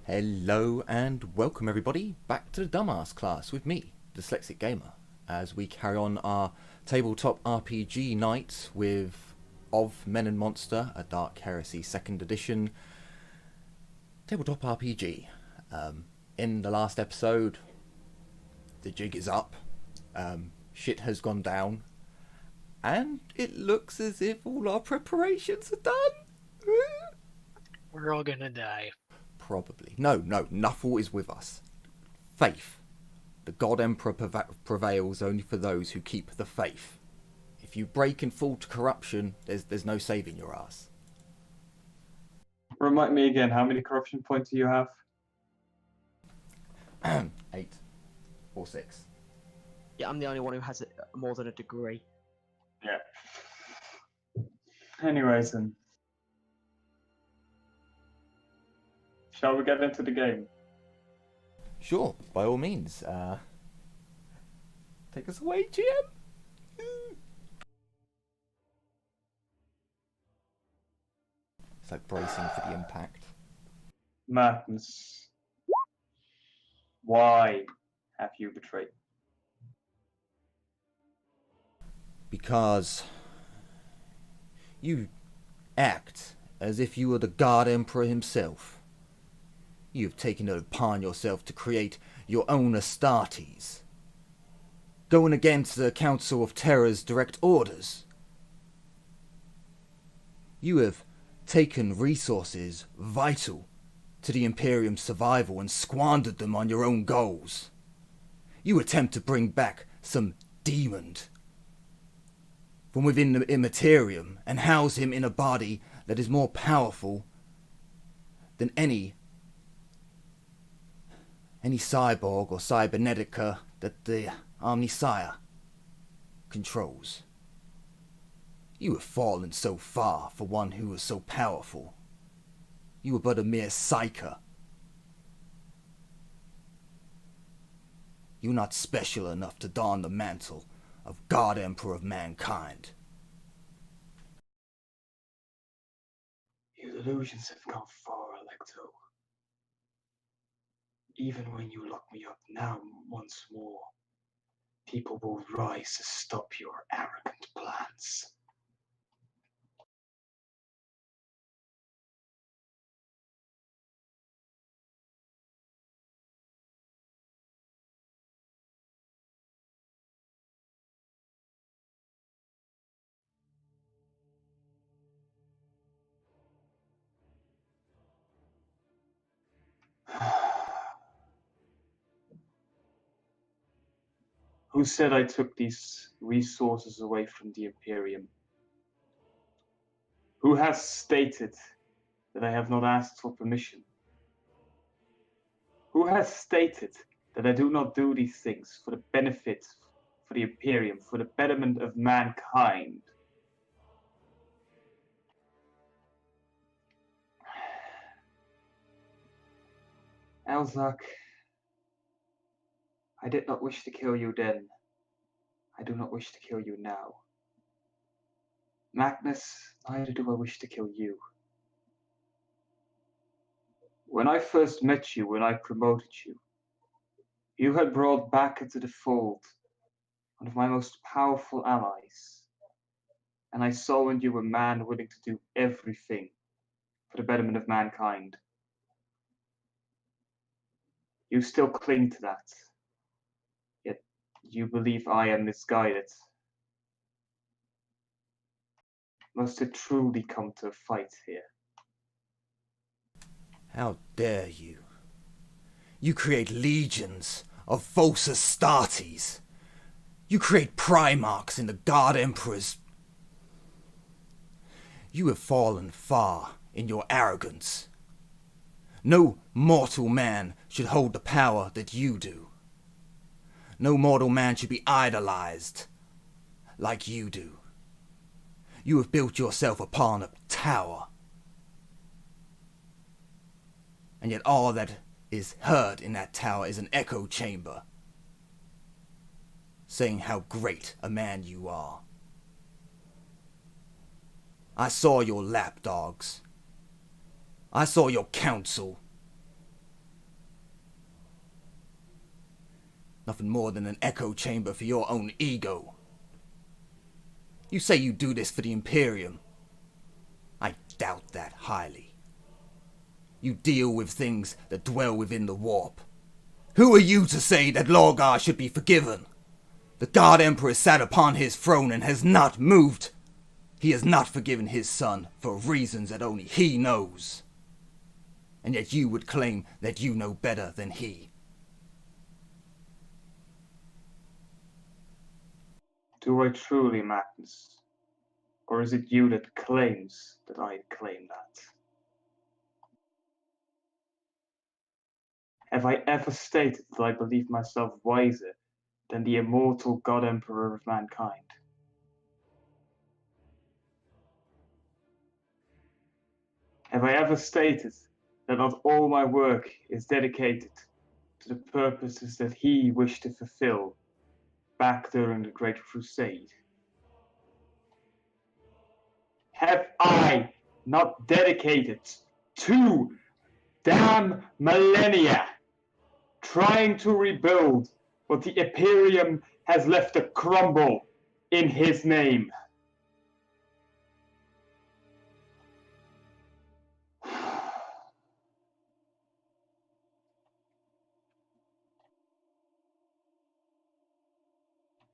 Hello and welcome everybody back to the Dumbass class with me, Dyslexic Gamer, as we carry on our tabletop RPG night with Of Men and Monster, a Dark Heresy 2nd edition tabletop RPG. In the last episode, the jig is up, shit has gone down, and it looks as if all our preparations are done. We're all gonna die. Probably. No, Nuffle is with us. Faith. The God Emperor prevails only for those who keep the faith. If you break and fall to corruption, there's no saving your ass. Remind me again, how many corruption points do you have? 8 or 6. Yeah, I'm the only one who has it more than a degree. Yeah. Anyways, then. Shall we get into the game? Sure, by all means. Take us away, GM. It's like bracing for the impact. Magness. Why have you betrayed? Because you act as if you were the God Emperor himself. You have taken it upon yourself to create your own Astartes, going against the Council of Terror's direct orders. You have taken resources vital to the Imperium's survival and squandered them on your own goals. You attempt to bring back some demon from within the Imperium and house him in a body that is more powerful than any cyborg or cybernetica that the Omnisire controls. You have fallen so far for one who was so powerful. You were but a mere psyker. You are not special enough to don the mantle of God Emperor of mankind. Your delusions have gone far, Electo. Even when you lock me up now once more, people will rise to stop your arrogant plans. Who said I took these resources away from the Imperium? Who has stated that I have not asked for permission? Who has stated that I do not do these things for the benefit for the Imperium, for the betterment of mankind? Elzak, I did not wish to kill you then. I do not wish to kill you now. Magness, neither do I wish to kill you. When I first met you, when I promoted you, you had brought back into the fold one of my most powerful allies, and I saw in you a man willing to do everything for the betterment of mankind. You still cling to that, yet you believe I am misguided. Must it truly come to a fight here? How dare you? You create legions of false Astartes. You create Primarchs in the God Emperors. You have fallen far in your arrogance. No mortal man should hold the power that you do. No mortal man should be idolized like you do. You have built yourself upon a tower. And yet all that is heard in that tower is an echo chamber, saying how great a man you are. I saw your lapdogs. I saw your council. Nothing more than an echo chamber for your own ego. You say you do this for the Imperium. I doubt that highly. You deal with things that dwell within the warp. Who are you to say that Lorgar should be forgiven? The God Emperor sat upon his throne and has not moved. He has not forgiven his son for reasons that only he knows. And yet you would claim that you know better than he. Do I truly, Magness? Or is it you that claims that I claim that? Have I ever stated that I believe myself wiser than the immortal God Emperor of mankind? Have I ever stated that not all my work is dedicated to the purposes that he wished to fulfill back during the Great Crusade? Have I not dedicated 2 damn millennia trying to rebuild what the Imperium has left to crumble in his name?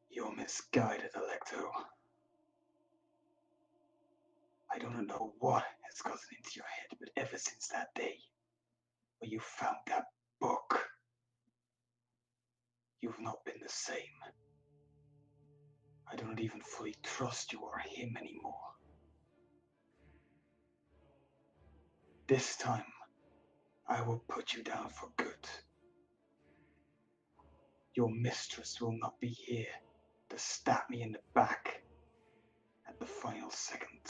You're misguided, Electo. I don't know what has gotten into your head, but ever since that day where you found that book, you've not been the same. I don't even fully trust you or him anymore. This time, I will put you down for good. Your mistress will not be here to stab me in the back at the final second.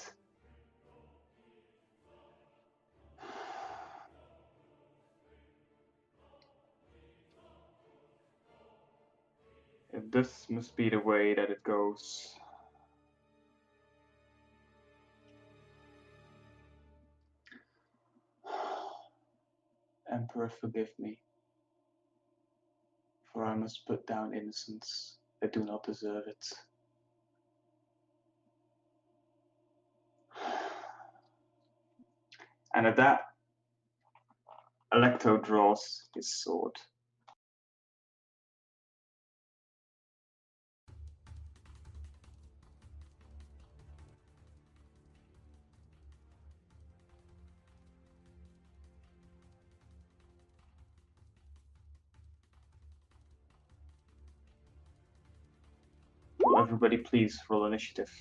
If this must be the way that it goes, Emperor, forgive me, for I must put down innocents that do not deserve it. And at that, Electo draws his sword. Will everybody please roll initiative?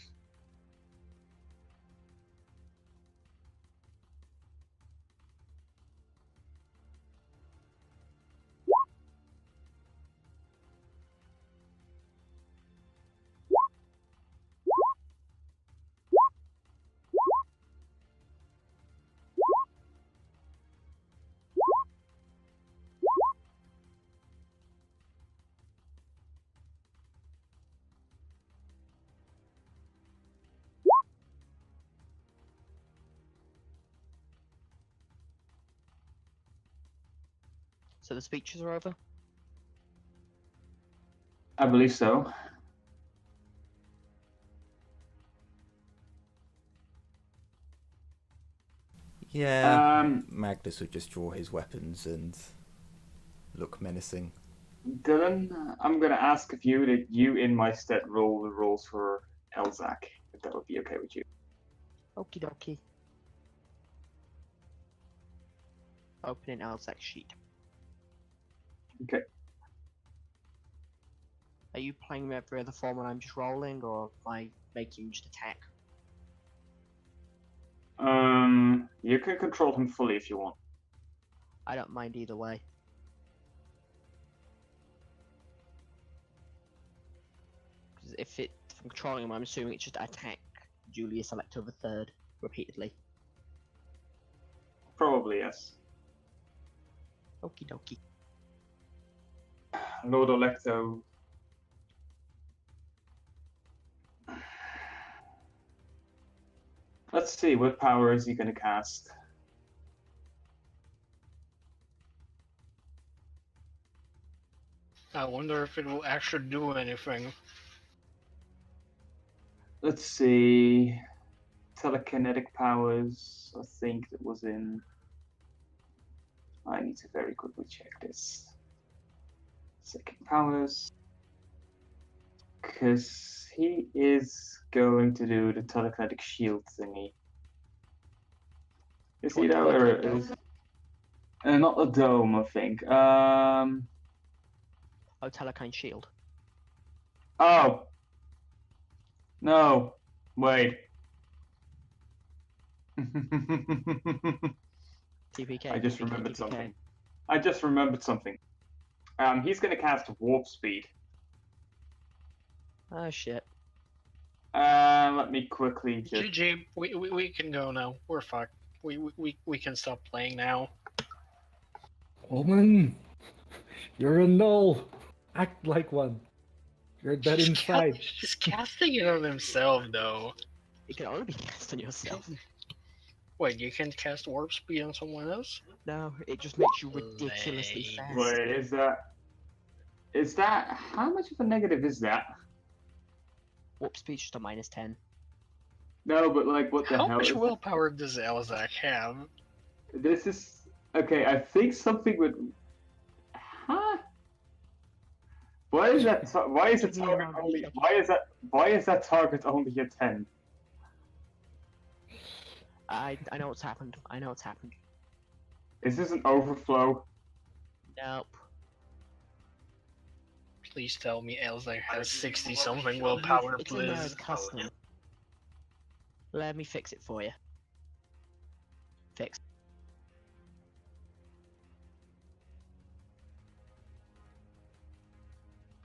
So the speeches are over? I believe so. Yeah, Magness would just draw his weapons and look menacing. Dylan, I'm gonna ask of you that you in my stead roll the rolls for Elzak, if that would be okay with you. Okie dokie. Opening Elzak's sheet. Okay. Are you playing every other form when I'm just rolling, or am I making him just attack? You can control him fully if you want. I don't mind either way. Because if I'm controlling him, I'm assuming it's just attack Julius Electo the Third repeatedly. Probably, yes. Okie dokie. Lord Electo. Let's see, what power is he gonna cast? I wonder if it will actually do anything. Let's see. Telekinetic powers. I think that was in. I need to very quickly check this. Second powers. Because he is going to do the telekinetic shield thingy. Is he What, though? like Or a dome? is, not a dome, I think. Oh, Telekine shield. Oh. No. Wait. TPK. I just TPK, remembered TPK. something. I just remembered something. He's gonna cast warp speed. Oh shit. Let me quickly just. GG, we can go now. We're fucked. We can stop playing now. Omen, you're a null. Act like one. You're dead inside. He's casting it on himself, though. It can only be cast on yourself. Wait, you can cast warp speed on someone else? No, it just makes you ridiculously Lame. fast. Wait, is that how much of a negative is that? Warp speed's just a -10. No, but like, what the How hell? much Is willpower does Elzak have? this is okay. I think something would. Huh? Why is that? Why is the Give me a target moment, only? check. Why is that target only a 10? I know what's happened. I know what's happened. Is this an overflow? Nope. Please tell me Elzak has 60-something willpower, It's in there as please. custom. Let me fix it for you. Fix.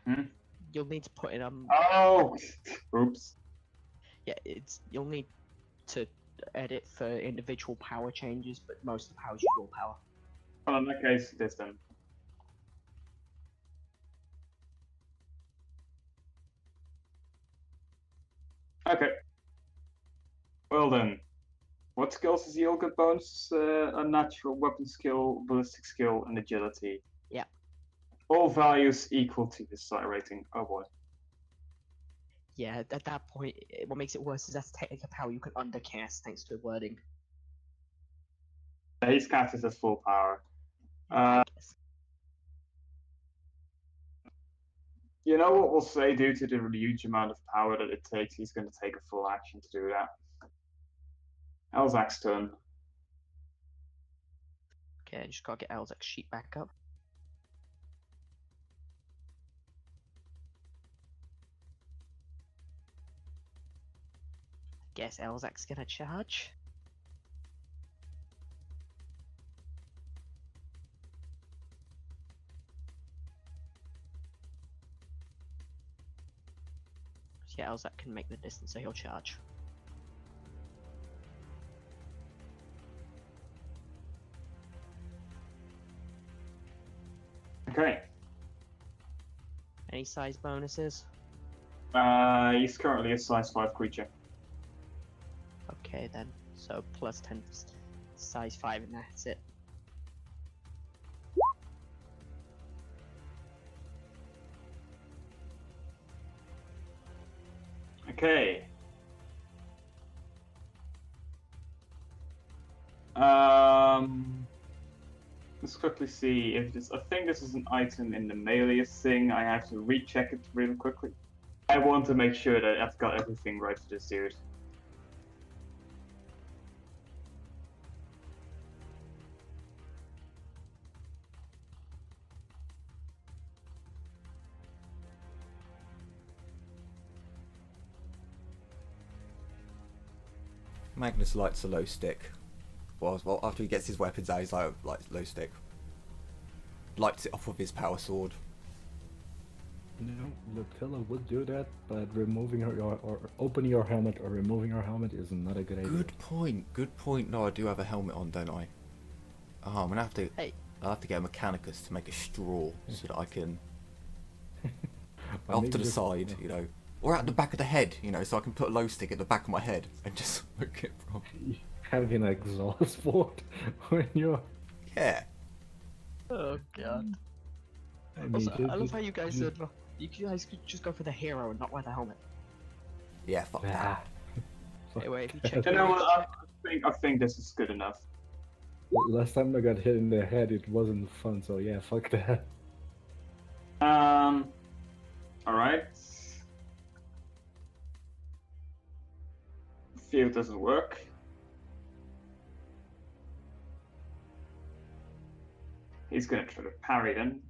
Hmm? You'll need to put in Oh, oops. yeah, you'll need to edit for individual power changes, but most of the powers use raw power. Well, in that case, this then. Okay. Well then, what skills is the all good bonus? Unnatural weapon skill, ballistic skill, and agility. Yeah. All values equal to his site rating. Oh boy. Yeah, at that point, what makes it worse is that's technically a power you can undercast thanks to the wording. He's casted at full power. I guess. You know what we'll say, due to the huge amount of power that it takes, he's going to take a full action to do that. Elzak's turn. Okay, I just gotta get Elzak's sheet back up. Guess Elzak's gonna charge. Yeah, Elzak can make the distance, so he'll charge. Okay. Any size bonuses? He's currently a size 5 creature. Okay then, so plus 10, size 5, and that's it. Okay. Let's quickly see if this. I think this is an item in the melee thing. I have to recheck it really quickly. I want to make sure that I've got everything right for this dude. Magness lights a low stick. Well, after he gets his weapons out, he's like low stick. Lights it off with his power sword. No, the killer would do that, but removing her or opening your helmet or removing your helmet is not a good idea. Good point. Good point. No, I do have a helmet on, don't I? Oh, I'm gonna have to. Hey. I'll have to get a mechanicus to make a straw so that I can Or off maybe to the just- side, you know, or at the back of the head, you know, so I can put a low stick at the back of my head and just smoke it from. Having an exhaust port when you're. Yeah. Oh god. I mean, Also, I love how you guys said you guys could just go for the hero and not wear the helmet. Yeah, fuck that. Ah. Anyway, if you check You your know range what? check, I think this is good enough. Last time I got hit in the head, it wasn't fun, so yeah, fuck that. Alright. Field doesn't work. He's gonna try to parry then.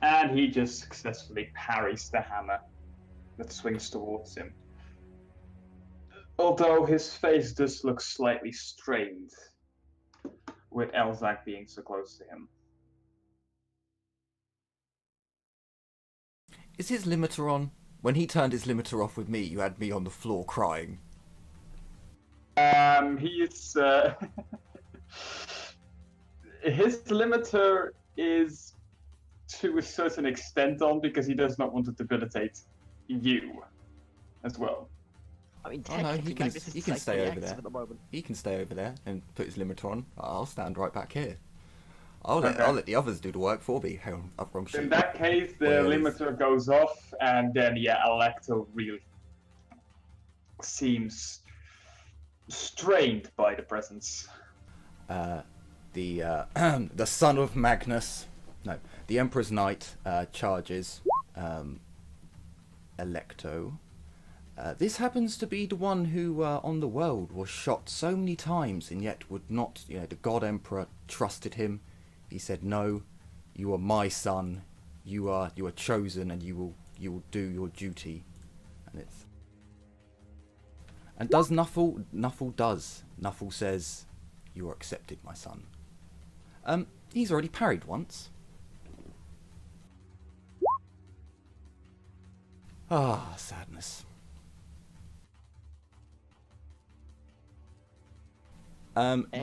And he just successfully parries the hammer that swings towards him. Although his face does look slightly strained, with Elzak being so close to him. Is his limiter on? When he turned his limiter off with me, you had me on the floor crying. He is. His limiter is to a certain extent on because he does not want to debilitate you as well. I mean, Oh no, technically, he can Magness is he can stay psychically over there. active at the moment. He can stay over there and put his limiter on. I'll stand right back here. I'll Okay. let the others do the work for me. Hang on, up wrong In sheet. that case, the Whereas- limiter goes off, and then yeah, Alecto really seems strained by the presence. The son of Magness, no, the Emperor's Knight charges Electo. This happens to be the one who on the world was shot so many times and yet would not, the God Emperor trusted him. He said, no, you are my son, you are chosen, and you will do your duty. And does Nuffle? Nuffle does. Nuffle says, you are accepted, my son. He's already parried once. Ah, sadness.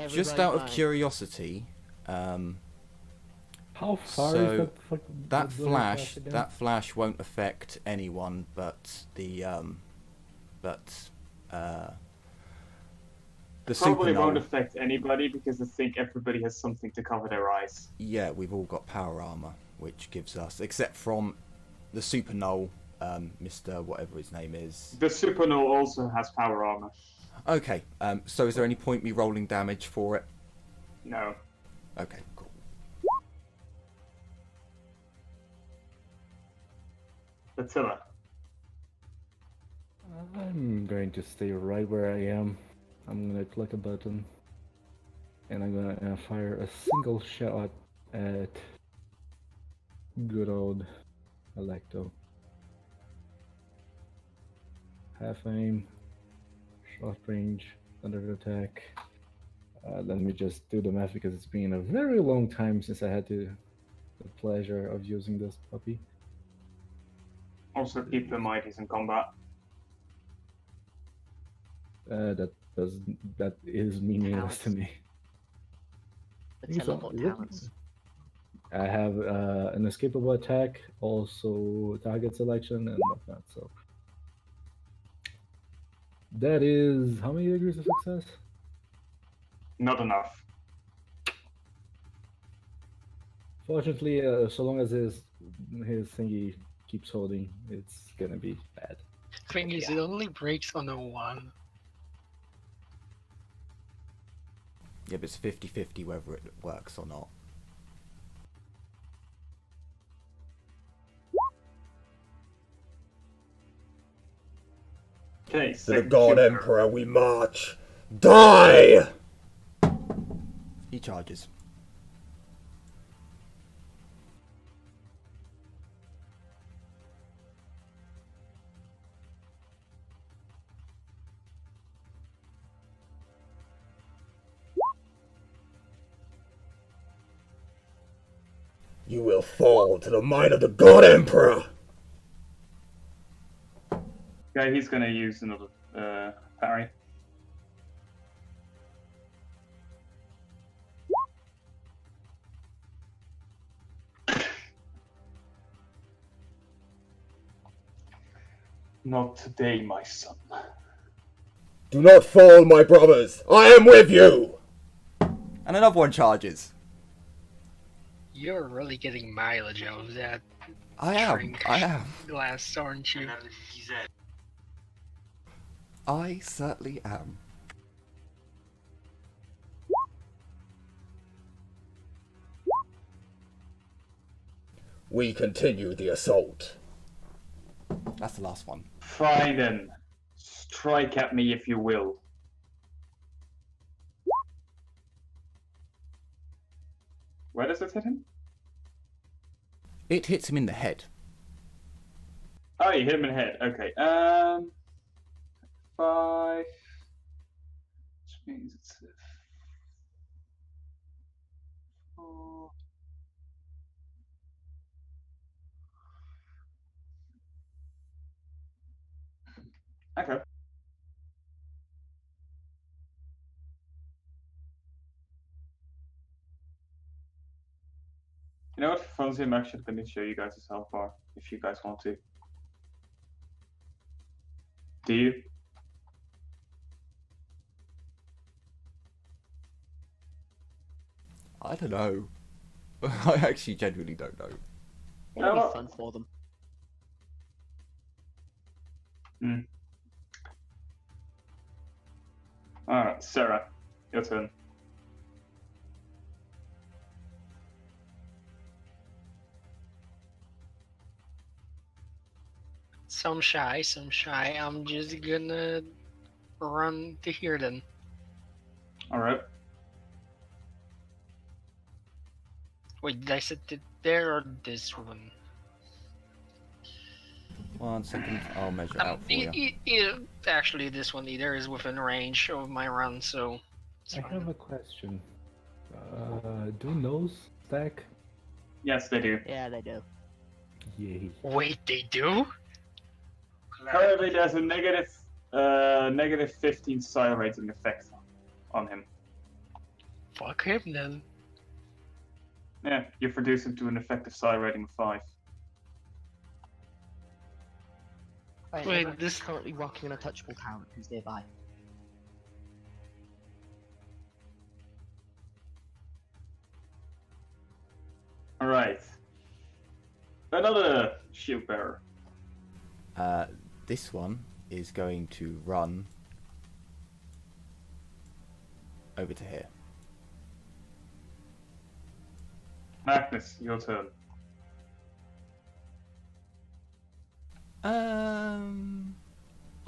Just out of Everybody curiosity, How far So, is that that blue flash again? won't affect anyone but the Probably won't supernull. affect anybody because I think everybody has something to cover their eyes. Yeah, we've all got power armor, which gives us, except from the supernull, Mr. whatever his name is. The Supernull also has power armor. Okay, so is there any point me rolling damage for it? No. Okay, cool. Attila. I'm going to stay right where I am. I'm gonna click a button, and I'm gonna fire a single shot at good old Electo. Half aim, short range, thunder attack. Let me just do the math because it's been a very long time since I had the pleasure of using this puppy. Also keep in mind he's in combat. That is meaningless to me. The He's teleport on- talents. I have an escapable attack, also target selection and whatnot. So that is how many degrees of success? Not enough. Fortunately, so long as his thingy keeps holding, it's gonna be bad. Thing is, it only breaks on a 1. Yeah, but it's 50-50 whether it works or not. Okay, To the second God shooter. Emperor we march! Die! He charges. You will fall to the might of the God Emperor! Okay, he's gonna use another parry. Not today, my son. Do not fall, my brothers! I am with you! And another one charges. You're really getting mileage out of that I am. shrink I am. glass, aren't you? I certainly am. We continue the assault. That's the last one. Fine then. Strike at me if you will. Where does it hit him? It hits him in the head. Oh, you hit him in the head. Okay. 5. Which means it's 4. Okay. You know what? For fun, I'm actually going to show you guys his health bar if you guys want to. Do you? I don't know. I actually genuinely don't know. It'll Oh. be fun for them. Alright, Sarah, your turn. Some shy, some shy. I'm just gonna run to here then. Alright. Wait, did I set it there or this one? 1 second, I'll measure it out for you. Actually, this one either is within range of my run, so it's I fine. have a question. Do nose stack? Yes, they do. Yeah, they do. Yay. Wait, they do? Currently, there's a negative 15 psi rating effect on him. Fuck him then. Yeah, you've reduced him to an effective psi rating of 5. Right, Wait, I'm this- currently rocking an untouchable talent who's nearby. Alright. Another shield bearer. This one is going to run over to here. Magness, your turn.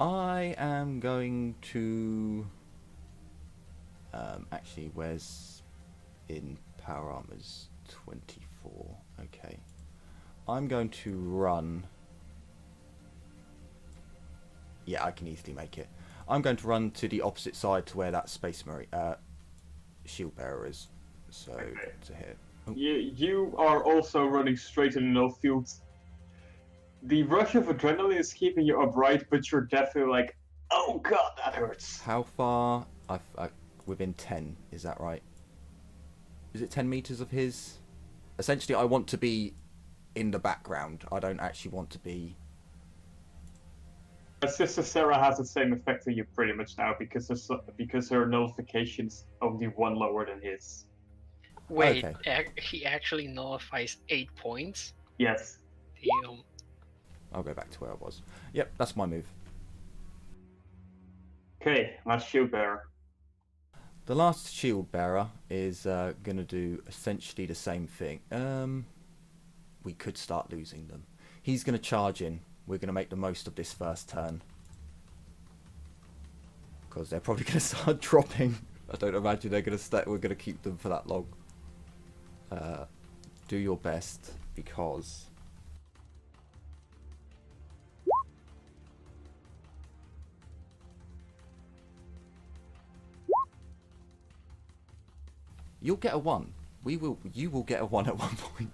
I am going to actually, where's in power armor's 24? Okay, I'm going to run. Yeah, I can easily make it. I'm going to run to the opposite side to where that space marine shield bearer is. So Okay. to here. You are also running straight in the null field. The rush of adrenaline is keeping you upright, but you're definitely like, oh god, that hurts. How far? Within 10, is that right? Is it 10 meters of his? Essentially, I want to be in the background. I don't actually want to be... Sister Sarah has the same effect on you pretty much now because her nullification's only 1 lower than his. Wait, Okay. he actually nullifies 8 points? Yes. Damn. I'll go back to where I was. Yep, that's my move. Okay, last shield bearer. The last shield bearer is going to do essentially the same thing. We could start losing them. He's going to charge in. We're going to make the most of this first turn. Because they're probably going to start dropping. I don't imagine they're going to stay. We're going to keep them for that long. Do your best, because... You'll get a 1. You will get a 1 at one point.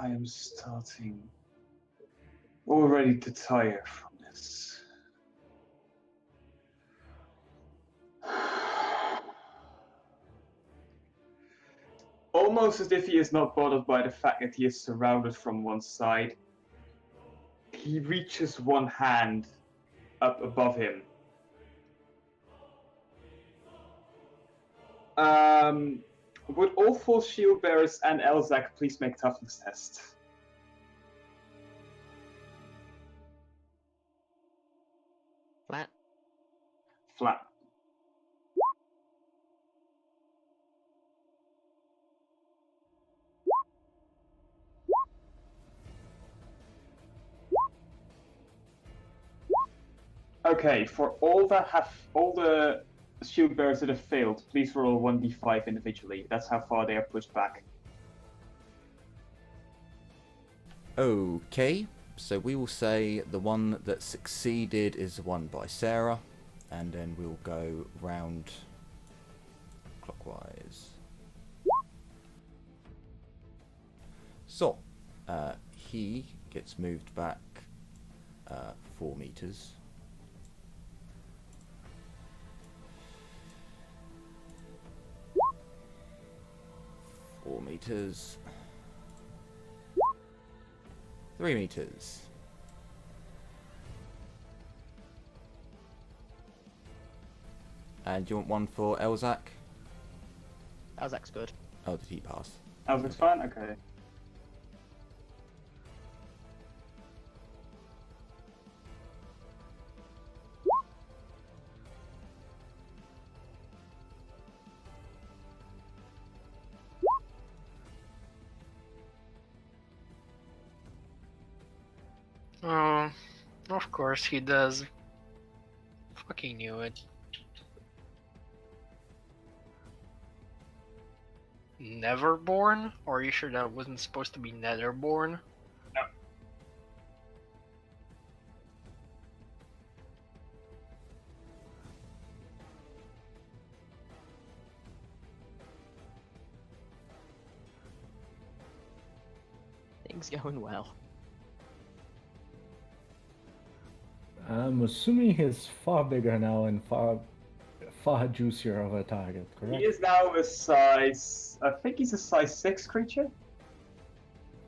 I am starting already to tire from this. almost as if he is not bothered by the fact that he is surrounded from one side, he reaches one hand up above him. Would all 4 shield bearers and Elzak please make toughness tests? Flat. Flat. Okay, for all the shield bearers that have failed, please roll 1d5 individually. That's how far they are pushed back. Okay, so we will say the one that succeeded is the one by Sarah, and then we'll go round clockwise. So, he gets moved back 4 meters. Meters. 3 meters. And do you want one for Elzak? Elzak's good. Oh, did he pass? Elzak's fine? Okay. Oh, of course he does. Fucking knew it. Neverborn? Or are you sure that wasn't supposed to be Netherborn? No. Things going well. I'm assuming he's far bigger now and far juicier of a target, correct? He is now a size... I think he's a size 6 creature?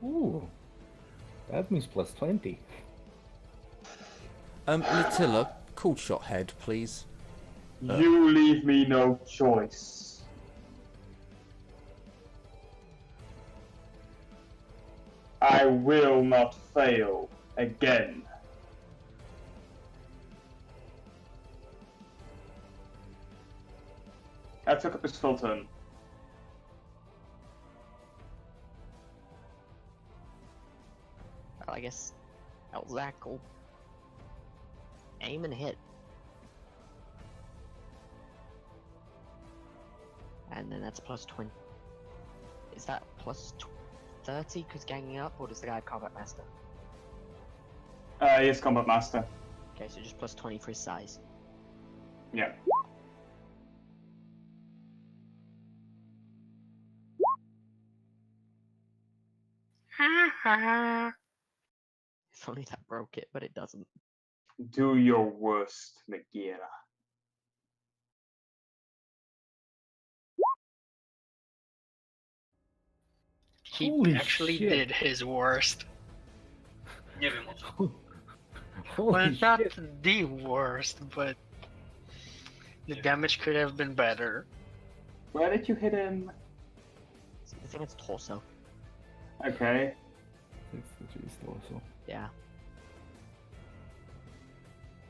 Ooh. That means plus 20. Latilla, cold shot head, please. You leave me no choice. I will not fail again. I took up his full turn. Well, I guess Elzak will aim and hit. And then that's plus 20. Is that plus 30 because ganging up, or does the guy have Combat Master? He is Combat Master. Okay, so just plus 20 for his size. Yeah. If only that broke it, but it doesn't. Do your worst, Megira. He Holy actually shit. did his worst. Nie wiem o co. Well, Holy not shit. the worst, but the damage could have been better. Where did you hit him? I think it's torso. Okay. 63 also. Yeah.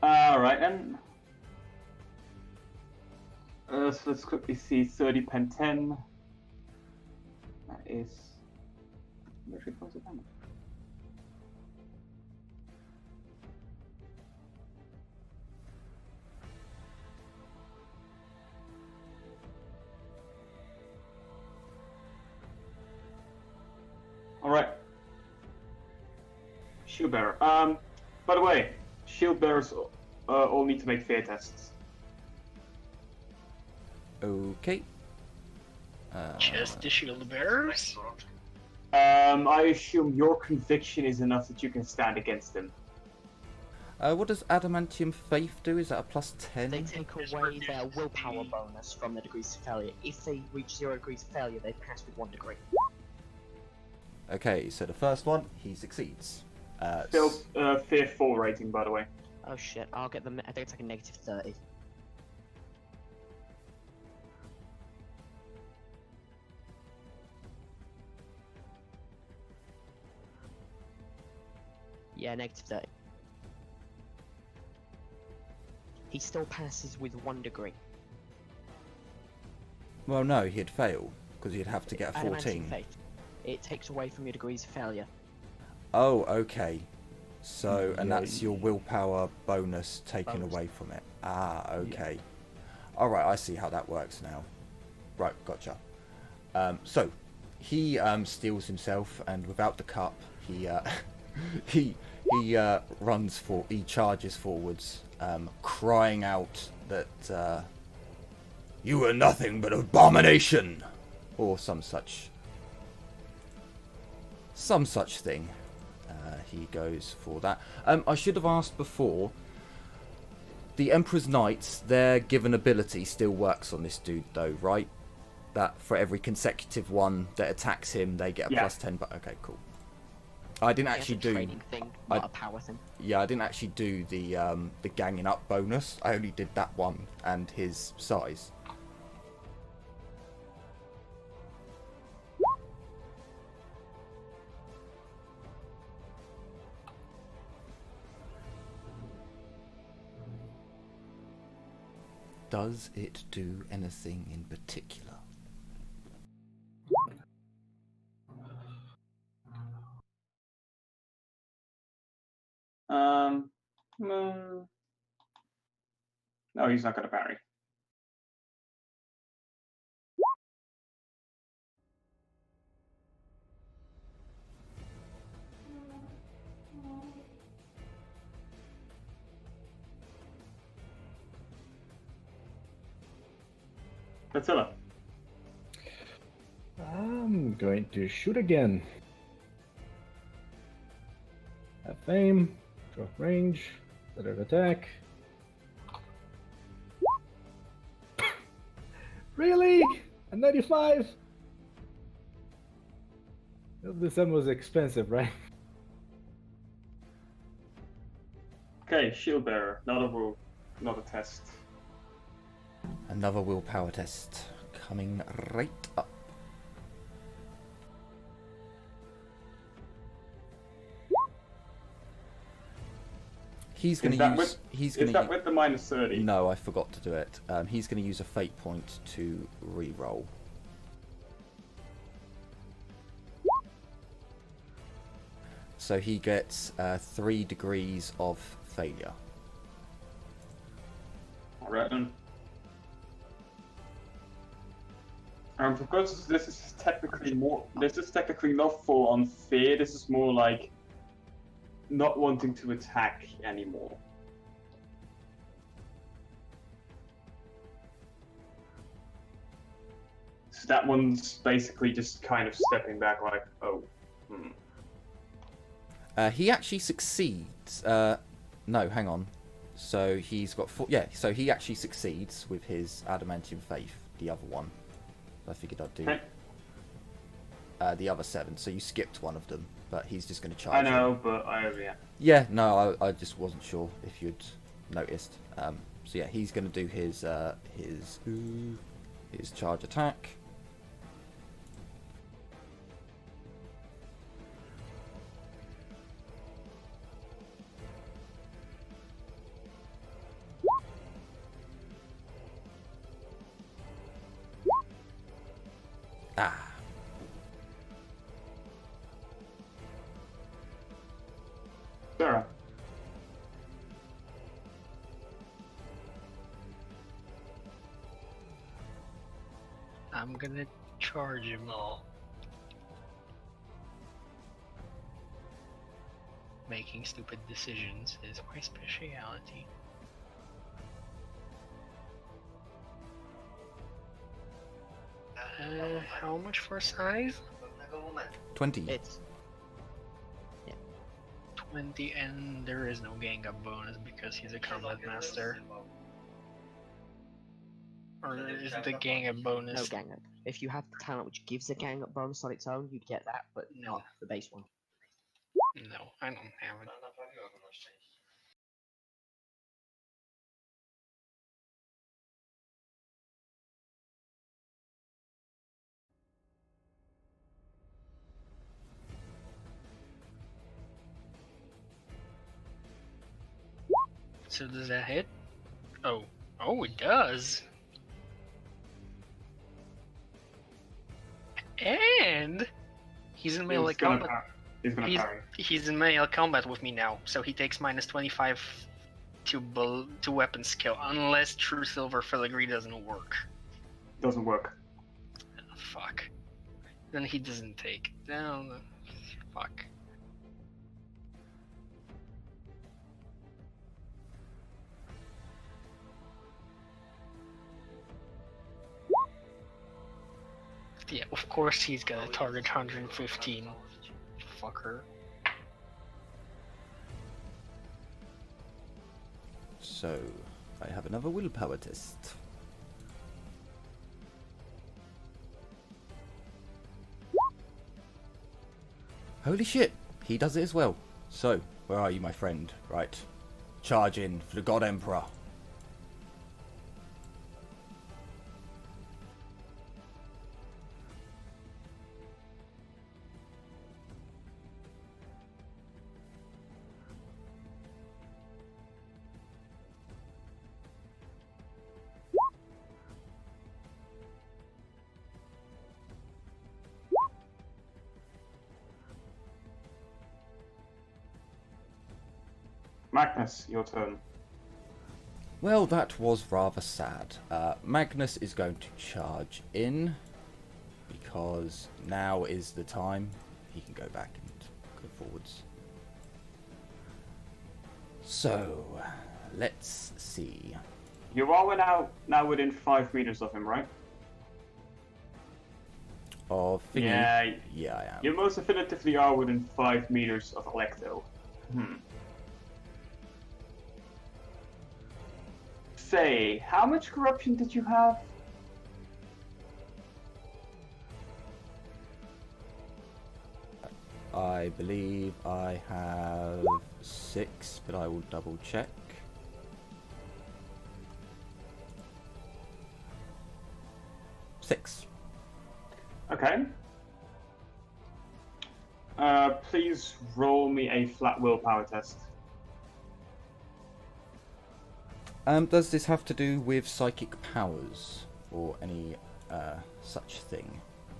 Alright, and... so let's quickly see 30 pen 10. That is... Military points of damage. Alright. Shield bearer. By the way, shield bearers all need to make fear tests. Okay. Just the shield bearers? I assume your conviction is enough that you can stand against them. What does adamantium faith do? Is that a plus They 10? take away their willpower bonus from their degrees of failure. If they reach 0 degrees of failure, they pass with 1 degree. Okay, so the first one, he succeeds. Still Fear 4 rating, by the way. Oh shit, I'll get them. I think it's like a negative 30. Yeah, negative 30. He still passes with 1 degree. Well, no, he'd fail, because he'd have to get a Adamantium 14. faith. It takes away from your degrees of failure. Oh, okay. So, and Yeah, that's your willpower bonus taken Bonus. away from it. Ah, okay. Alright, I see how that works now. Right, gotcha. So, he steals himself, and without the cup, he he charges forwards, crying out that you are nothing but abomination, or some such thing. He goes for that. I should have asked before. The Emperor's Knights, their given ability still works on this dude, though, right? That for every consecutive one that attacks him, they get a plus 10. But okay, cool. I didn't actually It's a do. training thing, not a power thing. Yeah, I didn't actually do the ganging up bonus. I only did that one and his size. Does it do anything in particular? No, he's not going to parry. Attila. I'm going to shoot again. Have aim, draw range, let it attack. Really? A 95? This one was expensive, right? Okay, shield bearer. Not a test. Another willpower test coming right up. He's going to use. Is that with the minus 30? No, I forgot to do it. He's going to use a fate point to re-roll. So he gets 3 degrees of failure. Alright then. Because this is technically not full on fear. This is more like not wanting to attack anymore. So that one's basically just kind of stepping back, like, oh. He actually succeeds. No, hang on. So he's got 4. Yeah, so he actually succeeds with his adamantium faith. The other one. I figured I'd do the other 7. So you skipped one of them, but he's just going to charge. I know, him. but yeah. Yeah, no, I just wasn't sure if you'd noticed. So yeah, he's going to do his charge attack. Ah. Sarah. I'm gonna charge him all. Making stupid decisions is my speciality. How much for size? 20. It's 20, and there is no gang up bonus because he's a combat master. Or is the gang up bonus? No gang up. If you have the talent which gives a gang up bonus on its own, you'd get that, but No. not the base one. No, I don't have it. So does that hit? Oh. Oh, it does. And he's in melee combat. He's gonna parry. He's in melee combat with me now, so he takes minus 25 to weapon skill, unless True Silver Filigree doesn't work. Doesn't work. Oh, fuck. Then he doesn't take. No, fuck. Yeah, of course he's gonna target 115. Fucker. So, I have another willpower test. Holy shit, he does it as well. So, where are you, my friend? Right, charge in for the God Emperor. Magness, your turn. Well, that was rather sad. Magnus is going to charge in, because now is the time. He can go back and go forwards. So, let's see. You are now within 5 meters of him, right? Of thingy. Yeah. Yeah, I am. You most definitively are within 5 meters of Electo. Say, how much corruption did you have? I believe I have 6, but I will double check. Six. Okay. Please roll me a flat willpower test. Does this have to do with psychic powers or any such thing?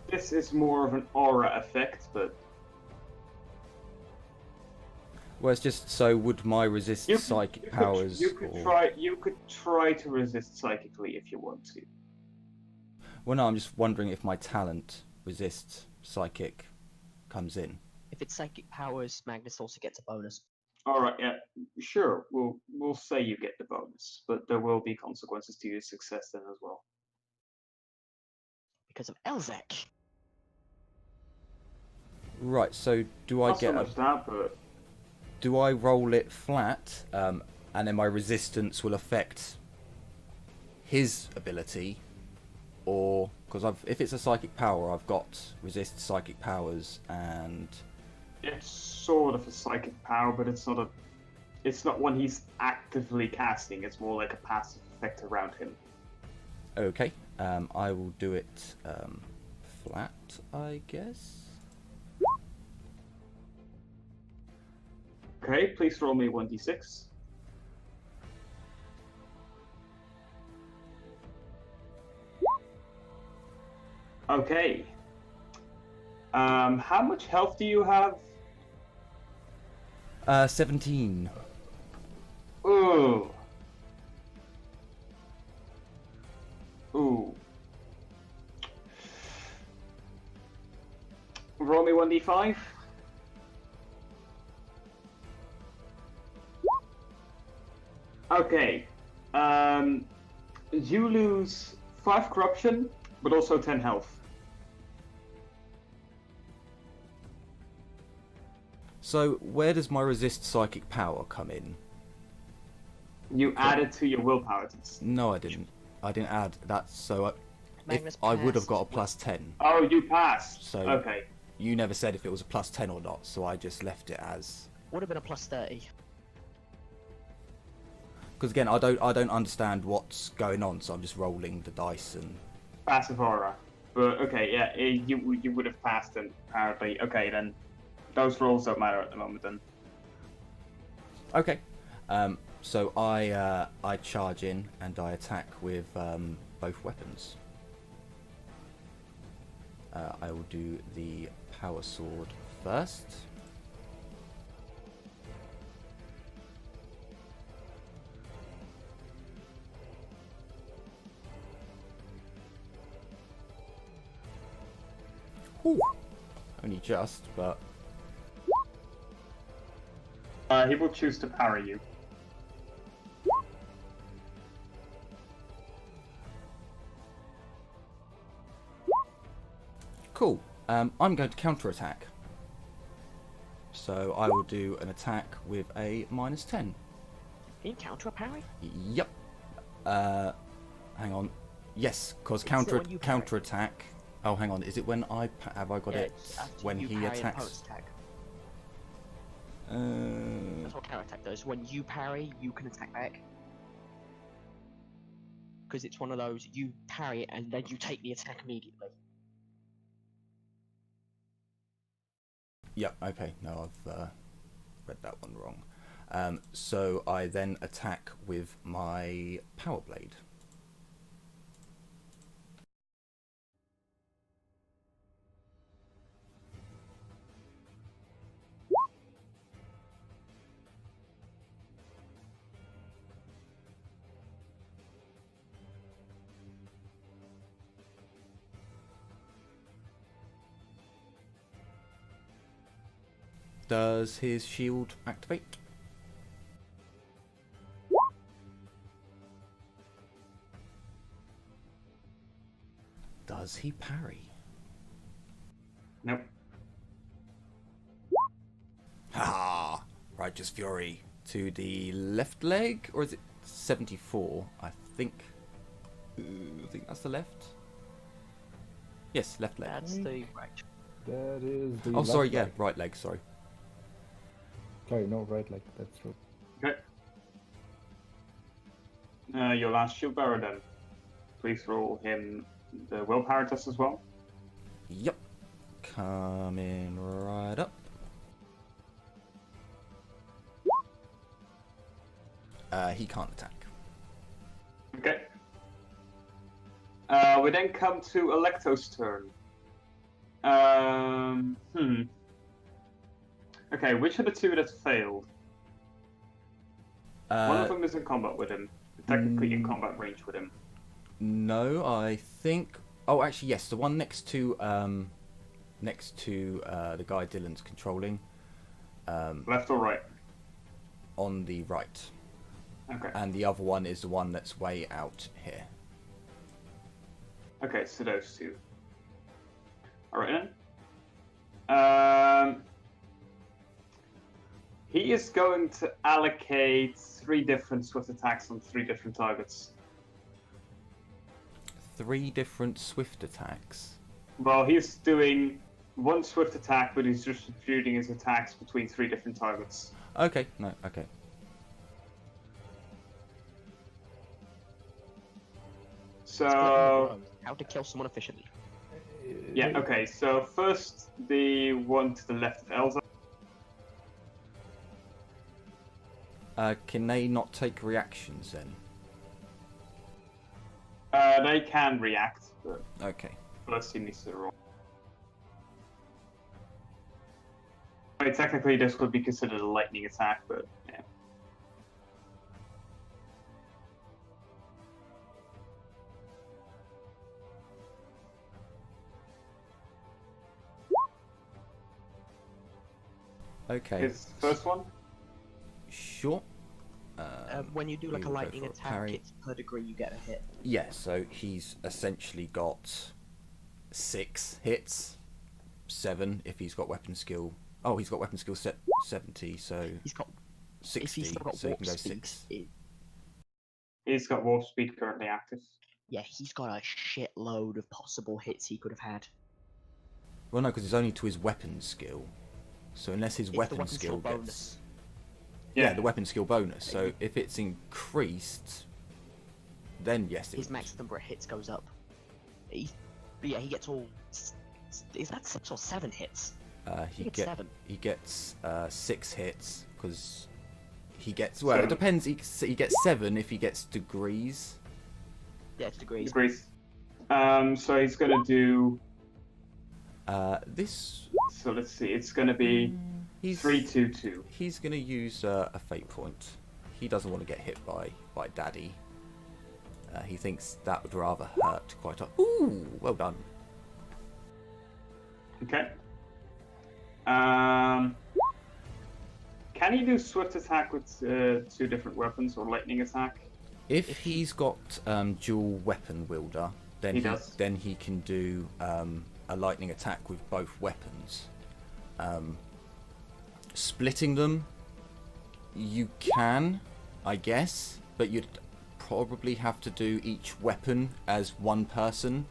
This is more of an aura effect, but Well, it's just so would my resist psychic powers? You could try to resist psychically if you want to. Well, no, I'm just wondering if my talent resist psychic comes in. If it's psychic powers, Magnus also gets a bonus. All right, yeah, sure. We'll say you get the bonus, but there will be consequences to your success then as well. Because of Elzek. Right. So do I Not get? so much that, but Do I roll it flat, and then my resistance will affect his ability, or because if it's a psychic power, I've got resist psychic powers, and it's sort of a psychic power, but it's not one he's actively casting. It's more like a passive effect around him. okay, I will do it flat, I guess. Okay, please roll me 1d6. Okay. How much health do you have? 17. Ooh. Ooh. Roll me 1d5. Okay. You lose 5 corruption, but also 10 health. So where does my resist psychic power come in? You added to your willpower test. No, I didn't. I didn't add that. So if Magness I would have got a passed. +10. Oh, you passed. So Okay. you never said if it was a +10 or not. So I just left it as. Would have been a +30. Because again, I don't understand what's going on. So I'm just rolling the dice and. Passive aura. But okay, yeah, you would have passed then, apparently. Okay, then. Those rolls don't matter at the moment then. Okay. So I charge in and I attack with both weapons. I will do the power sword first. Ooh. Only just, but He will choose to parry you. cool. I'm going to counterattack. So I will do an attack with a -10. Can you counter a parry? Yep. Hang on. Yes, because Is it when you parry? counterattack. Oh, hang on. Is it when have I got Yeah, it it's after when you he parry an attacks? opponent's attack. Uh, That's what counterattack does. When you parry, you can attack back. Because it's one of those, you parry it and then you take the attack immediately. yeah. Okay. No, I've read that one wrong. So I then attack with my power blade. Does his shield activate? Does he parry? Nope. Ha! Righteous Fury to the left leg, or is it 74? I think that's the left. Yes, left leg. That's the right. That is the. Oh, sorry. left Yeah, leg. right leg. Sorry. Sorry, no, right leg. That's true. Okay. Your last shield bearer then. Please roll him the willpower test as well. Yep. Coming right up. He can't attack. Okay. We then come to Electo's turn. Okay, which of the two that failed? One of them is in combat with him. Technically in combat range with him. No, I think. Oh, actually, yes. The one next to the guy Dylan's controlling. Left or right? On the right, Okay. and the other one is the one that's way out here. Okay, so those two. Alright then. He is going to allocate 3 different swift attacks on 3 different targets. 3 different swift attacks. Well, he's doing 1 swift attack, but he's distributing his attacks between 3 different targets. Okay, no, okay. So, How to kill someone efficiently. yeah, okay, so first the one to the left of Elza. Can they not take reactions then? They can react, but Okay. first he needs to roll. I mean, technically this would be considered a lightning attack, but yeah. Okay. His first one? Sure. When you do like he a will go lightning for a attack, parry. it's per degree you get a hit. Yeah, so he's essentially got 6 hits, 7 if he's got weapon skill Oh, he's got weapon skill 70, so He's got. 60, If he's still got so he warp can go speed, 6. He's got warp speed currently active. yeah, he's got a shitload of possible hits he could have had. Well, no, because it's only to his weapon skill. So unless his It's the weapon weapon skill skill gets... bonus. Yeah, the weapon skill bonus. So if it's increased, then yes, it His would. max number of hits goes up. But yeah, he gets all. Is that 6 or 7 hits? He gets get 7. he gets 6 hits because he gets well. It depends. He gets 7 if he gets degrees. Yeah, it's degrees. Degrees. So he's gonna do. This So let's see. It's gonna be he's 3-2-2. he's gonna use a fate point. He doesn't want to get hit by Daddy. He thinks that would rather hurt quite a. Ooh, well done. Okay. Can he do swift attack with 2 different weapons or lightning attack? If he's got dual weapon wielder, then He does. then he can do a lightning attack with both weapons. Splitting them, you can, I guess, but you'd probably have to do each weapon as one person.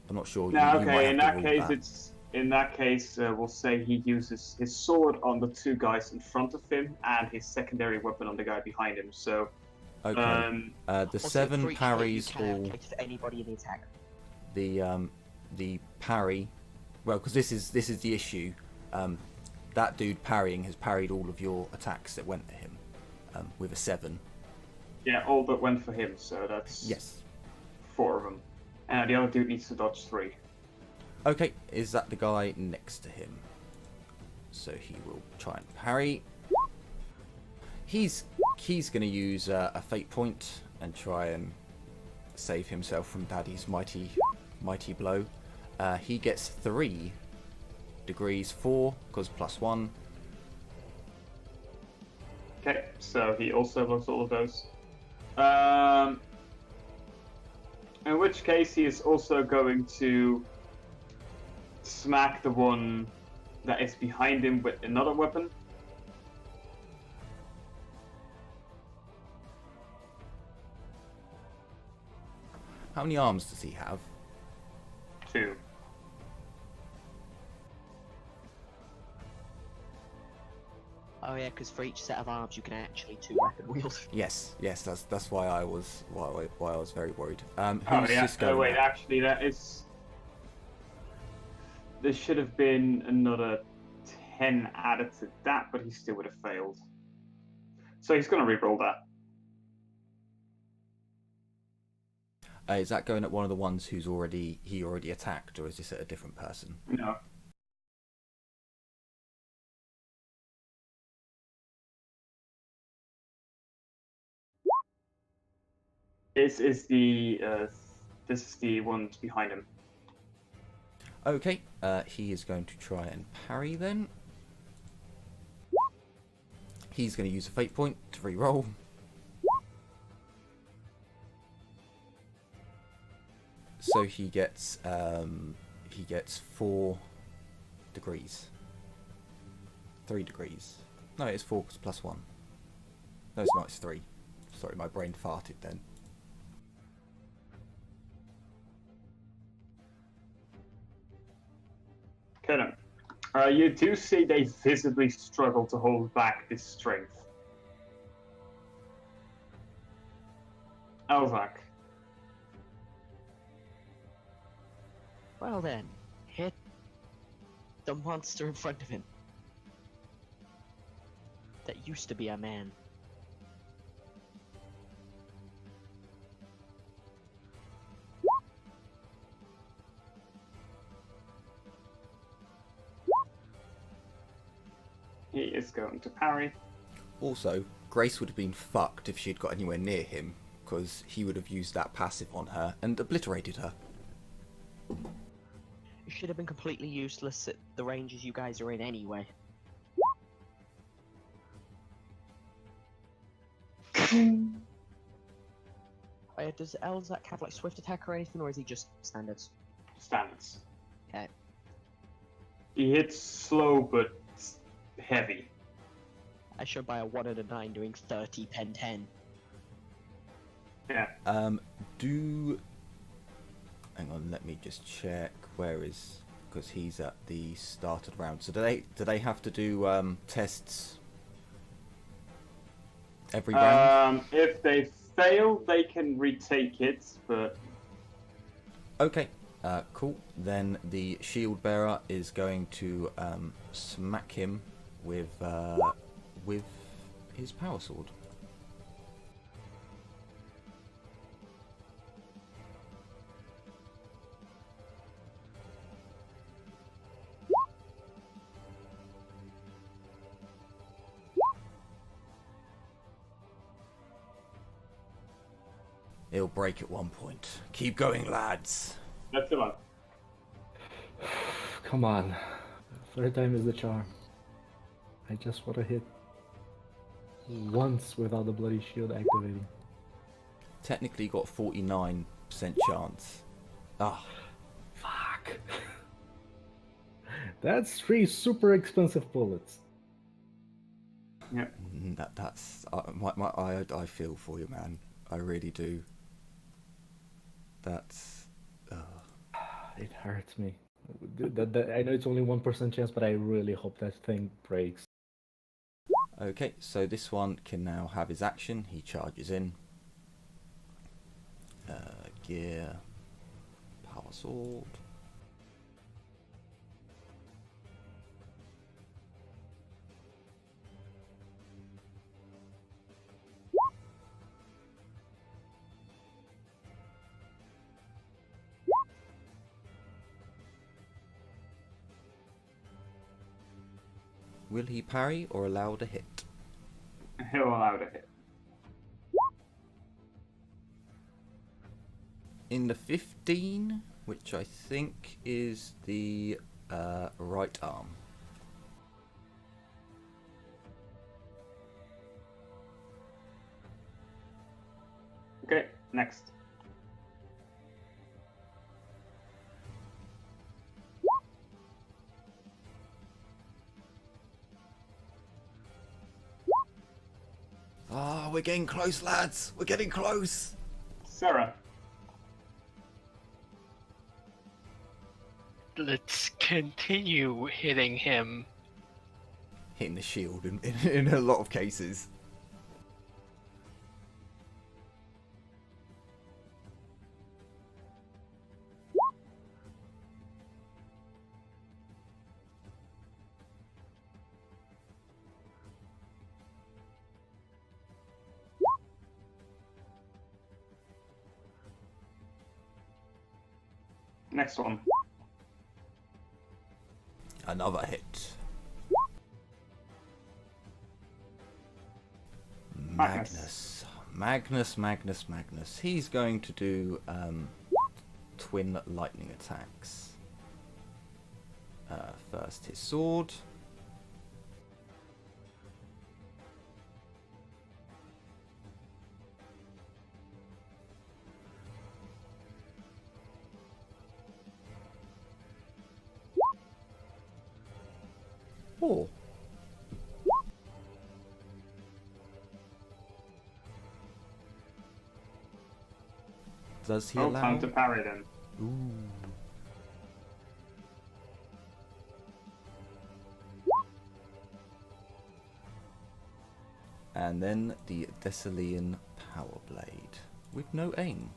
I'm not sure. No, you might okay. have In to that rule case, we'll say he uses his sword on the 2 guys in front of him and his secondary weapon on the guy behind him. So, Okay. The Also, 7 for each hit, parries you can all. allocate it to anybody in the attack. The parry. Well, because this is the issue. That dude parrying has parried all of your attacks that went at him with a 7. yeah, all but went for him. So that's Yes. 4 of them. And the other dude needs to dodge 3. Okay, is that the guy next to him? So he will try and parry. He's going to use a fate point and try and save himself from Daddy's mighty blow. He gets 3 degrees, 4 because +1. Okay, so he also lost all of those. In which case, he is also going to smack the one that is behind him with another weapon. How many arms does he have? 2. Oh yeah, because for each set of arms you can actually 2 weapon wield. Yes, that's why I was very worried. Who's Oh yeah. this going Wait, at? actually, that is. There should have been another 10 added to that, but he still would have failed. So he's going to re-roll that. Is that going at one of the ones he already attacked, or is this at a different person? No. This is the one behind him. Okay, he is going to try and parry then. He's going to use a fate point to re-roll. So he gets 4 degrees. 3 degrees. No, it's 4 because +1. No, it's not, it's 3. Sorry, my brain farted then. Okay then. You do see they visibly struggle to hold back this strength. Elvac. Well then, hit the monster in front of him. That used to be a man. He is going to parry. Also, Grace would have been fucked if she'd got anywhere near him, because he would have used that passive on her and obliterated her. It should have been completely useless at the ranges you guys are in anyway. Does Elzac have like swift attack or anything, or is he just standards? Standards. Okay. He hits slow but heavy. I show by a 1 and a 9 doing 30 pen 10. Yeah. Do... Hang on, let me just check. Where is... Because he's at the start of the round. So do they have to do tests every round? If they fail, they can retake it, but... Okay, cool. Then the shield bearer is going to smack him with his power sword. It'll break at one point. Keep going, lads. That's the one. Come on. Third time is the charm. I just want to hit once without the bloody shield activating. Technically got 49% chance. Ah. Fuck. That's 3 super expensive bullets. Yeah. That's I feel for you, man. I really do. That's... It hurts me. I know it's only 1% chance, but I really hope that thing breaks. Okay, so this one can now have his action. He charges in. Gear. Power sword. Will he parry or allow to hit? He'll allow to hit. In the 15, which I think is the right arm. Okay, next. Ah, we're getting close, lads. We're getting close. Sarah. Let's continue hitting him. Hitting the shield in a lot of cases. Next one. Another hit. Magness. Magness. He's going to do twin lightning attacks. First his sword. Oh. Does he allow? Time to parry then. Ooh. And then the Thessalian Power Blade with no aim.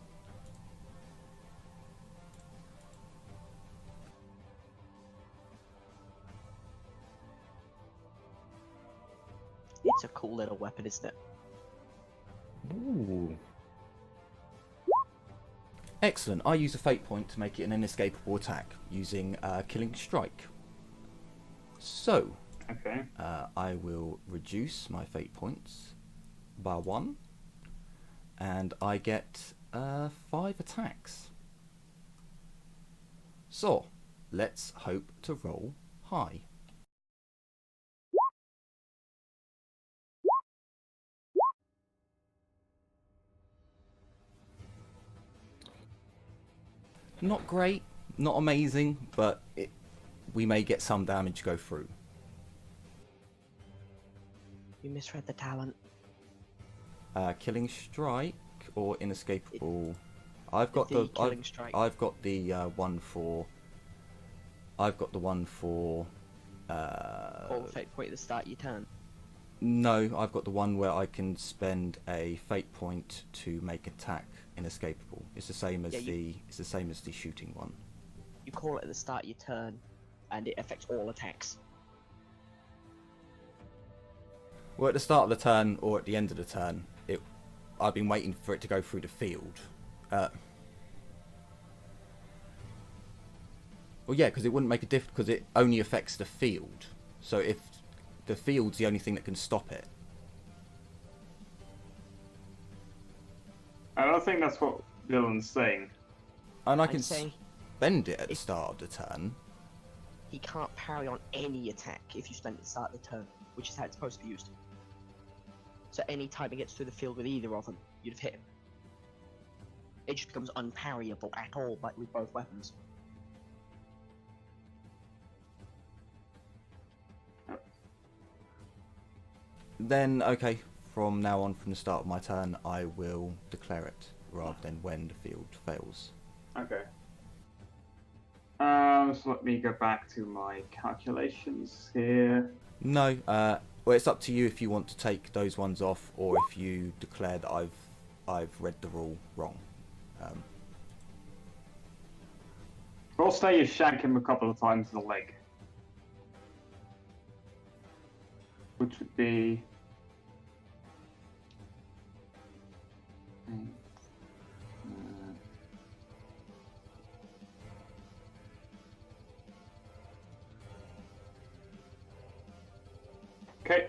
It's a cool little weapon, isn't it? Ooh. Excellent. I use a fate point to make it an inescapable attack using Killing Strike. So, Okay. I will reduce my fate points by 1, and I get 5 attacks. So, let's hope to roll high. Not great, not amazing, but we may get some damage go through. You misread the talent. Killing strike or inescapable. I've got the killing strike. I've got the one for. I've got the one for. All fate point at the start of your turn. No, I've got the one where I can spend a fate point to make attack inescapable. It's the same as it's the same as the shooting one. You call it at the start of your turn, and it affects all attacks. Well, at the start of the turn or at the end of the turn, I've been waiting for it to go through the field. Well, yeah, because it wouldn't make a difference because it only affects the field. So if the field's the only thing that can stop it. I don't think that's what Dylan's saying. And I I'm can saying spend it at the start of the turn. he can't parry on any attack if you spend it at the start of the turn, which is how it's supposed to be used. So any time he gets through the field with either of them, you'd have hit him. It just becomes unparryable at all, like with both weapons. Then, okay, from now on, from the start of my turn, I will declare it, rather than when the field fails. Okay. So let me go back to my calculations here. No, well, it's up to you if you want to take those ones off, or if you declare that I've read the rule wrong. We'll say you shank him a couple of times in the leg. Which would be... Okay.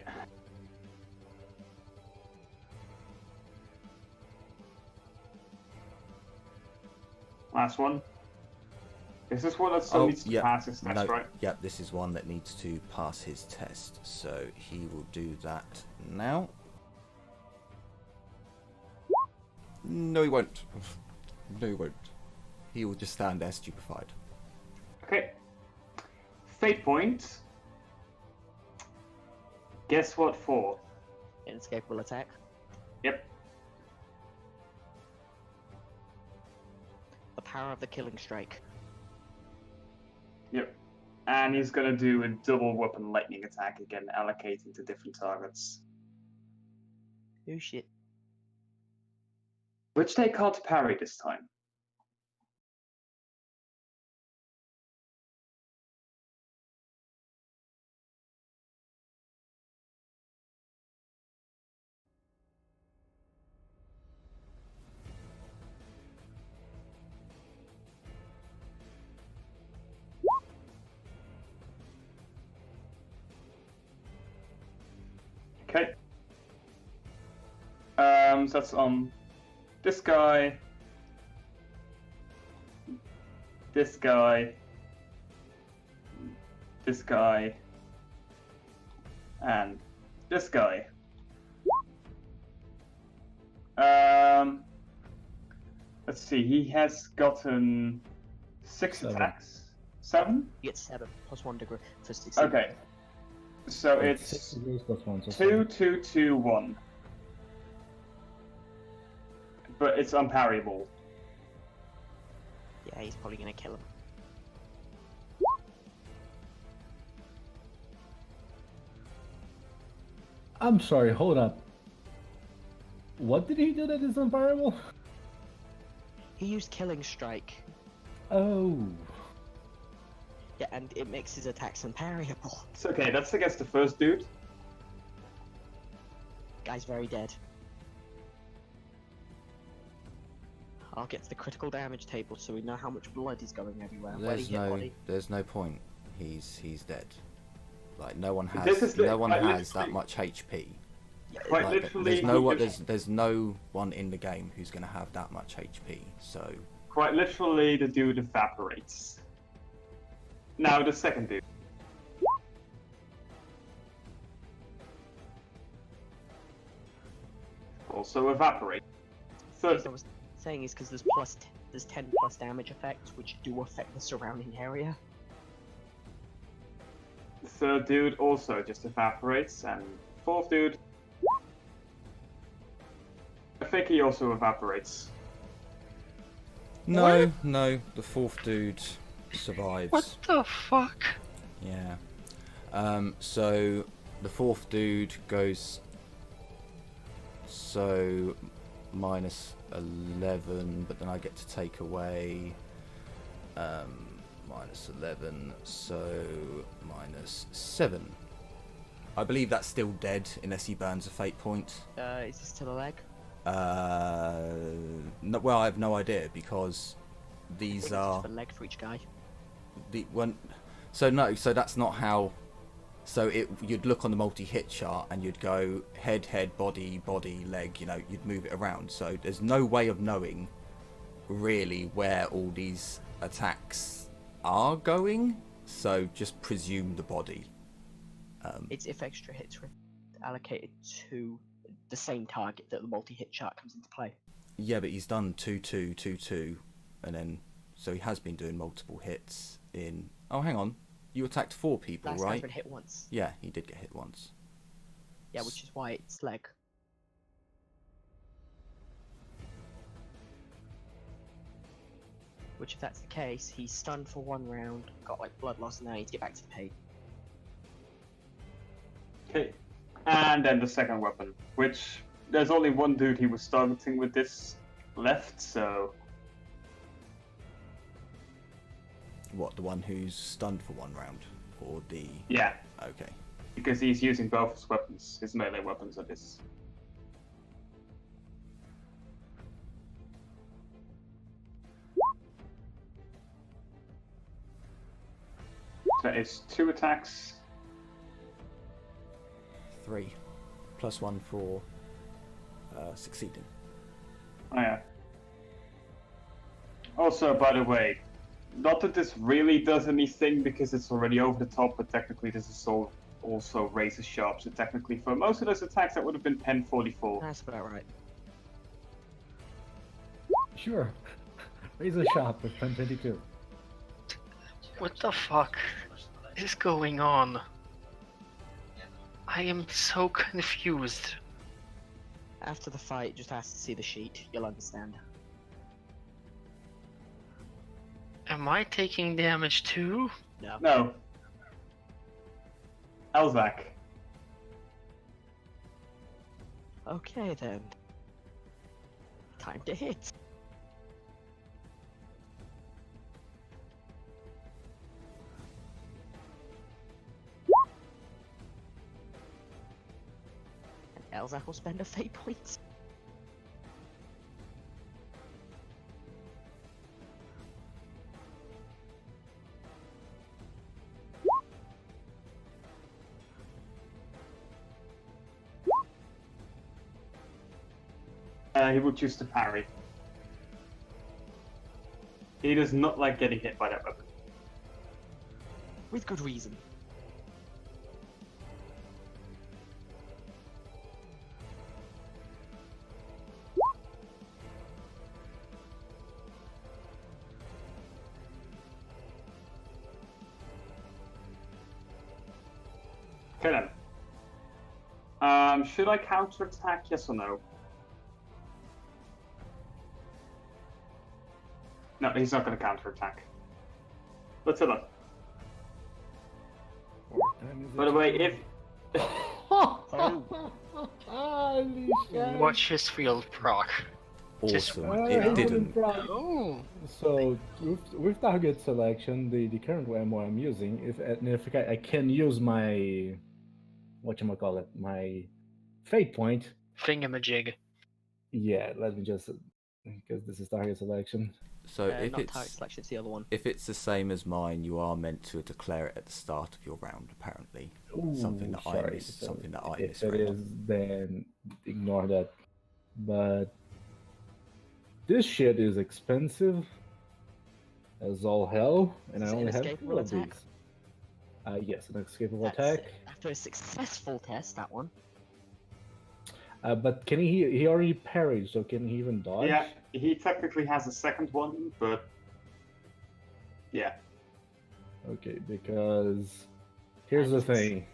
Last one. Is this one that still needs to pass his test, right? Yep, this is one that needs to pass his test. So he will do that now. No, he won't. No, he won't. He will just stand there stupefied. Okay. Fate point. Guess what for? Inescapable attack. Yep. The power of the killing strike. Yep. And he's gonna do a double weapon lightning attack again, allocating to different targets. Oh shit. Which they can't parry this time. Okay. So that's on this guy, this guy, this guy, and this guy. Let's see, he has gotten 6 attacks. 7? You get 7 plus 1 degree for 16. Okay. So it's 6 degrees plus 1. So 2, 2, 2, 1. But it's unparryable. Yeah, he's probably gonna kill him. I'm sorry, hold up. What did he do that is unparable? He used killing strike. Oh. Yeah, and it makes his attacks unparryable. It's okay, that's against the first dude. Guy's very dead. I'll get to the critical damage table so we know how much blood is going everywhere. Where he hit body. There's no point. He's dead. Like no one This has is the- no one like, has literally- that much HP. Quite Like, literally, there's no one. he just- There's no one in the game who's gonna have that much HP. So Quite literally, the dude evaporates. Now the second dude. Also evaporate. Third. saying is because there's 10 plus damage effects, which do affect the surrounding area. The third dude also just evaporates, and fourth dude, I think he also evaporates. No, no, the fourth dude survives. What the fuck? Yeah. So the fourth dude goes so minus 11, but then I get to take away minus 11, so minus 7. I believe that's still dead unless he burns a fate point. Is this still a leg? No, well, I have no idea because I these think it's are just a leg for each guy. the one. So no, so that's not how. So you'd look on the multi-hit chart and you'd go head, head, body, body, leg. You know, you'd move it around. So there's no way of knowing really where all these attacks are going. So just presume the body. It's if extra hits are allocated to the same target that the multi-hit chart comes into play. Yeah, but he's done 2-2, 2-2, and then so he has been doing multiple hits in. Oh, hang on, you attacked 4 people, Last guy's right? been hit once. Yeah, he did get hit once. Yeah, which is why it's leg. Which, if that's the case, he's stunned for 1 round, got like blood loss, and now he needs to get back to the page. Okay. And then the second weapon, which there's only one dude he was targeting with this left, so What, the one who's stunned for 1 round, or the? yeah, Okay. because he's using both his weapons, his melee weapons on this. So it's 2 attacks. 3, plus 1 for succeeding. Oh yeah. Also, by the way, not that this really does anything because it's already over the top, but technically this is also razor sharp, so technically for most of those attacks that would have been 1044. That's about right. Sure. Razor sharp with 1022. What the fuck is going on? I am so confused. After the fight, just ask to see the sheet, you'll understand. Am I taking damage too? No. No. Elzak. Okay then. Time to hit. And Elzak will spend a fate point. He will choose to parry. He does not like getting hit by that weapon. With good reason. Okay then. Should I counterattack, yes or no? No, he's not going to counterattack. Let's have a look. By the way, if... Holy shit. Watch his field proc. Just- Awesome. It didn't. Oh. So with target selection, the current ammo I'm using, if I can use my whatchamacallit, my fate point. Thingamajig. Yeah, let me just because this is target selection. So if not target it's selection, it's the other one. if it's the same as mine, you are meant to declare it at the start of your round. Apparently, something that I sorry, missed. so Something that I if missed. it is, then ignore that. But this shit is expensive as all hell, and Is I it an only have escapable 2 of attack? these. Yes, an escapable That's attack. it. After a successful test, that one. But can he already parried, so can he even dodge? Yeah, he technically has a second one, but yeah. Okay, because here's the thing.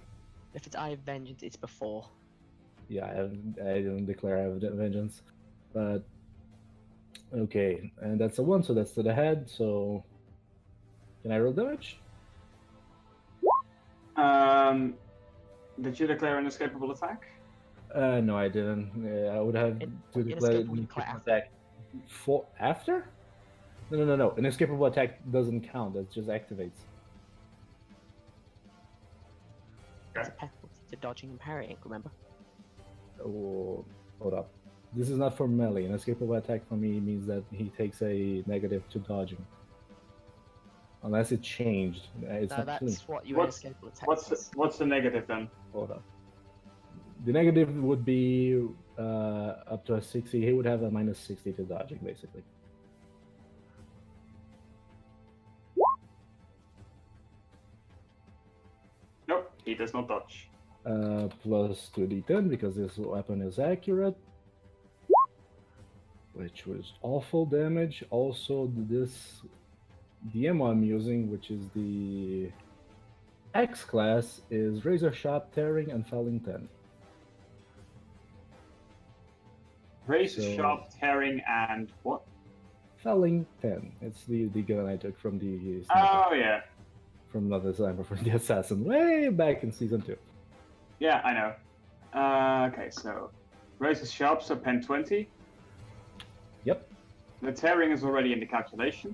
If it's Eye of Vengeance, it's before. Yeah, I don't declare I have vengeance, but okay, and that's a 1, so that's to the head. So can I roll damage? Did you declare an escapable attack? No, I didn't. I would have to declare Inescapable you declare after. attack for after. No. An escapable attack doesn't count. That just activates. It's a penalty to dodging and parrying, remember? Oh, hold up. This is not for melee. An escapable attack for me means that he takes a negative to dodging. Unless it changed. It's No, not that's clean. what your What's- inescapable attack What's is. the negative then? Hold up. The negative would be up to a 60. He would have a minus 60 to dodging, basically. Nope, he does not dodge. Plus 2d10 because this weapon is accurate. Which was awful damage. Also, this the ammo I'm using, which is the X class, is Razor Sharp, Tearing, and Felling 10. Razor So- sharp, tearing, and what? Felling 10. It's the gun I took from the sniper, Oh yeah, from not the sniper, from the assassin, way back in season 2. yeah, I know. Okay, so razor sharp, so pen 20. Yep. The tearing is already in the calculation,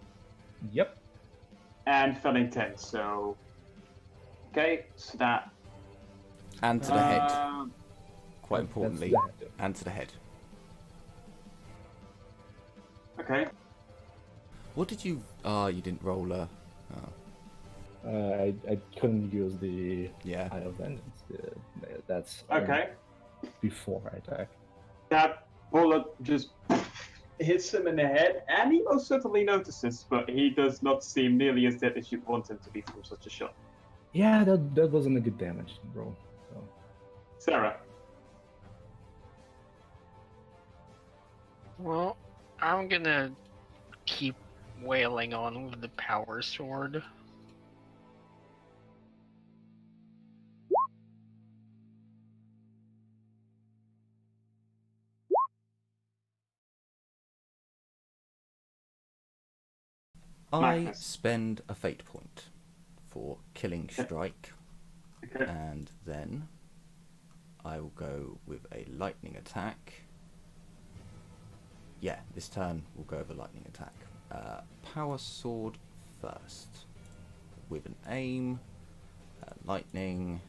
Yep. and felling 10. So okay, so that. And to the head, Um, quite That's importantly. the- And to the head. Okay. What did you... Ah, you didn't roll a... I couldn't use the Yeah. Eye of Vengeance. That's Okay. before I attack. That bullet just hits him in the head, and he most certainly notices, but he does not seem nearly as dead as you'd want him to be from such a shot. Yeah, that wasn't a good damage, bro. So. Sarah. Well, I'm gonna keep wailing on with the power sword. I Magness. spend a fate point for killing strike, Okay. and then I will go with a lightning attack. Yeah, this turn we'll go with a lightning attack. Power sword first, with an aim, lightning.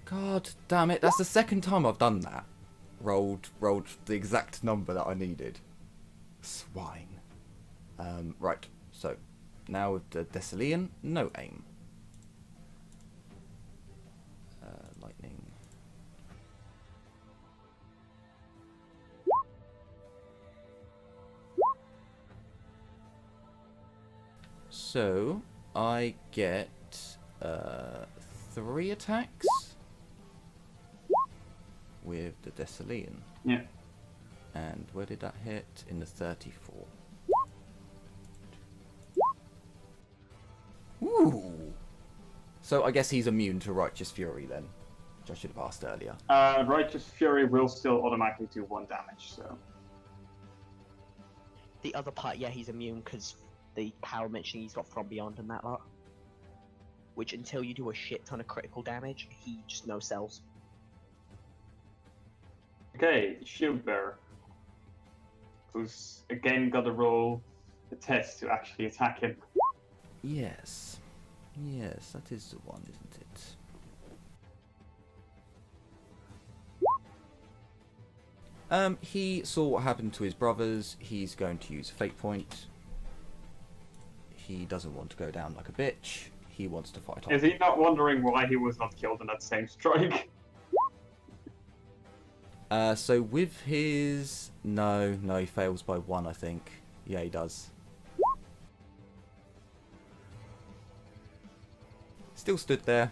God damn it, that's the second time I've done that. Rolled the exact number that I needed. Swine. Right, so now with the Thessalian, no aim. Lightning. So I get 3 attacks with the Thessalian. Yeah. And where did that hit? In the 34. Ooh! So I guess he's immune to Righteous Fury then, which I should have asked earlier. Righteous Fury will still automatically do 1 damage, so. The other part, yeah, he's immune because the power mentioning he's got From Beyond and that lot. Which until you do a shit ton of critical damage, he just no sells. Okay, Shield Bearer. Who's again got to roll the test to actually attack him. Yes. Yes, that is the one, isn't it? He saw what happened to his brothers. He's going to use a fate point. He doesn't want to go down like a bitch. He wants to fight on. Is he not wondering why he was not killed in that same strike? So with his... No, he fails by 1, I think. Yeah, he does. Still stood there.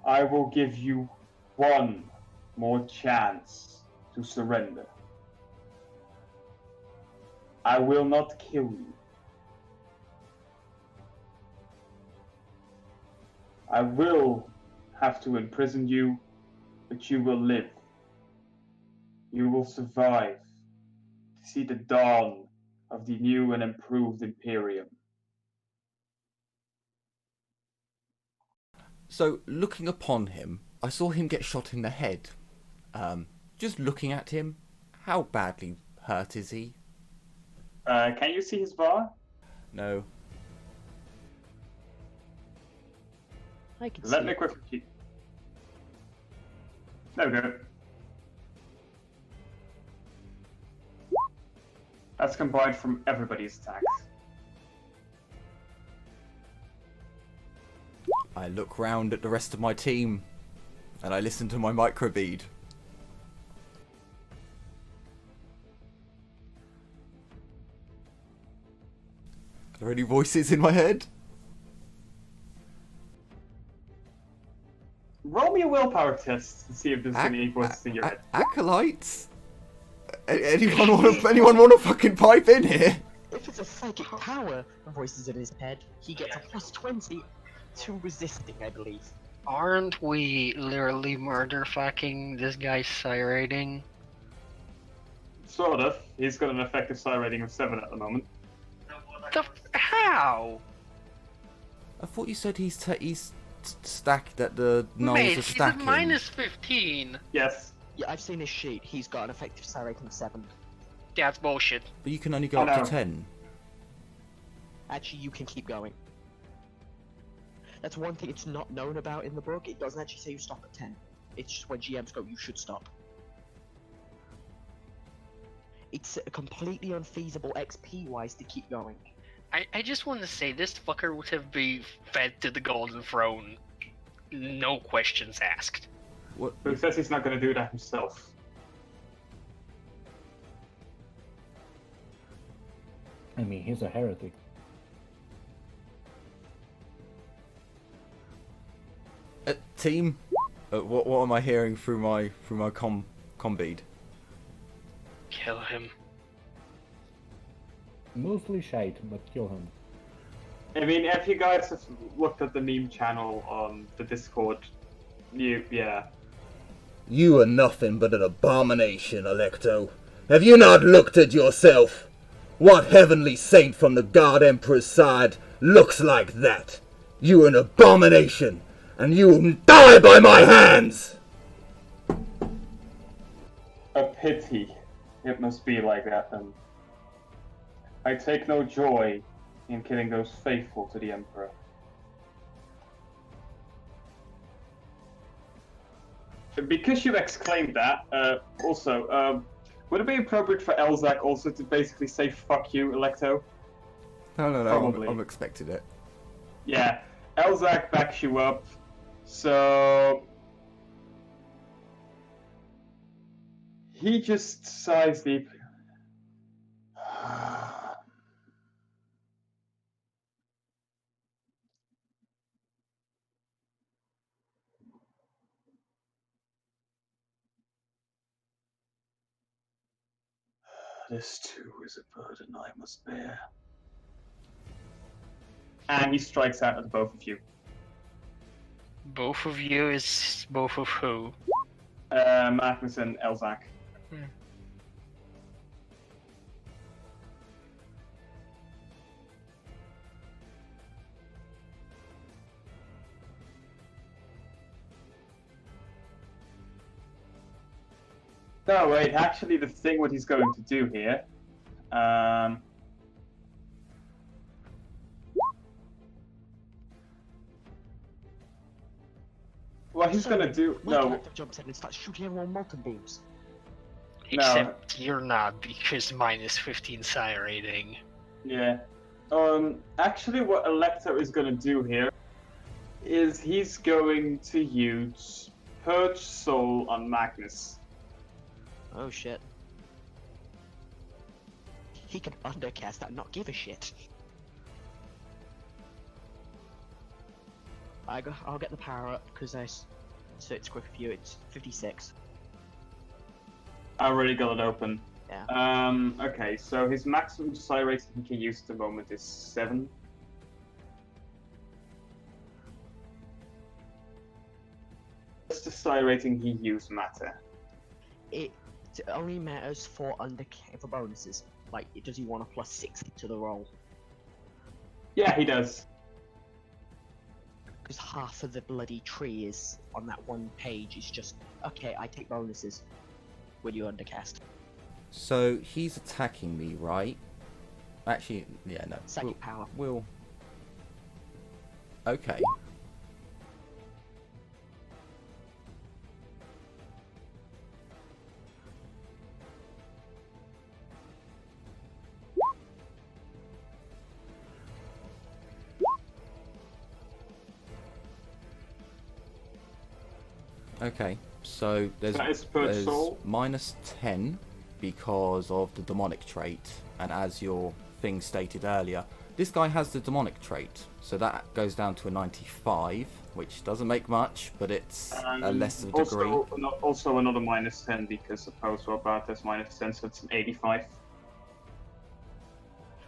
I will give you one more chance to surrender. I will not kill you. I will have to imprison you, but you will live. You will survive to see the dawn of the new and improved Imperium. So, looking upon him, I saw him get shot in the head. Just looking at him, how badly hurt is he? Can you see his bar? No. I can Let see me it. quickly. There we go. That's combined from everybody's attacks. I look round at the rest of my team, and I listen to my microbead. Are there any voices in my head? Roll me a willpower test to see if there's any voices in your head. Acolytes? Anyone want to fucking pipe in here? If it's a psychic power of voices in his head, he gets a plus 20 to resisting, I believe. Aren't we literally murder fucking this guy's psi rating? Sort of. He's got an effective psi rating of 7 at the moment. How? I thought you said he's stacked, that the gnolls Mate, are he's at stacking. minus 15. Yes. Yeah, I've seen his sheet. He's got an effective psi rating of 7. That's bullshit. But you can only go I up know. to 10. Actually, you can keep going. That's one thing it's not known about in the book. It doesn't actually say you stop at 10. It's just when GMs go, you should stop. It's completely unfeasible XP-wise to keep going. I just want to say this fucker would have been fed to the Golden Throne. No questions asked. What? But he says he's not going to do that himself. I mean, he's a heretic. Team? What am I hearing through my com bead? Kill him. Mostly shite, but kill him. I mean, if you guys have looked at the meme channel on the Discord, yeah. You are nothing but an abomination, Alecto. Have you not looked at yourself? What heavenly saint from the God Emperor's side looks like that? You are an abomination, and you will die by my hands! A pity it must be like that then. I take no joy in killing those faithful to the Emperor. Because you've exclaimed that, would it be appropriate for Elzak also to basically say "fuck you, Electo"? No, Probably. I'm expecting it. Yeah, Elzak backs you up, so he just sighs deep. This too is a burden I must bear. And he strikes out at both of you. Both of you is both of who? Magness and Elzak. No, wait, actually the thing what he's going to do here, what he's gonna do? My No, character jumps in and starts shooting everyone molten beams. Except you're not, because minus 15 psi rating. yeah. Actually, what Elector is gonna do here is he's going to use Purge Soul on Magness. Oh shit. He can undercast that and not give a shit. I'll get the power up because so it's quick for you. It's 56. I already got it open. Yeah. Okay, so his maximum psi rating he can use at the moment is 7. What's the psi rating he used matter? It only matters for for bonuses. Like, does he want a +6 to the roll? Yeah, he does. Because half of the bloody tree is on that one page is just okay. I take bonuses when you undercast. So he's attacking me, right? Actually, yeah, no. Psychic power. We'll. Okay. Okay, so there's That is per soul. minus 10 because of the demonic trait, and as your thing stated earlier, this guy has the demonic trait, so that goes down to a 95, which doesn't make much, but it's a less of a degree. Also another minus 10 because opposed to about that's minus 10, so it's an 85.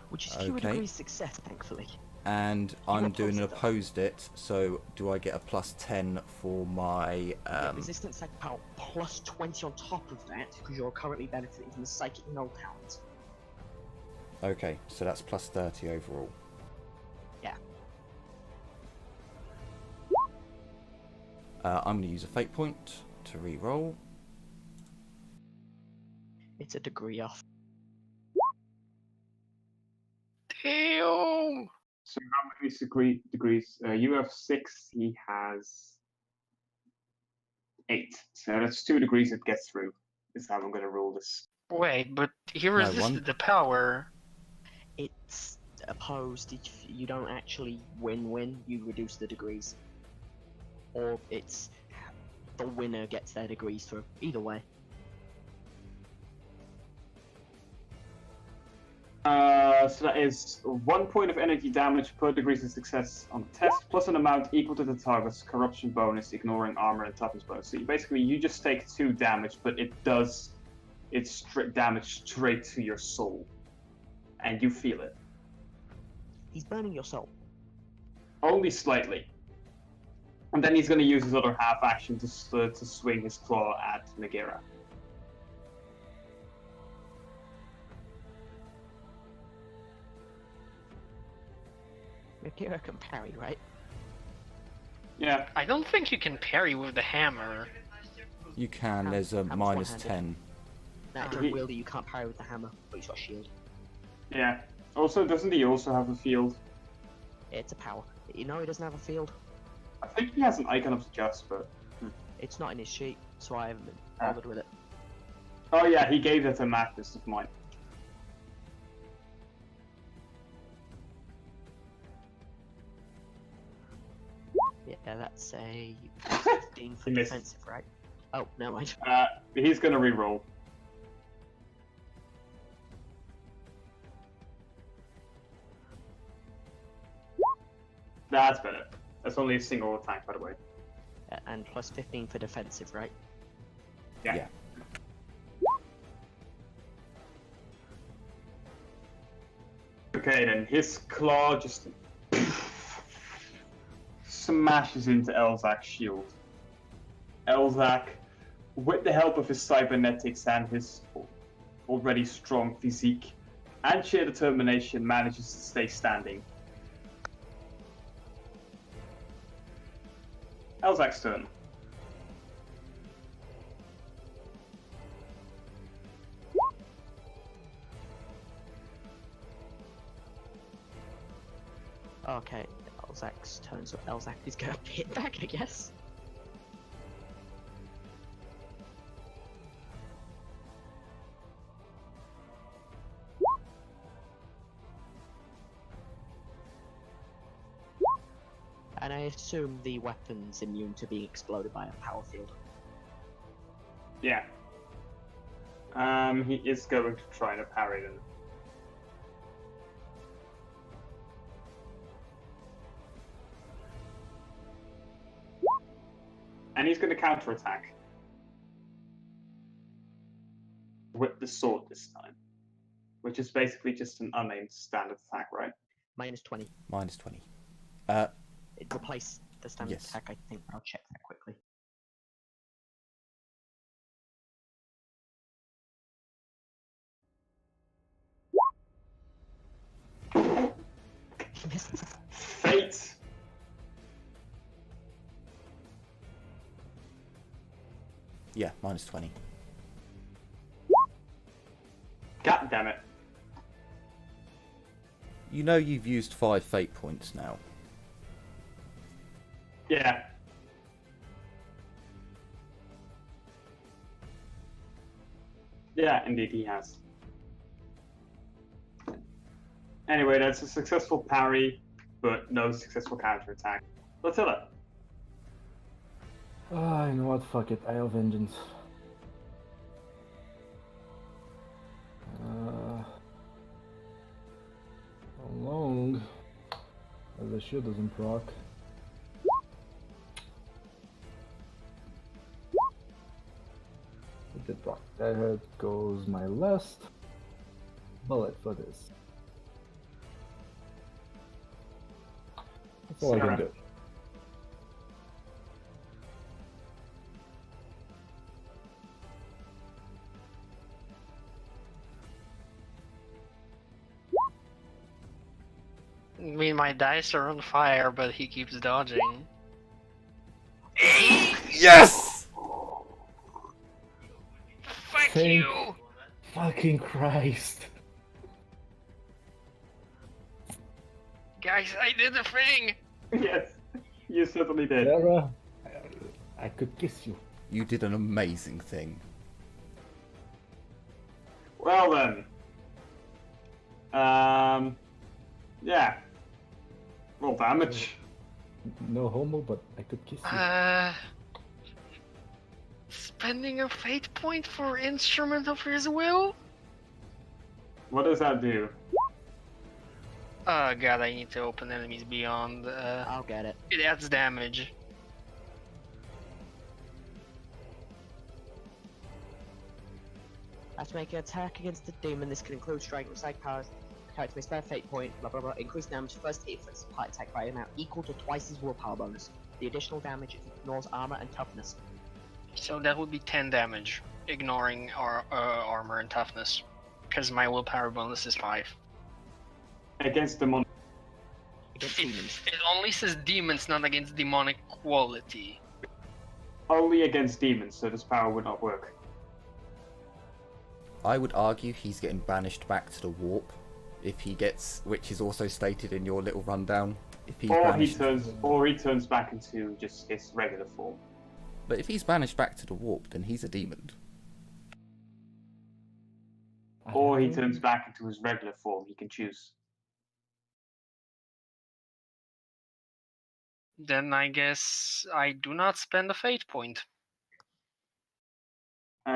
Which is fewer Okay. degrees success, thankfully. And I'm doing an opposed opposed it, so do I get a plus 10 for my Resistance psychic power +20 on top of that because you're currently benefiting from the psychic null talent. okay, so that's plus 30 overall. Yeah. I'm going to use a fate point to re-roll. It's a degree off. Damn! So how many degrees? You have 6, he has 8. So that's 2 degrees it gets through. Is how I'm going to rule this. Wait, but he one- resisted the power. It's opposed if you don't actually win, you reduce the degrees. Or it's the winner gets their degrees through. Either way. So that is 1 point of energy damage per degrees of success on the test, plus an amount equal to the target's corruption bonus, ignoring armor and toughness bonus. So you just take 2 damage, but it's damage straight to your soul, and you feel it. He's burning your soul. Only slightly. And then he's going to use his other half action to swing his claw at Nagera. Akira can parry, right? Yeah. I don't think you can parry with the hammer. You can, Ham- there's a hammer's minus one-handed. 10. Now, during wielder, you can't parry with the hammer, but he's got a shield. Yeah. Also, doesn't he also have a field? It's a power. You know he doesn't have a field. I think he has an icon of adjust, but... It's not in his sheet, so I haven't been bothered with it. Oh yeah, he gave that to Magness of mine. Yeah, that's a 15 for He missed. defensive, right? Oh, never mind. He's gonna re-roll. That's better. That's only a single attack, by the way. And plus 15 for defensive, right? Yeah. Okay, then his claw just smashes into Elzac's shield. Elzac, with the help of his cybernetics and his already strong physique and sheer determination, manages to stay standing. Elzac's turn. Okay, Elzac's turn, so Elzac is gonna hit back, I guess. assume the weapon's immune to being exploded by a power field. Yeah. He is going to try to parry them. And he's going to counterattack. With the sword this time. Which is basically just an unaimed standard attack, right? Minus 20. Minus 20. It replaced the standard Yes. attack, I think. I'll check that quickly. He missed. Fate! Yeah, minus 20. God damn it. You know you've used 5 fate points now. Yeah. Yeah, indeed he has. Anyway, that's a successful parry, but no successful counterattack. Latilla. Ah, you know what? Fuck it. I have vengeance. How long? As the shield doesn't proc. It did proc. There goes my last bullet for this. That's all I can Sarah. do. I mean, my dice are on fire, but he keeps dodging. Yes! Fuck Thank- you! Fucking Christ. Guys, I did the thing! Yes, you certainly did. Sarah, I could kiss you. You did an amazing thing. Well then. Yeah. Roll damage. No homo, but I could kiss you. Spending a fate point for instrument of his will? What does that do? Oh god, I need to open enemies beyond. I'll get it. It adds damage. After making an attack against the demon, this can include striking with psychic powers. Character may spend a fate point, blah blah blah. Increase damage first hit inflicts a part attack by an amount equal to twice his willpower bonus. The additional damage ignores armor and toughness. So that would be 10 damage, ignoring our armor and toughness. Because my willpower bonus is 5. Against demonic. Against demons. It only says demons, not against demonic quality. Only against demons, so this power would not work. I would argue he's getting banished back to the warp. If he gets, which is also stated in your little rundown, if he's banished, Or he turns back into just his regular form. but if he's banished back to the warp, then he's a demon. Or he turns back into his regular form, he can choose. Then I guess I do not spend a fate point.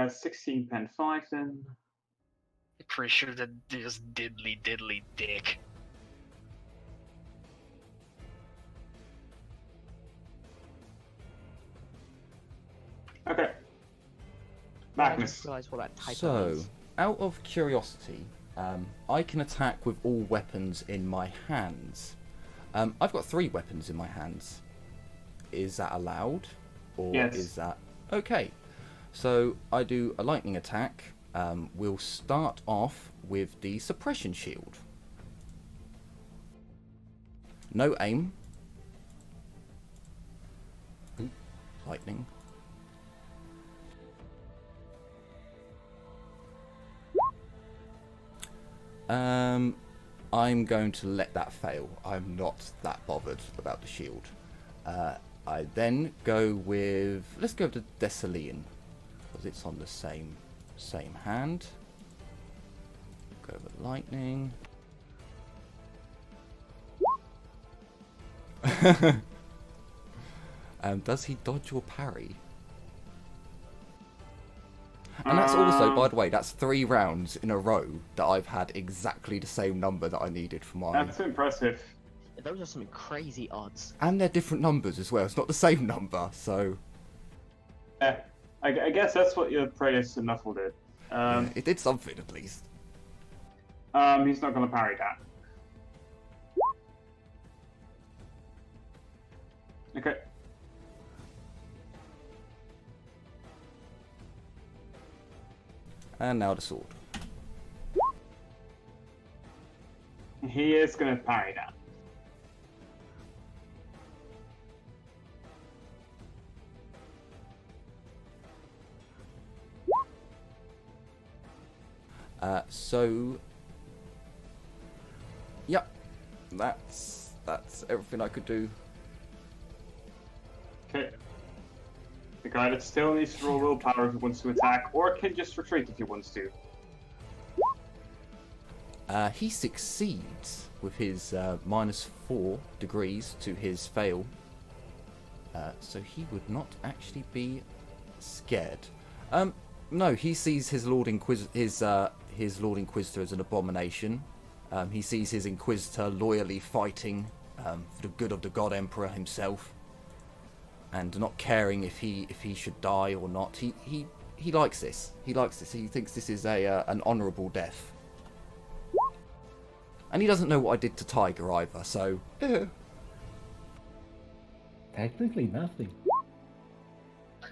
16 pen 5 then. I'm pretty sure that this diddly dick. Okay. I Magness. just realised what that type So, is. out of curiosity, I can attack with all weapons in my hands. I've got 3 weapons in my hands. Is that allowed? Or Yes. is that... Okay. So, I do a lightning attack. We'll start off with the suppression shield. No aim. Ooh, lightning. I'm going to let that fail. I'm not that bothered about the shield. I then go with... Let's go to Desalian, because it's on the same hand. Go with lightning. Does he dodge or parry? And that's also, by the way, that's 3 rounds in a row that I've had exactly the same number that I needed for mine. That's impressive. Those are some crazy odds. And they're different numbers as well. It's not the same number, so... Yeah, I guess that's what your praise to Nuffle did. yeah, it did something at least. He's not going to parry that. Okay. And now the sword. He is going to parry that. So... Yep. That's everything I could do. Okay. The guy that still needs to roll willpower if he wants to attack, or can just retreat if he wants to. He succeeds with his -4 degrees to his fail. So he would not actually be scared. No, he sees his Lord Inquisitor as an abomination. He sees his Inquisitor loyally fighting for the good of the God Emperor himself, and not caring if he should die or not. He likes this. He likes this. He thinks this is an honourable death. And he doesn't know what I did to Tiger either, so... Technically nothing.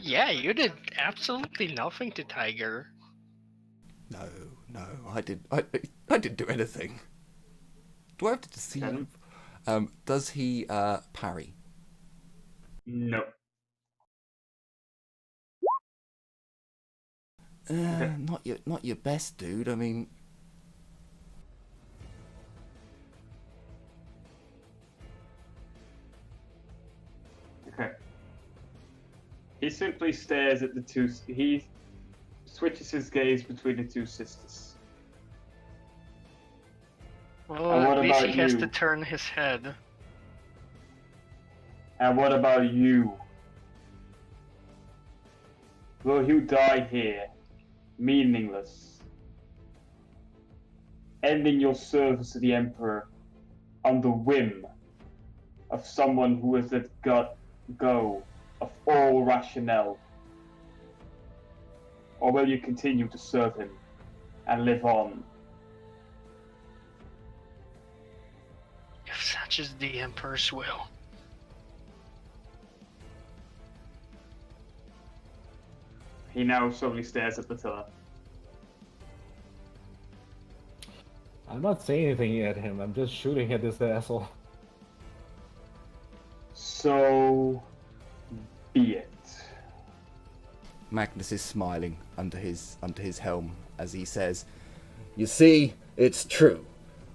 Yeah, you did absolutely nothing to Tiger. No, I didn't do anything. Do I have to deceive? Does he parry? No. Not your best, dude. I mean... Okay. He simply stares at the two... He switches his gaze between the two sisters. Well, And what at least about he has you? to turn his head. And what about you? Will you die here, meaningless, ending your service to the Emperor on the whim of someone who has let go of all rationale? Or will you continue to serve him and live on? If such is the Emperor's will. He now slowly stares at Attila. I'm not saying anything at him, I'm just shooting at this asshole. So be it. Magness is smiling under his helm as he says, You see, it's true.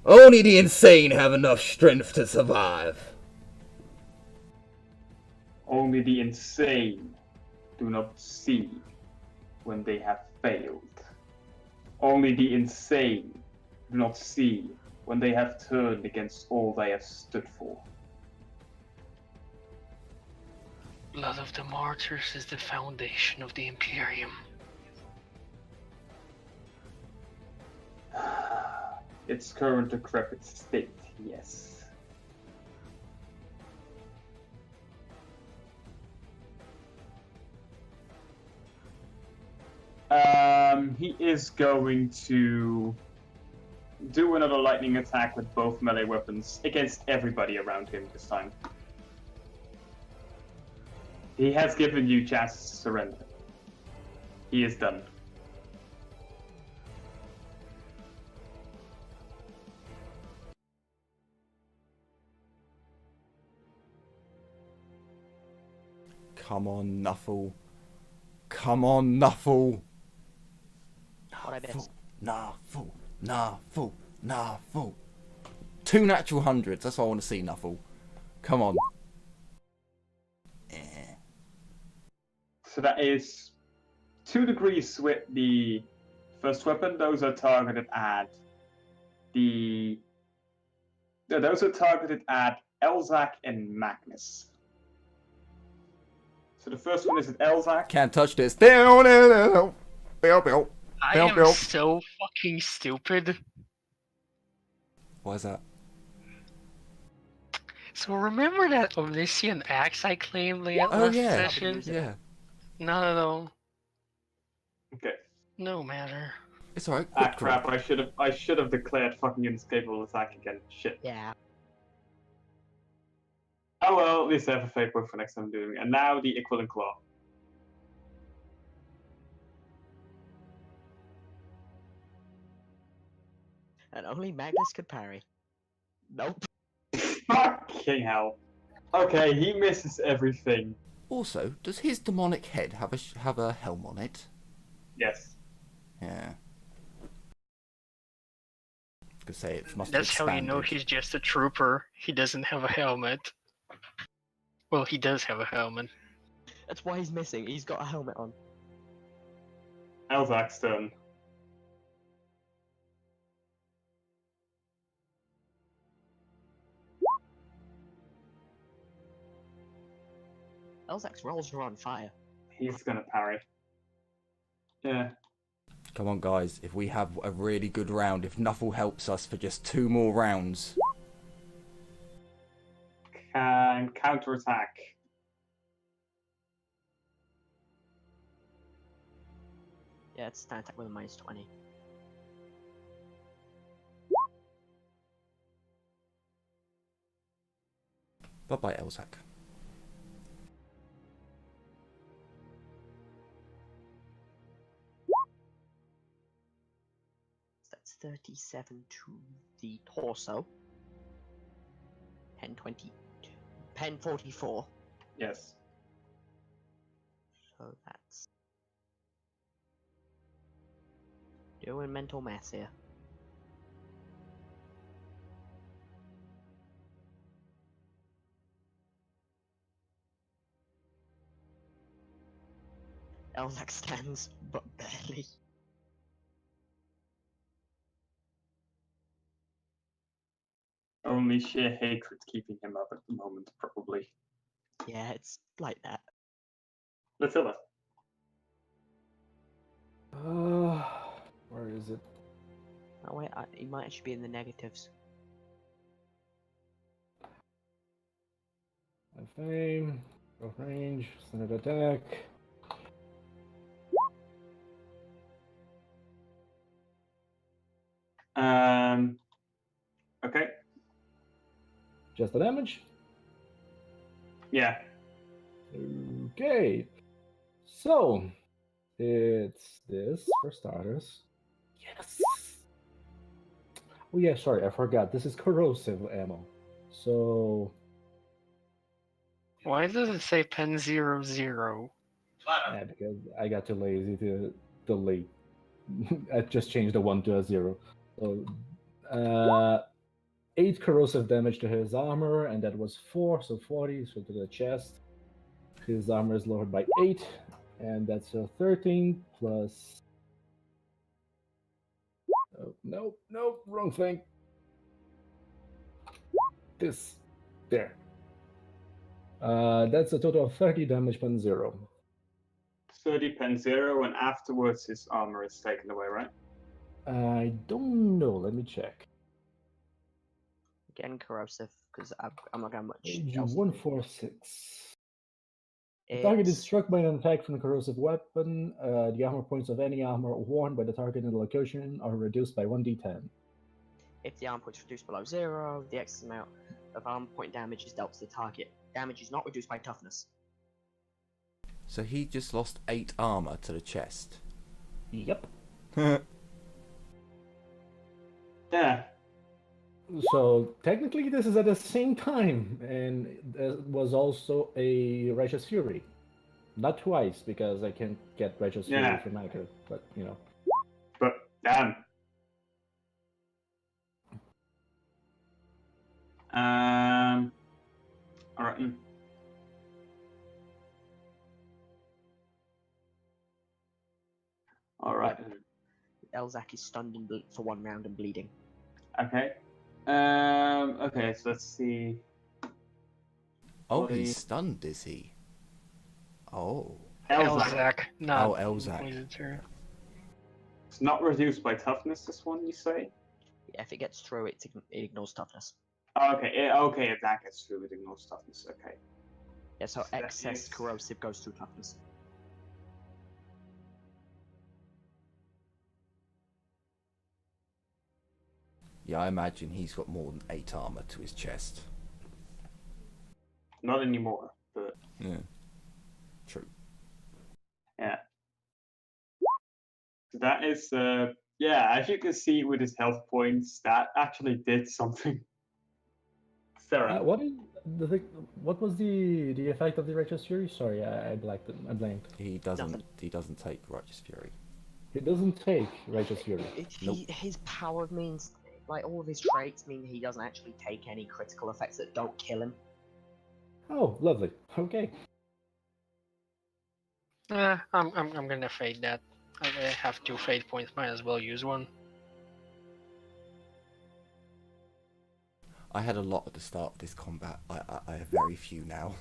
Only the insane have enough strength to survive. Only the insane do not see when they have failed. Only the insane do not see when they have turned against all they have stood for. Blood of the martyrs is the foundation of the Imperium. Its current decrepit state, yes. He is going to do another lightning attack with both melee weapons against everybody around him this time. He has given you chances to surrender. He is done. come on, Nuffle. Come on, Nuffle. What I missed? Nuffle. 2 natural hundreds. That's what I want to see, Nuffle. Come on. So that is 2 degrees with the first weapon. Those are targeted at those are targeted at Elzak and Magness. So the first one is at Elzak. Can't touch this. Down, down, down. Help, help. I Help, am help. so fucking stupid. Why is that? So remember that omniscient axe I claimed last Oh, yeah. session? Yeah. No. Okay. No matter. It's alright. Ah, Quick crap! draw. I should have declared fucking inescapable attack again. Shit. Yeah. Oh well, at least I have a fake book for next time I'm doing it. And now the equivalent claw. And only Magness could parry. Nope. Fucking hell. Okay, he misses everything. Also, does his demonic head have a helm on it? Yes. Yeah. Could say it must That's have how you know expanded. he's just a trooper. He doesn't have a helmet. Well, he does have a helmet. That's why he's missing. He's got a helmet on. Elzak's turn. Elzak's rolls are on fire. He's gonna parry. Yeah. Come on, guys. If we have a really good round, if Nuffle helps us for just 2 more rounds. Can counterattack. Yeah, it's stand attack with a -20. Bye-bye, Elzak. That's 37 to the torso. Pen 20. Pen 44. Yes. So that's... doing mental maths here. Elzak stands, but barely. Only sheer hatred keeping him up at the moment, probably. Yeah, it's like that. Latilla. Where is it? Oh wait, he might actually be in the negatives. My fame, go range, standard attack. Okay. Just the damage. Yeah. Okay. So it's this for starters. Yes. Oh yeah, sorry, I forgot. This is corrosive ammo. So Why does it say pen 00? yeah, because I got too lazy to delete. I just changed the 1 to a 0. So 8 corrosive damage to his armor, and that was 4, so 40, so to the chest. His armor is lowered by 8, and that's a 13 plus... Oh, no, wrong thing. This. There. That's a total of 30 damage pen 0. 30 pen 0, and afterwards his armor is taken away, right? I don't know, let me check. Again, corrosive, because I'm not going much Page else. 146. The target is It's... struck by an attack from a corrosive weapon. The armor points of any armor worn by the target in the location are reduced by 1d10. if the arm point is reduced below 0, the excess amount of arm point damage is dealt to the target. Damage is not reduced by toughness. So he just lost 8 armor to the chest. Yep. Yeah. So technically this is at the same time, and there was also a Righteous Fury. Not twice, because I can't get Righteous Fury Yeah. from Acker, but you know. But damn. Alright. Alright. Elzak is stunned and for 1 round and bleeding. Okay. Okay, so let's see. Oh, Body. he's stunned, is he? Oh. Elzac, not Oh, Elzac. Inquisitor. It's not reduced by toughness, this one, you say? Yeah, if it gets through, it ignores toughness. Oh, okay, okay, if that gets through, it ignores toughness, okay. Yeah, so So that excess is- corrosive goes through toughness. Yeah, I imagine he's got more than 8 armor to his chest. Not anymore, but Yeah. True. yeah. So that is, yeah, as you can see with his health points, that actually did something. Sarah. What is the thing? What was the effect of the Righteous Fury? Sorry, I blanked. I blanked. He doesn't. Nothing. He doesn't take Righteous Fury. He doesn't take Righteous Fury. His power means, like, all of his traits mean he doesn't actually take any critical effects that don't kill him. Oh, lovely. Okay. I'm gonna fade that. I have 2 fade points. Might as well use one. I had a lot at the start of this combat. I have very few now.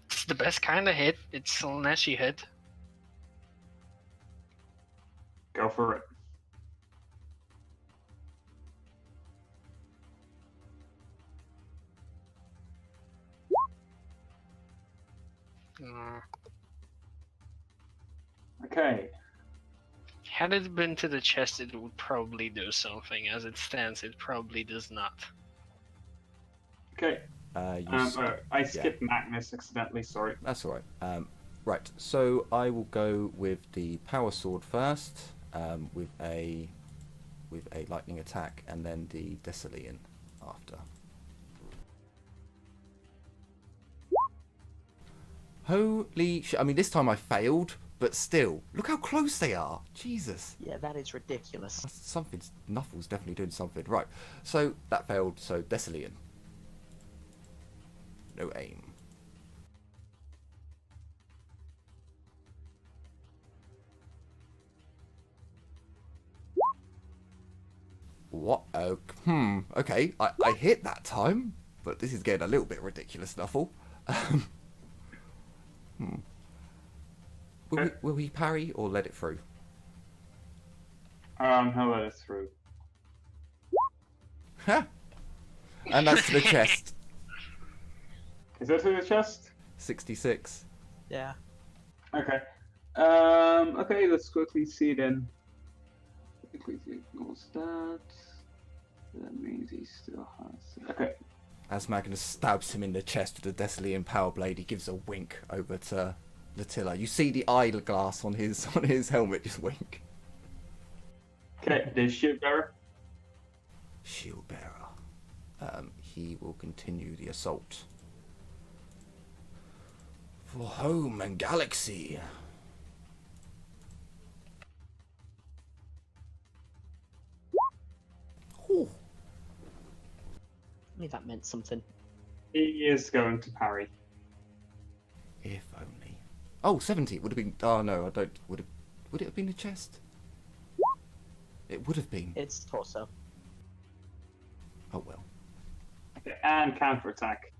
It's the best kind of hit. It's a Slaneshi hit. Go for it. Mm. Okay. Had it been to the chest, it would probably do something. As it stands, it probably does not. Okay. I skipped Magness accidentally, sorry. That's all right. Right. So I will go with the power sword first, with a lightning attack, and then the Desilian after. Holy shit! I mean, this time I failed, but still, look how close they are. Jesus. Yeah, that is ridiculous. Something's Nuffle's definitely doing something right. So that failed. So Desilian. No aim. What? Okay. I hit that time, but this is getting a little bit ridiculous, Nuffle. Will he parry or let it through? How let it through? And that's to the chest. Is that to the chest? 66. Yeah. Okay. Okay, let's quickly see then. Quickly ignores that. That means he still has. Okay. As Magness stabs him in the chest with the Desilian power blade, he gives a wink over to Latilla. You see the eyeglass on his helmet just wink. Okay, the shield bearer. Shield bearer. He will continue the assault. For home and galaxy. Ooh. I mean, that meant something. He is going to parry. If only. Oh, 70 would have been. Oh no, I don't. Would it have been the chest? It would have been. It's torso. Oh well. Okay, and counterattack.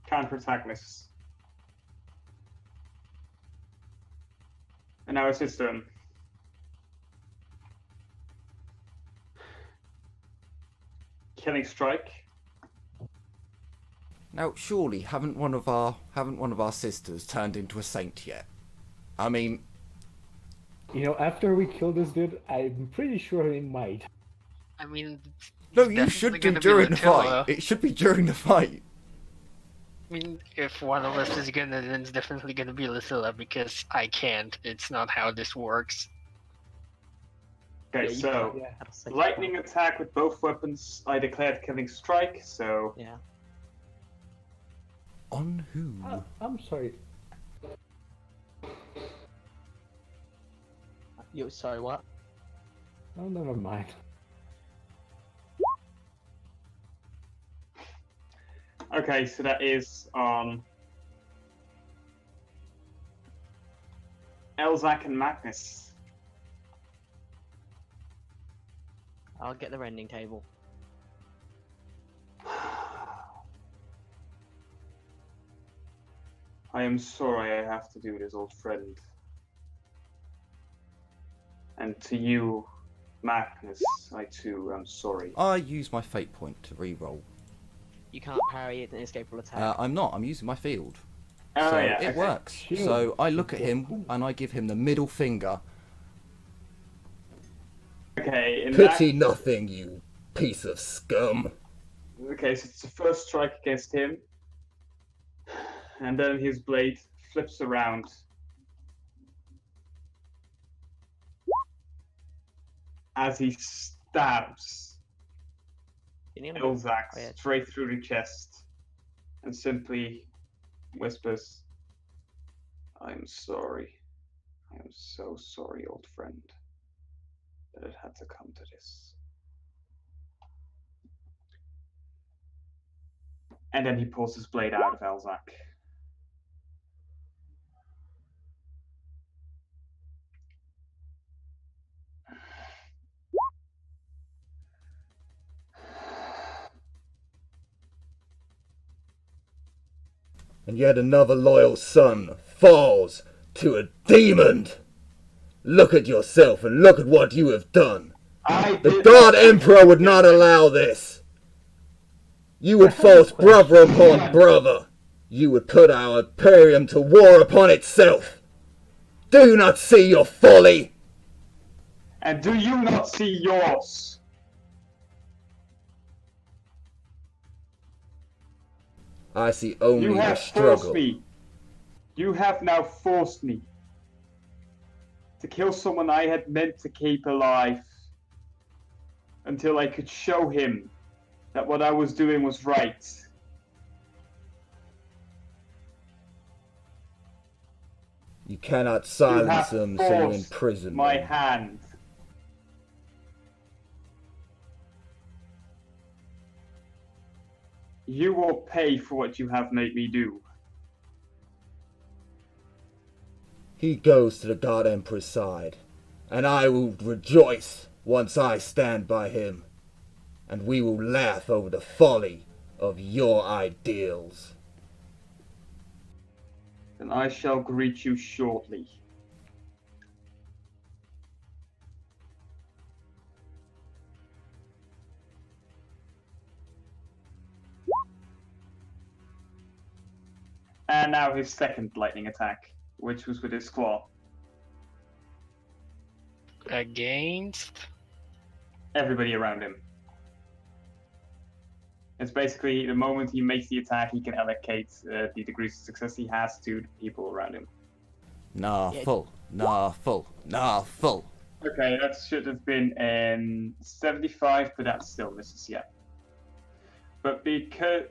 Counterattack misses. And now it's his turn. Killing strike. Now, surely haven't one of our sisters turned into a saint yet? I mean, You know, after we kill this dude, I'm pretty sure he might. I mean, no, it's you should definitely do gonna be during the Latilla. fight. It should be during the fight. I mean, if one of us is gonna, then it's definitely gonna be Latilla because I can't. It's not how this works. Okay, Yeah, you so can't have a second lightning one. attack with both weapons. I declared killing strike, so Yeah. On who? I'm sorry. You sorry, what? Oh, never mind. okay, so that is on Elzak and Magness. I'll get the rending table. I am sorry I have to do this, old friend. And to you, Magness, I too am sorry. I use my fate point to re-roll. You can't parry an inescapable attack. I'm not. I'm using my field. Oh, So yeah, it okay. works. Shield. So I look at him and I give him the middle finger. Okay, in Pity nothing, you piece of scum. Okay, so it's the first strike against him. And then his blade flips around. As he stabs You need to- Elzak Oh, yeah. straight through the chest and simply whispers, I'm sorry. I am so sorry, old friend, that it had to come to this. And then he pulls his blade out of Elzak. And yet another loyal son falls to a demon. Look at yourself and look at what you have done. The God Emperor would not allow this. You would force brother upon brother. You would put our imperium to war upon itself. Do you not see your folly? And do you not see yours? I see only You the have struggle. forced me. You have now forced me to kill someone I had meant to keep alive until I could show him that what I was doing was right. You cannot You silence have them, so you forced imprison my them. hand. You will pay for what you have made me do. He goes to the God Emperor's side, and I will rejoice once I stand by him, and we will laugh over the folly of your ideals. Then I shall greet you shortly. And now his second lightning attack, which was with his claw. Against? Everybody around him. It's basically the moment he makes the attack, he can allocate the degrees of success he has to the people around him. Nah, Yeah. full. Nah, full. Nah, full. Okay, that should have been 75, but that still misses, yeah. But because...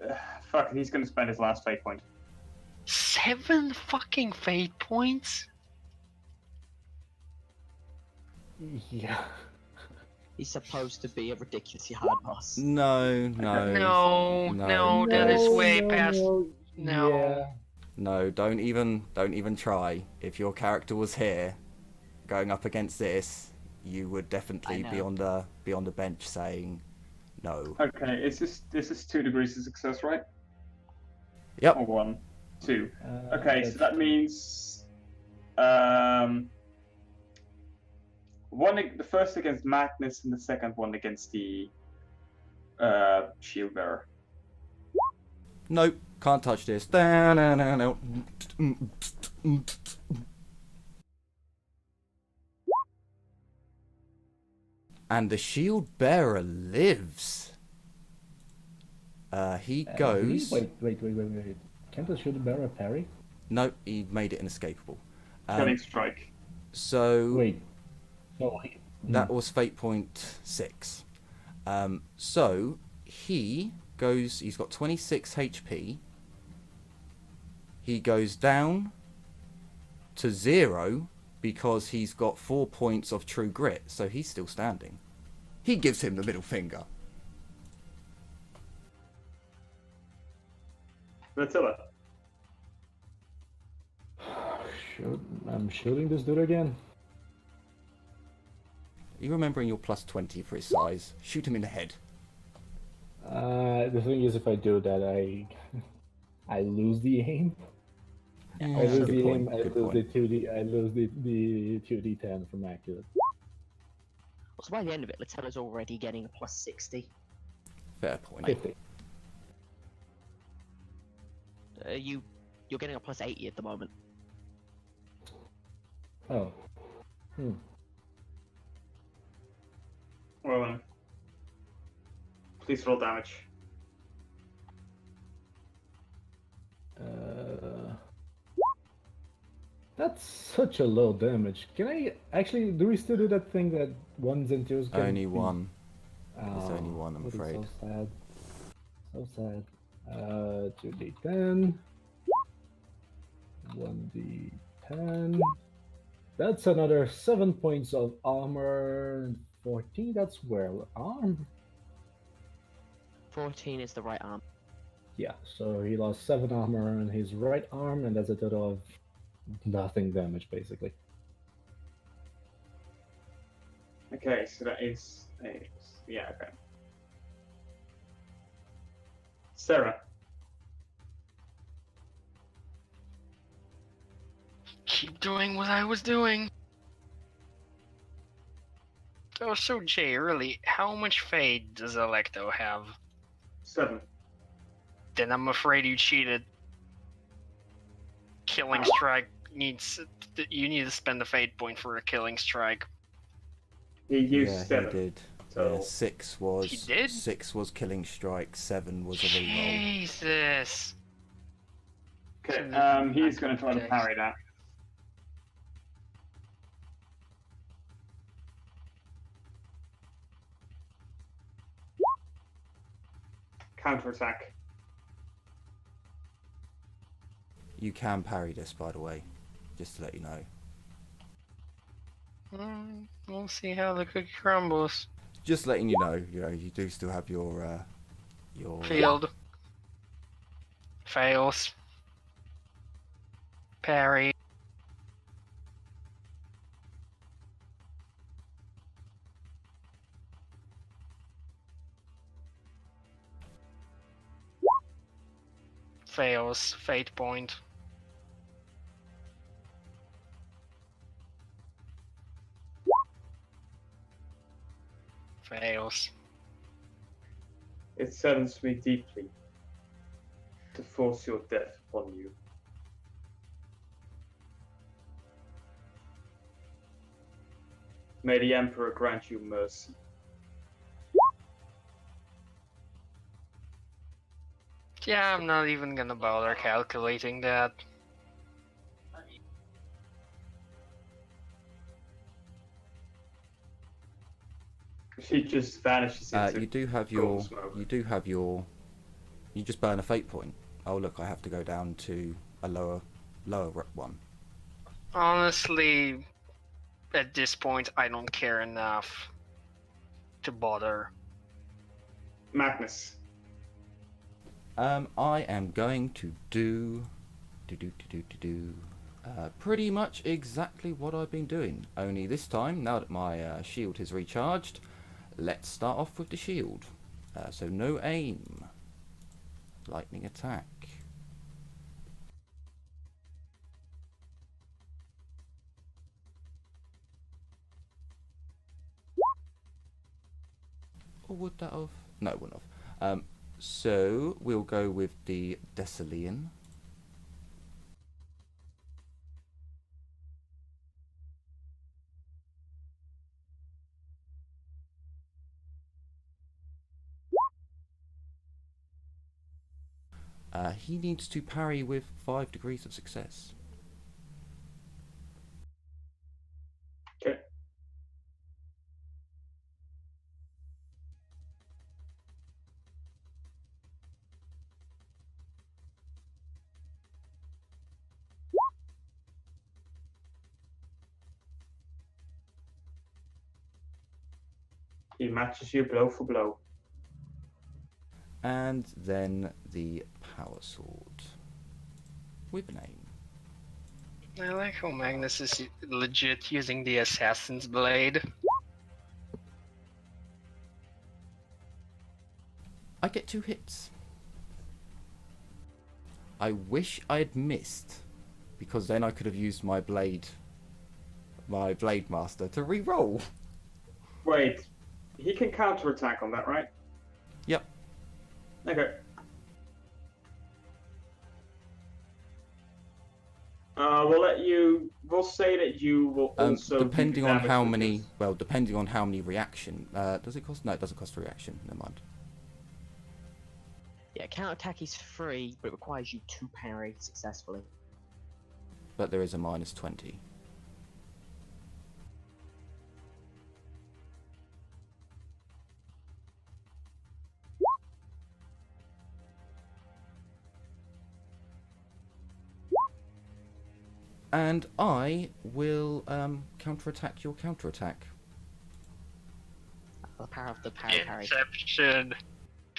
fuck, he's gonna spend his last fate point. 7 fucking fate points? Yeah. He's supposed to be a ridiculously hard boss. No, no. No, that is way past. No. Yeah. No, don't even try. If your character was here, going up against this, you would definitely I be know. on the bench saying no. Okay, this is 2 degrees of success, right? Yep. Or 1? 2. Okay, so that means... the first against Magness and the second one against the shield bearer. Nope, can't touch this. And the shield bearer lives. He goes. Wait. Can't the shield bearer parry? Nope, he made it inescapable. Killing strike. So Wait. No. that was fate point 6. So he goes. He's got 26 HP. He goes down to 0 because he's got 4 points of true grit. So he's still standing. He gives him the middle finger. Attila. I'm shooting this dude again. Are you remembering your plus 20 for his size? Shoot him in the head. The thing is, if I do that, I lose the aim. Yeah, I lose good the point, aim. I good lose the point. 2D. I lose the 2D10 from accurate. So by the end of it, Latella's already getting a plus 60. Fair point. 50. You're getting a plus 80 at the moment. Oh. Well then. Please roll damage. That's such a low damage. Can I actually? Do we still do that thing that ones and twos can Only be- one. There's only Oh, one, I'm that is afraid. So sad. So sad. 2d10. 1d10. That's another 7 points of armor. 14. That's well armed. 14 is the right arm. Yeah. So he lost 7 armor on his right arm, and that's a total of nothing damage, basically. Okay, so that is yeah, okay. Sarah. Keep doing what I was doing. Oh, so Jay, really, how much fade does Electo have? 7. Then I'm afraid you cheated. Killing strike needs. You need to spend a fate point for a killing strike. He used Yeah, 7. he did. So Yeah, 6 was. He did? 6 was killing strike. 7 was a reroll. Jesus. okay, he's going to try to parry that. Counterattack. You can parry this, by the way, just to let you know. We'll see how the cookie crumbles. Just letting you know, you do still have your Field. Fails. Parry. Fails. Fate point. Fails. It saddens me deeply to force your death upon you. May the Emperor grant you mercy. Yeah, I'm not even gonna bother calculating that. She just vanishes into you do have golden your. smoke. You do have your. You just burn a fate point. Oh look, I have to go down to a lower one. Honestly, at this point, I don't care enough to bother. Magness. I am going to do pretty much exactly what I've been doing. Only this time, now that my shield is recharged, let's start off with the shield. So no aim. Lightning attack. Or would that have? No, it wouldn't have. So we'll go with the Desilian. He needs to parry with 5 degrees of success. Okay. He matches you blow for blow. And then the power sword with an aim. I like how Magnus is legit using the assassin's blade. I get 2 hits. I wish I'd missed, because then I could have used my blade master to re-roll. Wait, he can counterattack on that, right? Yep. Okay. We'll let you. We'll say that you will also. Depending do on damage how with many, this. well, depending on how many reaction. Does it cost? No, it doesn't cost a reaction. Never mind. Yeah, counterattack is free, but it requires you to parry successfully. But there is a -20. And I will counterattack your counterattack. The power of the parry. Inception.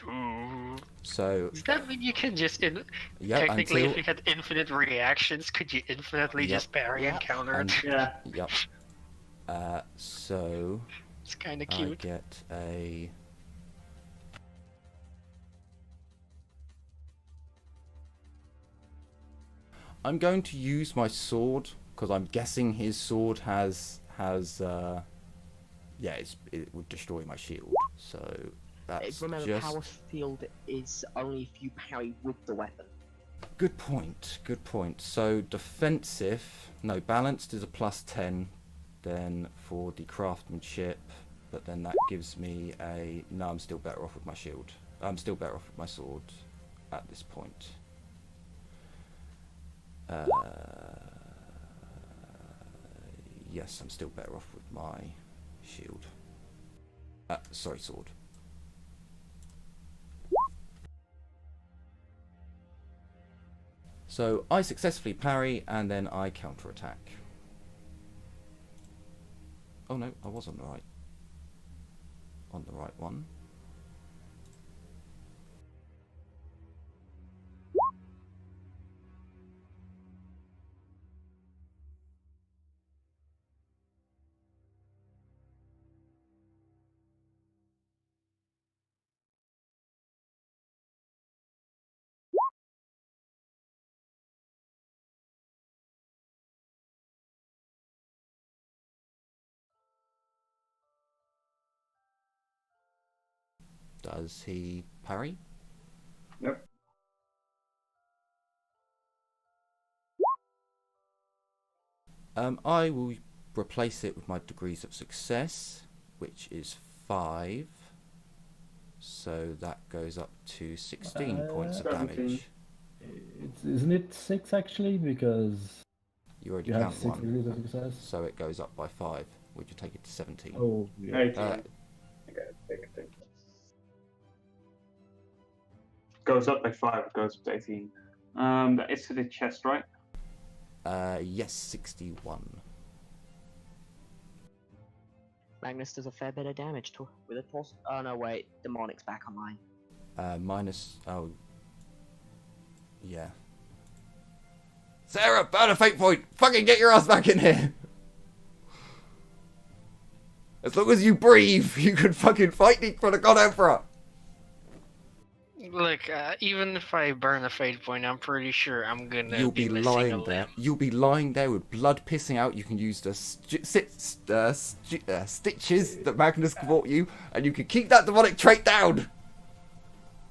Ooh. So Does that mean you can just yeah, technically, until if you had infinite reactions, could you infinitely Yep. just parry and Yep. counter it? Yeah. yep. So It's kind of I cute. get a. I'm going to use my sword because I'm guessing his sword has yeah, it would destroy my shield. So that's Remember, just power field is only if you parry with the weapon. good point. Good point. So defensive, no, balanced is a +10. Then for the craftsmanship, but then that gives me a. No, I'm still better off with my shield. I'm still better off with my sword at this point. Yes, I'm still better off with my shield. Sorry, sword. So I successfully parry and then I counterattack. Oh no, I was on the right one. Does he parry? Yep. I will replace it with my degrees of success, which is 5. So that goes up to 16 points of 17. damage. Isn't it 6 actually? Because You already you have count 6 one, degrees of success. so it goes up by 5, which would take it to 17. Oh, yeah. 18. Uh, Okay, take it. Goes up by 5, it goes up to 18. That is to the chest, right? Yes, 61. Magnus does a fair bit of damage to with a torso. Oh no, wait, demonic's back online. Minus. Oh. Yeah. Sarah, burn a fate point! Fucking get your ass back in here! As long as you breathe, you can fucking fight me for the God Emperor! Look, even if I burn a fate point, I'm pretty sure I'm gonna You'll be missing lying a there. limb. You'll be lying there with blood pissing out. You can use the stitches that Magnus brought you, and you can keep that demonic trait down!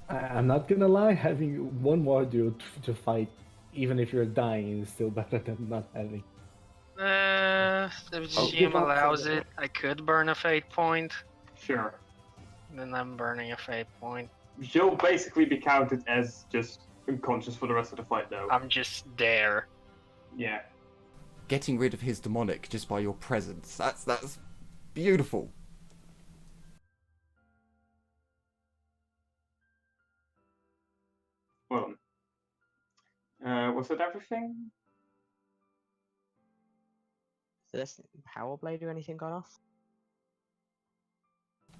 I'm not gonna lie, having one more dude to fight, even if you're dying, is still better than not having. If the GM allows it, I could burn a fate point. Sure. Then I'm burning a fate point. You'll basically be counted as just unconscious for the rest of the fight, though. I'm just there. Yeah. Getting rid of his demonic just by your presence. That's beautiful. Well, was that everything? So this power blade or anything gone off?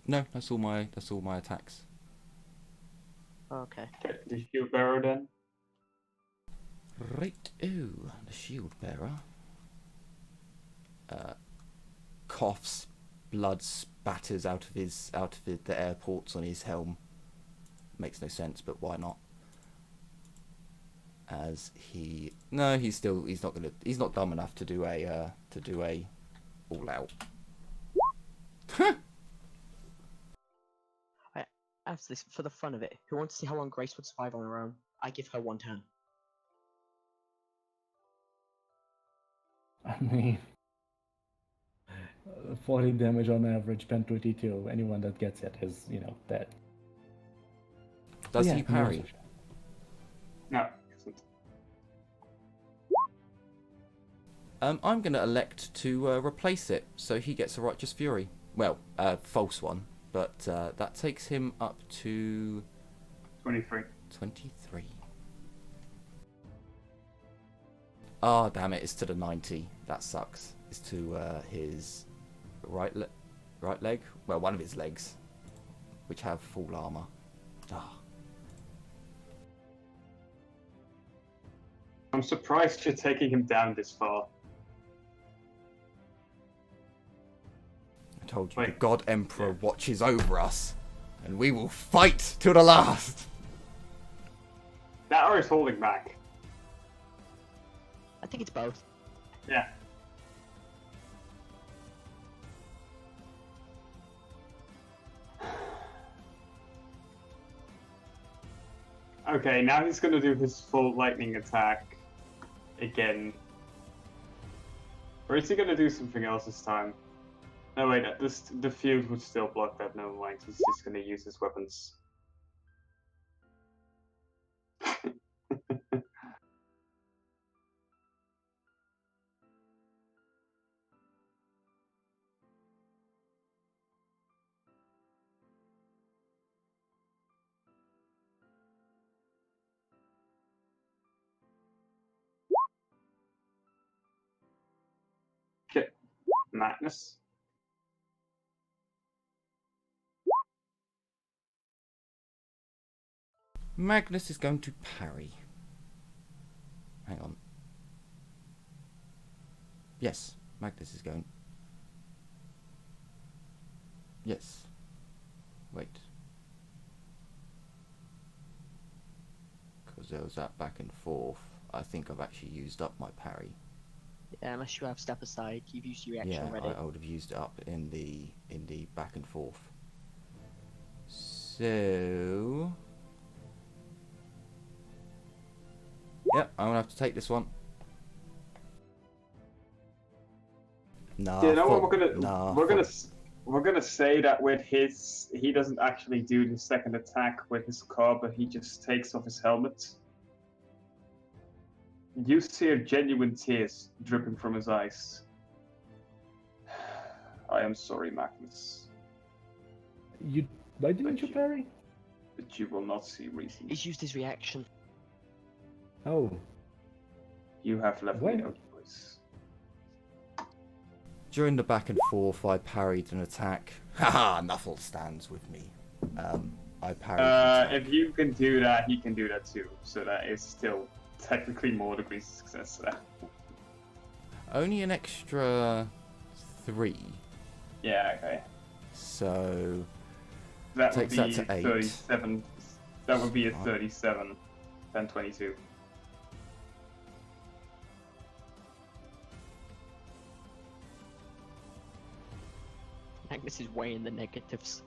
No, that's all my attacks. Okay. Okay, the shield bearer then. Right, ooh, the shield bearer. coughs, blood spatters out of the air ports on his helm. Makes no sense, but why not? As he's not dumb enough to do a all out. I ask this for the fun of it. Who wants to see how long Grace would survive on her own? I give her 1 turn. I mean, 40 damage on average, pen 22. Anyone that gets it is, dead. Does Yeah, he parry? No. I'm going to elect to replace it, so he gets a Righteous Fury. Well, false one, but that takes him up to 23. 23. Ah, damn it! It's to the 90. That sucks. It's to his right leg. Well, one of his legs, which have full armor. Ah. I'm surprised you're taking him down this far. I told you, Wait. the God Emperor watches over us, and we will fight till the last. That or is holding back. I think it's both. Yeah. Okay, now he's gonna do his full lightning attack again. Or is he gonna do something else this time? No, wait, the field would still block that, never mind. He's just gonna use his weapons. Okay, Magness. Magness is going to parry. Hang on. Yes, Magness is going. Yes. Wait. Because there was that back and forth. I think I've actually used up my parry. Yeah, unless you have step aside, you've used your reaction Yeah, already. I would have used it up in the back and forth. So. Yep, I'm gonna have to take this one. Nah. You know what we're gonna say that with his, he doesn't actually do the second attack with his car, but he just takes off his helmet. You see genuine tears dripping from his eyes. I am sorry, Magnus, Why didn't you parry? but you will not see reason. He's used his reaction. Oh, You have left me When? no choice. During the back and forth, I parried an attack. Haha, Nuffle stands with me. I parried an attack. If you can do that, he can do that too. So that is still technically more degrees of success there. Only an extra 3. Yeah, okay. So That would takes be that to 8. 37. That would be a 37, then 22. Magnus is way in the negatives.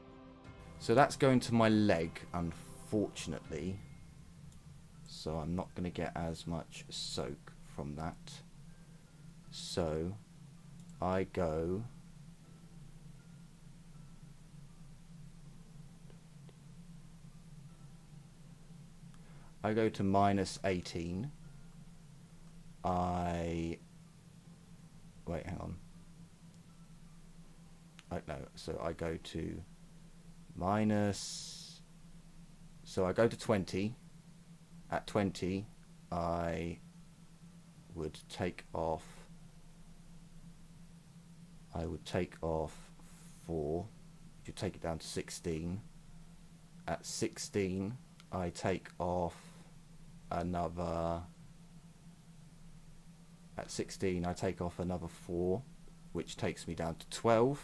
So that's going to my leg, unfortunately. So I'm not going to get as much soak from that. So I go. I go to -18. Wait, hang on. No, so I go to minus. So I go to 20. At 20, I would take off. I would take off 4. You take it down to 16. At 16, I take off another. At 16, I take off another 4. which takes me down to 12.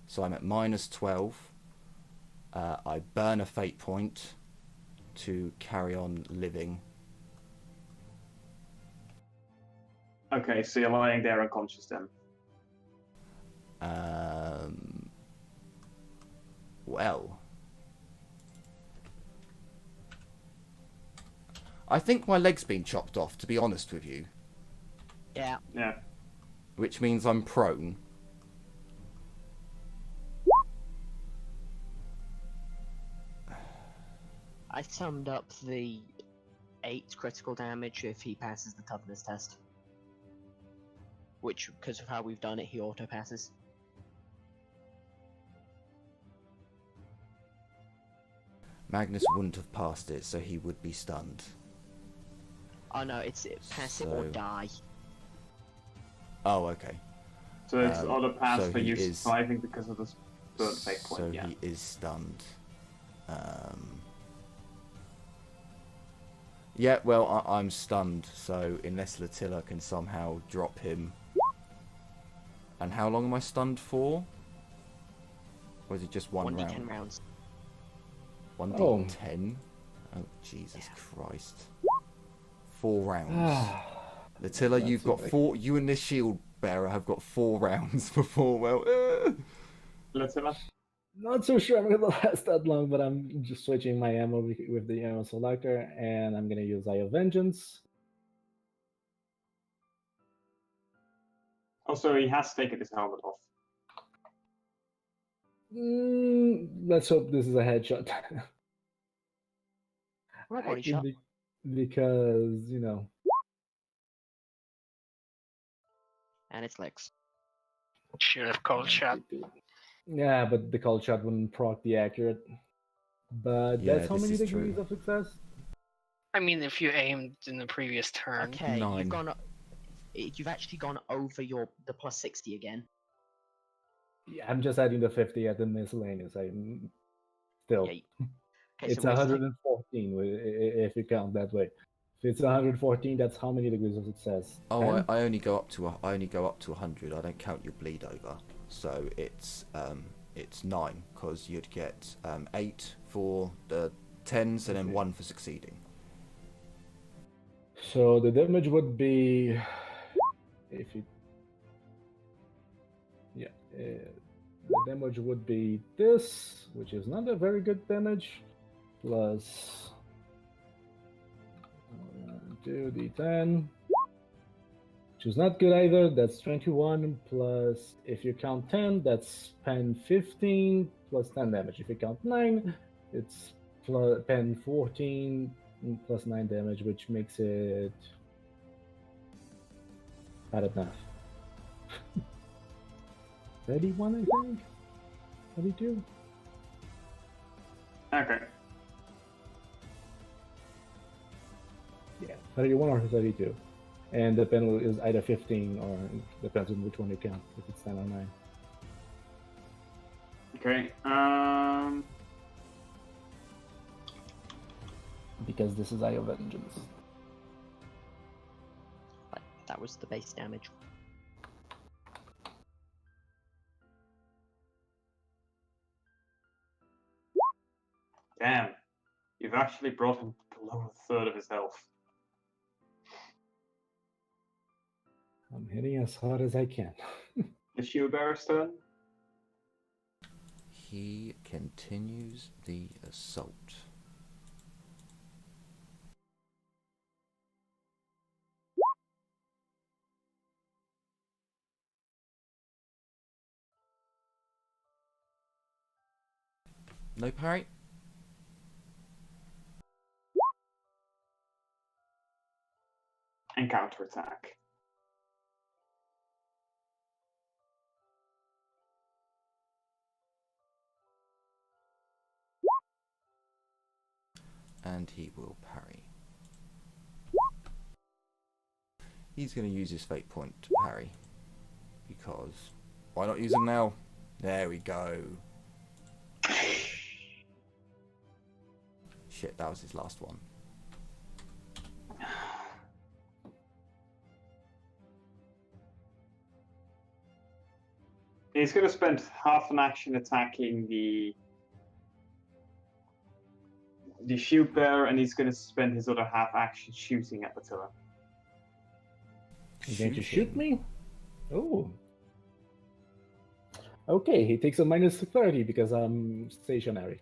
So I'm at minus 12. I burn a fate point to carry on living. Okay, so you're lying there unconscious then. Well, I think my leg's been chopped off, to be honest with you, Yeah. Yeah. which means I'm prone. I summed up the 8 critical damage if he passes the toughness test. Which, because of how we've done it, he auto passes. Magness wouldn't have passed it, so he would be stunned. Oh no, it's pass it or So- die. Oh, okay. So it's auto pass so for he you is- surviving because of this burn fate point. So Yeah. he is stunned. Yeah, well, I'm stunned, so unless Latilla can somehow drop him. And how long am I stunned for? Or is it just one 1d10 round? rounds. 1d10? Oh, Jesus Christ. 4 rounds. Latilla, you've got 4. You and this shield bearer have got 4 rounds before, well... Latilla? Not so sure I'm gonna last that long, but I'm just switching my ammo with the ammo selector, and I'm gonna use Eye of Vengeance. Also, he has taken his helmet off. Let's hope this is a headshot. Or a body shot. Because, you know, And it's legs. Should have cold shot. yeah, but the cold shot wouldn't proc the accurate. But Yeah, that's how this many is degrees true. of success? I mean, if you aimed in the previous turn. Okay, 9. you've gone. You've actually gone over the plus 60 again. Yeah, I'm just adding the 50 at the miscellaneous. I'm still. Yeah. Okay, It's so we're 114 if you count that way. If it's 114, that's how many degrees of success? Oh, 10? I only go up to 100. I don't count your bleed over. So it's 9 because you'd get 8 for the 10s and then 1 for succeeding. So the damage would be, if you, yeah, the damage would be this, which is not a very good damage, plus 2d10, which is not good either. That's 21 plus, if you count 10, that's pen 15 plus 10 damage. If you count 9, it's plus pen 14 plus 9 damage, which makes it bad enough. 31, I think? 32? Okay. Yeah, 31 or 32. And the penalty is either 15 or depends on which one you count, if it's 10 or 9. Okay. Because this is Eye of Vengeance. But that was the base damage. Damn. You've actually brought him below a third of his health. I'm hitting as hard as I can. The shield bearer's turn. He continues the assault. No parry? And counterattack. And he will parry. He's going to use his fate point to parry. Because why not use him now? There we go. Shit, that was his last one. He's going to spend half an action attacking the shoot bear, and he's going to spend his other half action shooting at Attila. You're going to shoot me? Oh. Okay, he takes a -30 because I'm stationary.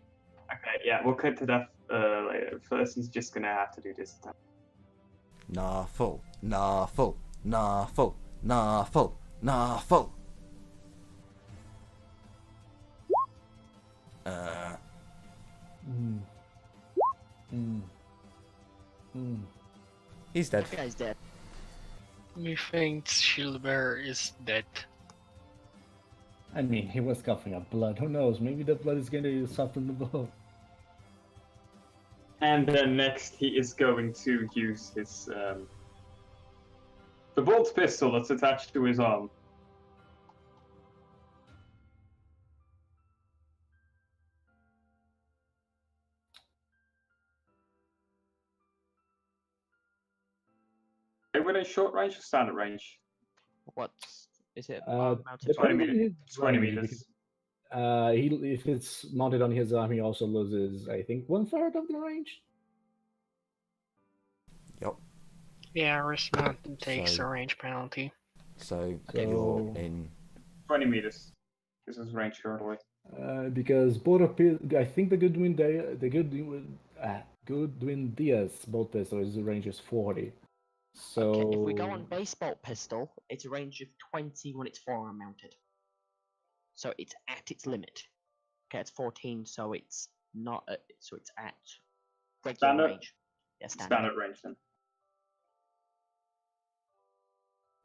Okay, yeah, we'll cut to that later. First, he's just going to have to do this attack. Nah, full. Nah, full. Nah, full. Nah, full. Nah, full. He's dead. That guy's dead. Methinks Shield Bearer is dead. I mean, he was coughing up blood. Who knows? Maybe the blood is going to soften the blow. And then next, he is going to use his the bolt pistol that's attached to his arm. Within short range or standard range? What is it? Depending 20 on meters. his 20 range, meters. because, if it's mounted on his arm, he also loses, I think, 1/3 of the range. Yup. Yeah, wrist mountain takes So- a range penalty. So So- you're in. 20 meters. This is range currently. Because both of I think the Goodwin Diaz bolt pistol is the range is 40. So Okay, if we go on base bolt pistol, it's a range of 20 when it's forearm mounted. So it's at its limit. Okay, it's 14, so it's not at, so it's at regular Standard? range. Yeah, standard. Standard range then.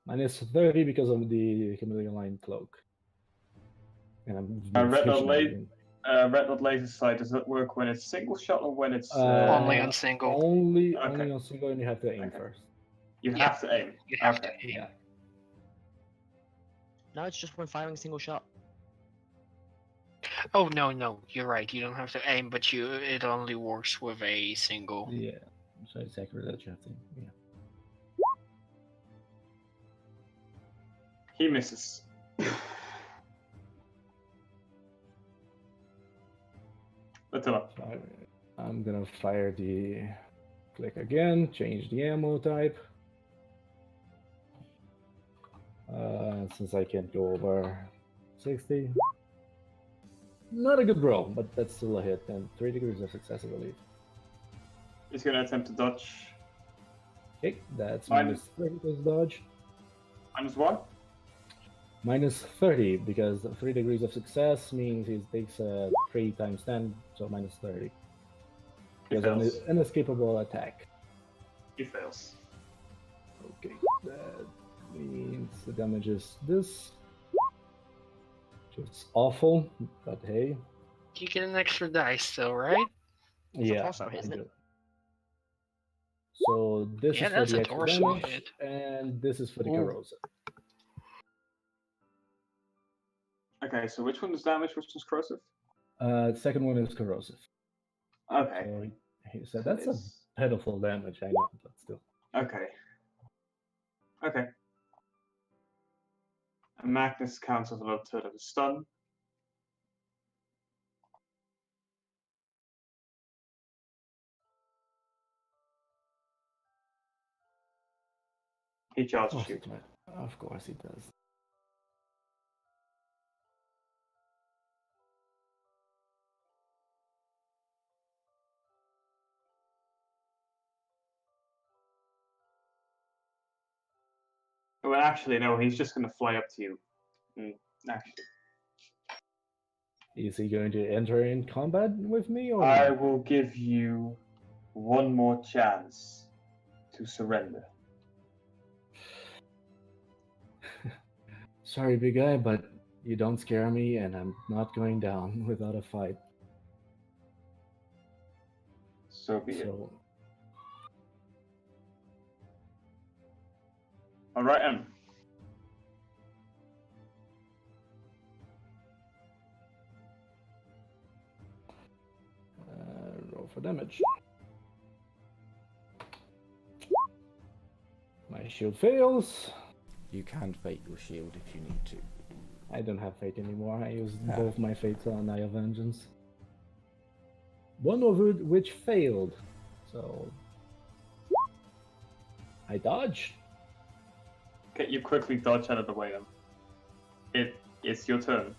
-30 because of the chameleon line cloak. And I'm red dot stationary. Red dot laser sight, does it work when it's single shot or when it's... Only on single. Only Okay. on single, and you have to aim Okay. first. You Yeah. have to aim. You have Okay. to aim. Yeah. No, it's just when firing a single shot. Oh no, you're right. You don't have to aim, but it only works with a single. Yeah. So it's accurate that you have to. Yeah. He misses. Attila. So I'm gonna fire the click again, change the ammo type. Since I can't go over 60. Not a good roll, but that's still a hit, and 3 degrees of success, I believe. He's gonna attempt to dodge. Okay, that's Fine. -30 plus dodge. Minus what? -30, because 3 degrees of success means he takes 3 times 10, so -30. He He has an fails. inescapable attack. He fails. Okay, that means the damage is this. It's awful, but hey. You get an extra dice still, right? Yeah, torso hit, I isn't it? do. So this Yeah, is for that's the a extra torso damage, hit. and this is for the Ooh. corrosive. Okay, so which one is damage, which one's corrosive? The second one is corrosive. Okay. So he said that's a It's- pitiful damage, I know, but still. Okay. Okay. And Magness counts as another turn of a stun. He charges you. Of course he does. Well, actually, no, he's just going to fly up to you. Actually, Is he going to enter in combat with me, or I not? will give you one more chance to surrender. Sorry, big guy, but you don't scare me, and I'm not going down without a fight. So be it. So, All right, Em. roll for damage. My shield fails. You can fake your shield if you need to. I don't have fate anymore. I used Ah. both my fates on Eye of Vengeance. One of which failed. So I dodged. Okay, you quickly dodge out of the way then. It's your turn.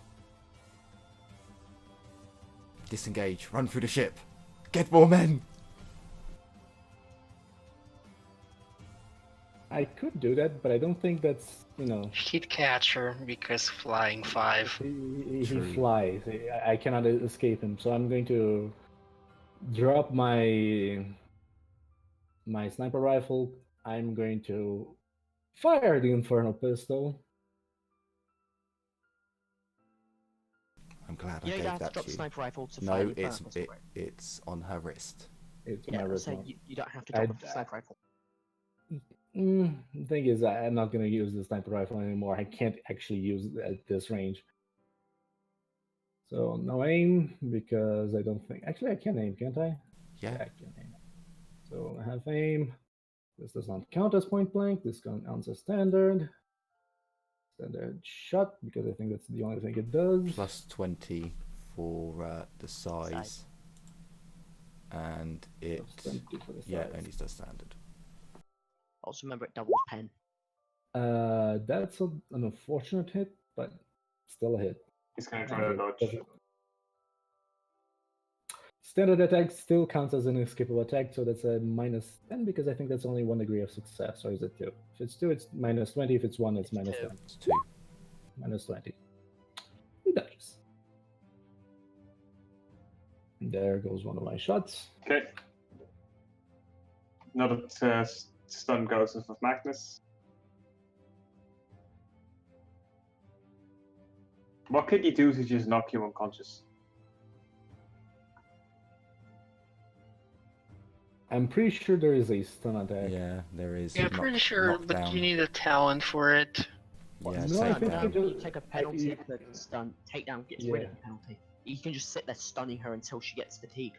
Disengage. Run through the ship. Get more men. I could do that, but I don't think that's, He'd catch her because flying 5. he True. flies. I cannot escape him, so I'm going to drop my sniper rifle. I'm going to fire the infernal pistol. I'm glad You I don't gave have to that drop to the you. sniper rifle to fire No, the infernal pistol, right? it's on her wrist. It's Yeah, my I'm wrist saying now. you don't have to drop the sniper rifle. The thing is, I'm not going to use the sniper rifle anymore. I can't actually use it at this range. So no aim, because I don't think... Actually, I can aim, can't I? Yeah. I can aim. So I have aim. This does not count as point blank. This counts as standard. Standard shot, because I think that's the only thing it does. Plus 20 for the size. And it... Plus 20 for the Yeah, size. only does standard. Also remember it doubles pen. That's an unfortunate hit, but still a hit. He's gonna try to And it dodge. doesn't- Standard attack still counts as an escapable attack, so that's a minus 10, because I think that's only 1 degree of success, or is it 2? If it's 2, it's minus 20. If it's 1, it's minus 2. 10. It's 2. Minus 20. He dodges. There goes one of my shots. Okay. Another stun goes off of Magness. What could you do to just knock you unconscious? I'm pretty sure there is a stun attack. Yeah, there is. Yeah, I'm pretty sure, but you need a talent for it. Yeah, No, I take think down. it You take a penalty if the stun takedown gets rid of Yeah. the penalty. You can just sit there stunning her until she gets fatigued.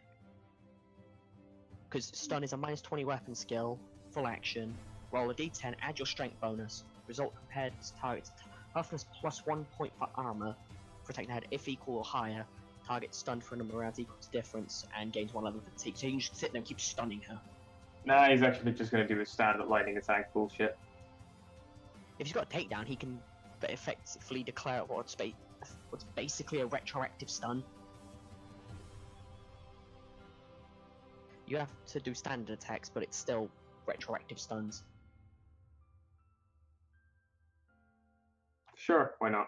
Because stun is a minus 20 weapon skill, full action. Roll a d10, add your strength bonus. Result compared to target's toughness plus 1 point for armor. Protect the head if equal or higher. Target stunned for a number of rounds equal to difference and gains 1 level of fatigue. So you can just sit there and keep stunning her. Nah, he's actually just gonna do his standard lightning attack bullshit. If he's got a takedown, he can effectively declare what's basically a retroactive stun. You have to do standard attacks, but it's still retroactive stuns. Sure, why not?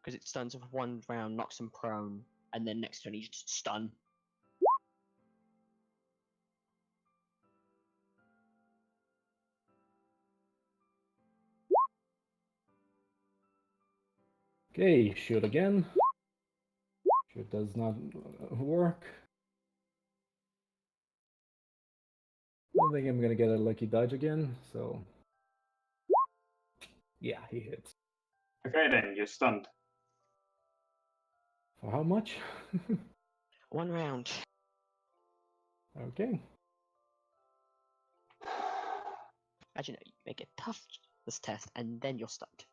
Because it stuns for 1 round, knocks him prone, and then next turn he just stun. Okay, shoot again. Shoot does not work. I don't think I'm gonna get a lucky dodge again, so... Yeah, he hits. Okay then, you're stunned. For how much? 1 round. Okay. Imagine you make a toughness test and then you're stunned.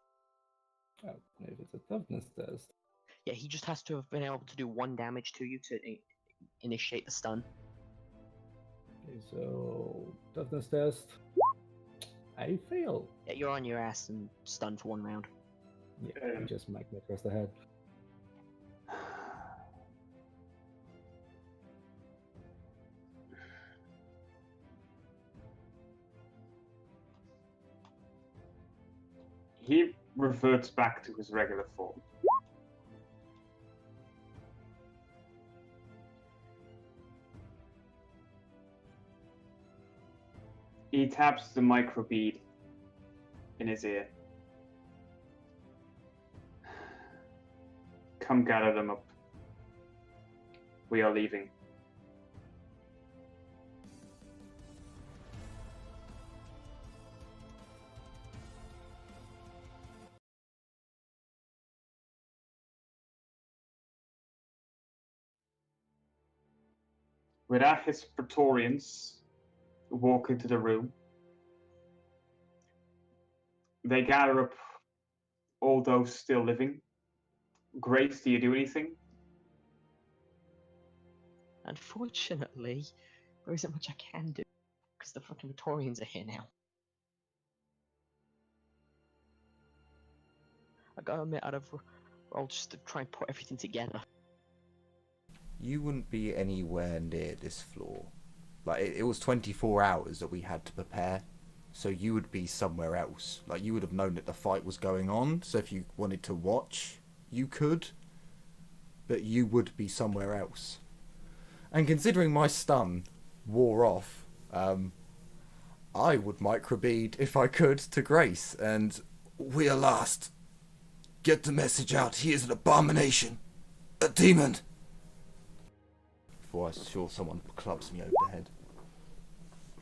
Oh, if it's a toughness test. Yeah, he just has to have been able to do 1 damage to you to initiate the stun. Okay, so toughness test. I fail. Yeah, you're on your ass and stunned for 1 round. Yeah, I just might me across the head. He reverts back to his regular form. He taps the microbead in his ear. Come gather them up. We are leaving. Without his Praetorians walk into the room, They gather up all those still living. Grace, do you do anything? Unfortunately, there isn't much I can do, because the fucking Praetorians are here now. I gotta admit, I'll just to try and put everything together. You wouldn't be anywhere near this floor. Like, it was 24 hours that we had to prepare, so you would be somewhere else. Like, you would have known that the fight was going on, so if you wanted to watch, you could, but you would be somewhere else. And considering my stun wore off, I would microbead if I could to Grace, and We are lost. Get the message out. He is an abomination. A demon. before I saw someone clubs me over the head.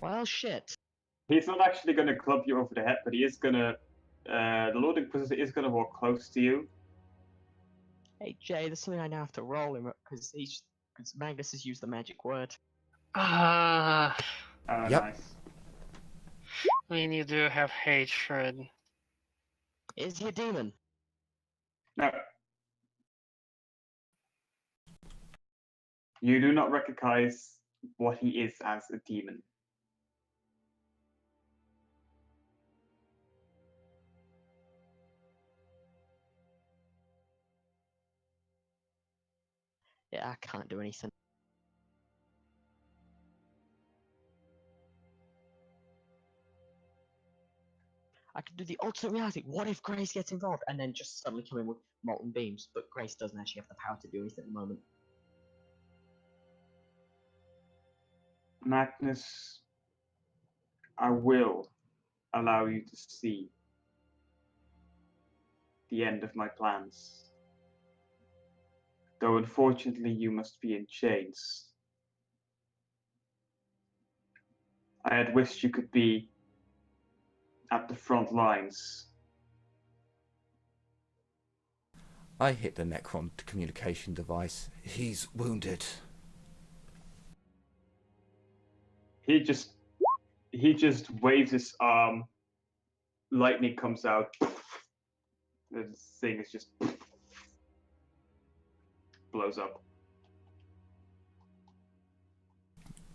Well, shit. He's not actually going to club you over the head, but he is going to. The Lord Inquisitor is going to walk close to you. Hey, Jay, there's something I now have to roll him, because Magness has used the magic word. Ah, Oh, Yep. nice. I mean, you do have hatred. Is he a demon? No. You do not recognize what he is as a demon. Yeah, I can't do anything. I could do the alternate reality. What if Grace gets involved and then just suddenly come in with molten beams? But Grace doesn't actually have the power to do anything at the moment. Magnus, I will allow you to see the end of my plans. Though unfortunately you must be in chains. I had wished you could be at the front lines. I hit the Necron communication device. He's wounded. He just waves his arm. Lightning comes out. The thing is just blows up.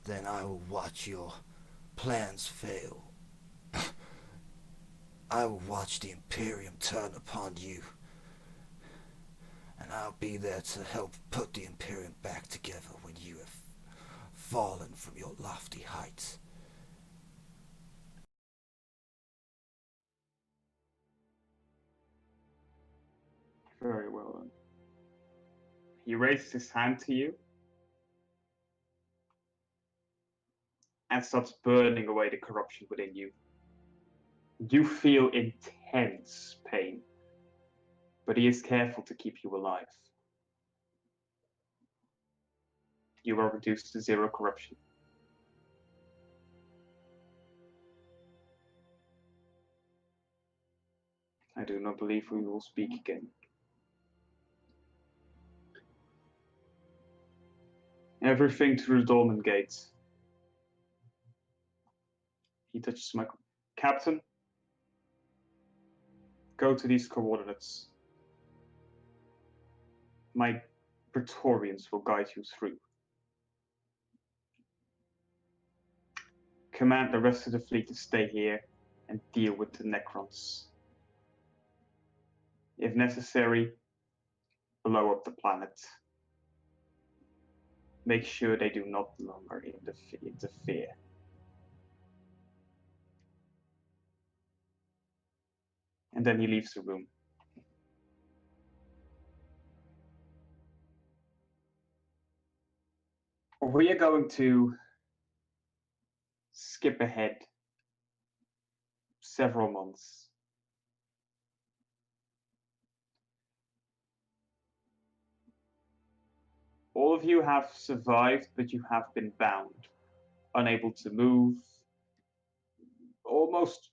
Then I will watch your plans fail. I will watch the Imperium turn upon you. And I'll be there to help put the Imperium back together when you have fallen from your lofty heights. Very well then. He raises his hand to you and starts burning away the corruption within you. You feel intense pain, but he is careful to keep you alive. You are reduced to 0 corruption. I do not believe we will speak again. Everything through the Dolmen Gate. He touches my captain. Go to these coordinates. My Praetorians will guide you through. Command the rest of the fleet to stay here and deal with the Necrons. If necessary, blow up the planet. Make sure they do not longer interfere. And then he leaves the room. We are going to skip ahead several months. All of you have survived, but you have been bound, unable to move, almost,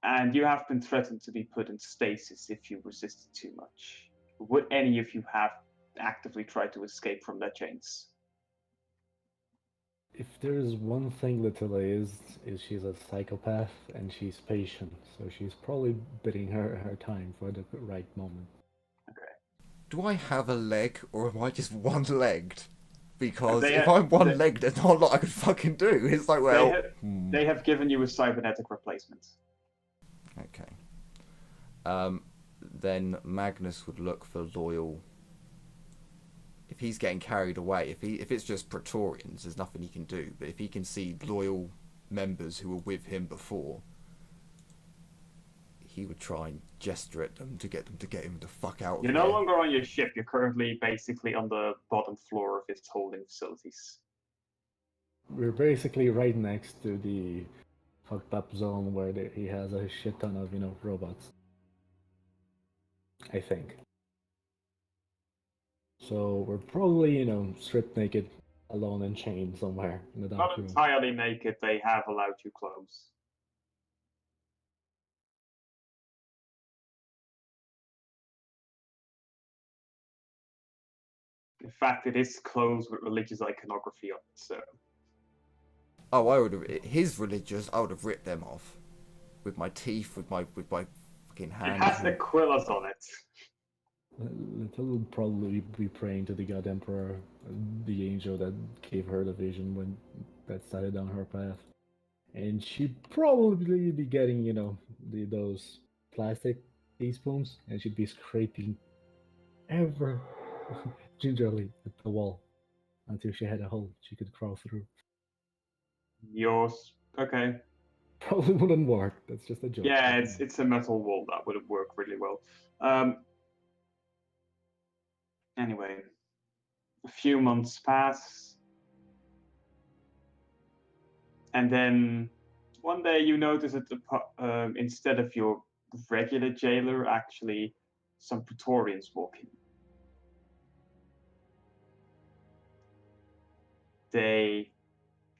and you have been threatened to be put in stasis if you resisted too much. Would any of you have actively tried to escape from their chains? If there's one thing Latilla is she's a psychopath and she's patient, so she's probably bidding her time for the right moment. Do I have a leg, or am I just one-legged? Because They if ha- I'm one-legged, there's not a lot I could fucking do. It's like, well... They have given you a cybernetic replacement. Okay. Then Magnus would look for loyal... If he's getting carried away, if it's just Praetorians, there's nothing he can do. But if he can see loyal members who were with him before, he would try and gesture at them to get him the fuck out of You're here. no longer on your ship. You're currently basically on the bottom floor of its holding facilities. We're basically right next to the fucked up zone where he has a shit ton of, robots. I think. So we're probably, stripped naked, alone and chained somewhere in the dark Not room. entirely naked, they have allowed you clothes. In fact, it is clothes with religious iconography on it, so... Oh, I would have... His religious, I would have ripped them off. With my teeth, with my fucking hands. It has the Aquilus on it. Little would probably be praying to the God Emperor, the angel that gave her the vision when that started down her path. And she'd probably be getting, those plastic teaspoons, and she'd be scraping ever gingerly at the wall until she had a hole she could crawl through. Yours. Okay. Probably wouldn't work. That's just a joke. Yeah, it's a metal wall. That would have worked really well. Anyway, a few months pass, and then one day you notice that instead of your regular jailer, actually some Praetorians walk in. They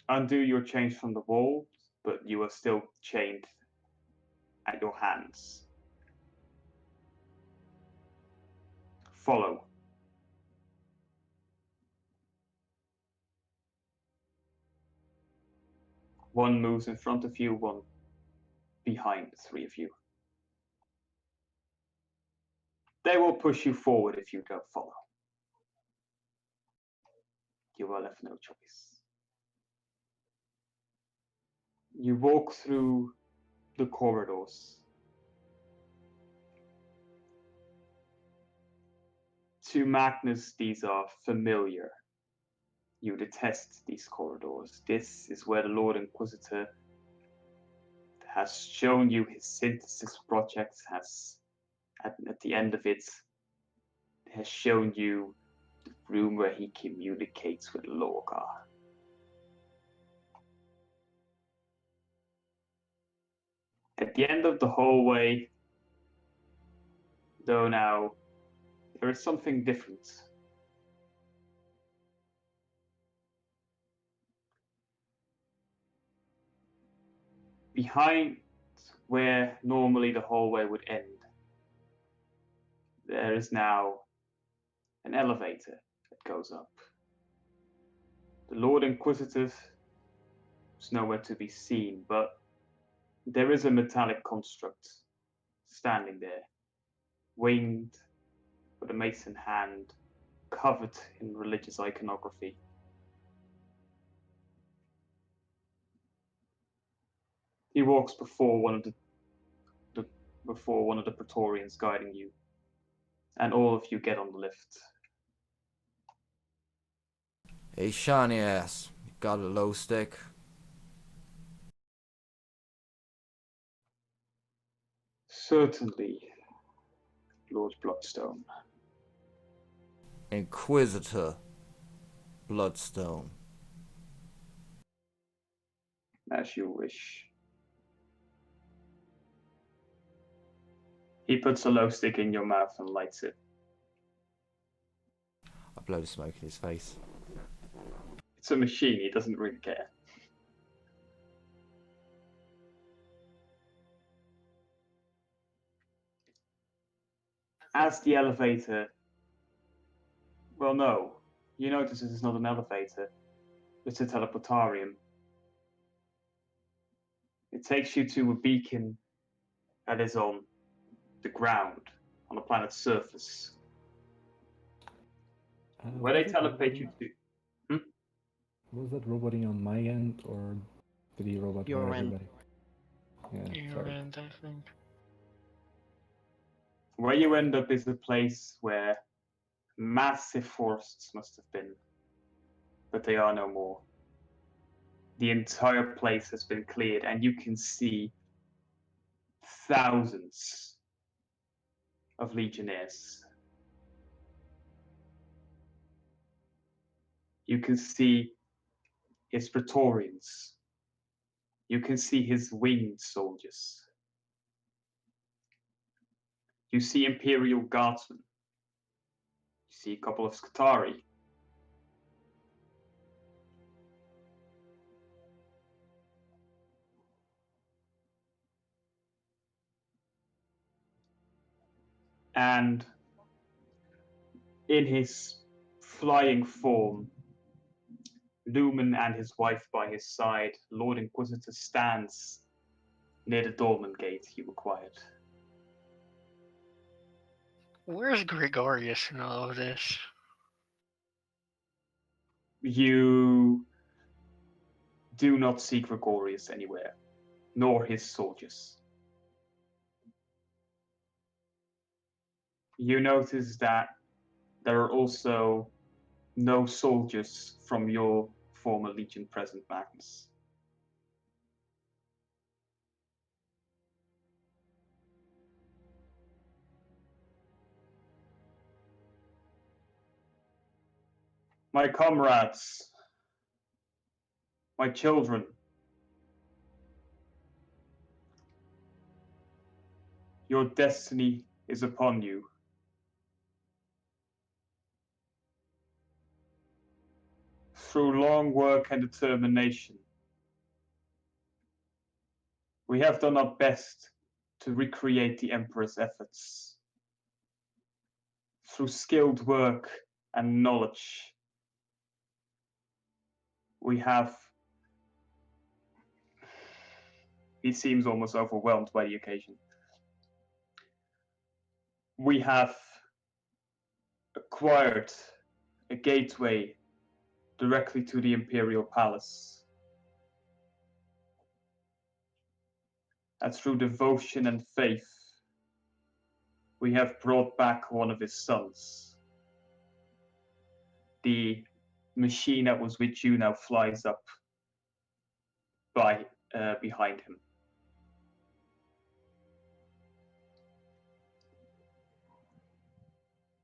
undo your chains from the wall, but you are still chained at your hands. Follow. One moves in front of you, one behind the three of you. They will push you forward if you don't follow. You are left no choice. You walk through the corridors. To Magnus, these are familiar. You detest these corridors. This is where the Lord Inquisitor has shown you his synthesis project, at the end of it, has shown you the room where he communicates with Lorgar. At the end of the hallway, though now, there is something different. Behind where normally the hallway would end, there is now an elevator that goes up. The Lord Inquisitor is nowhere to be seen, but there is a metallic construct standing there, winged with a mason hand, covered in religious iconography. He walks before one of the Praetorians guiding you, and all of you get on the lift. Hey, shiny ass, you got a low stick? Certainly, Lord Bloodstone. Inquisitor Bloodstone. As you wish. He puts a low stick in your mouth and lights it. I blow the smoke in his face. It's a machine, he doesn't really care. As the elevator... Well, no. You notice this is not an elevator. It's a teleportarium. It takes you to a beacon that is on the ground, on the planet's surface. Where they Was that teleport you roboting- to. Was that roboting on my end, or did he robot Your for end. everybody? Yeah, Your sorry. end, I think. Where you end up is a place where massive forests must have been, but they are no more. The entire place has been cleared, and you can see thousands of legionnaires. You can see his praetorians. You can see his winged soldiers. You see Imperial guardsmen. You see a couple of Scutari. And in his flying form, Lumen and his wife by his side, Lord Inquisitor stands near the Dolmen Gate he required. Where's Gregorius in all of this? You do not see Gregorius anywhere, nor his soldiers. You notice that there are also no soldiers from your former legion present, Magness. My comrades, my children, your destiny is upon you. Through long work and determination, we have done our best to recreate the Emperor's efforts. Through skilled work and knowledge, we have. He seems almost overwhelmed by the occasion. We have acquired a gateway directly to the Imperial Palace. And through devotion and faith, we have brought back one of his sons. The machine that was with you now flies up behind him.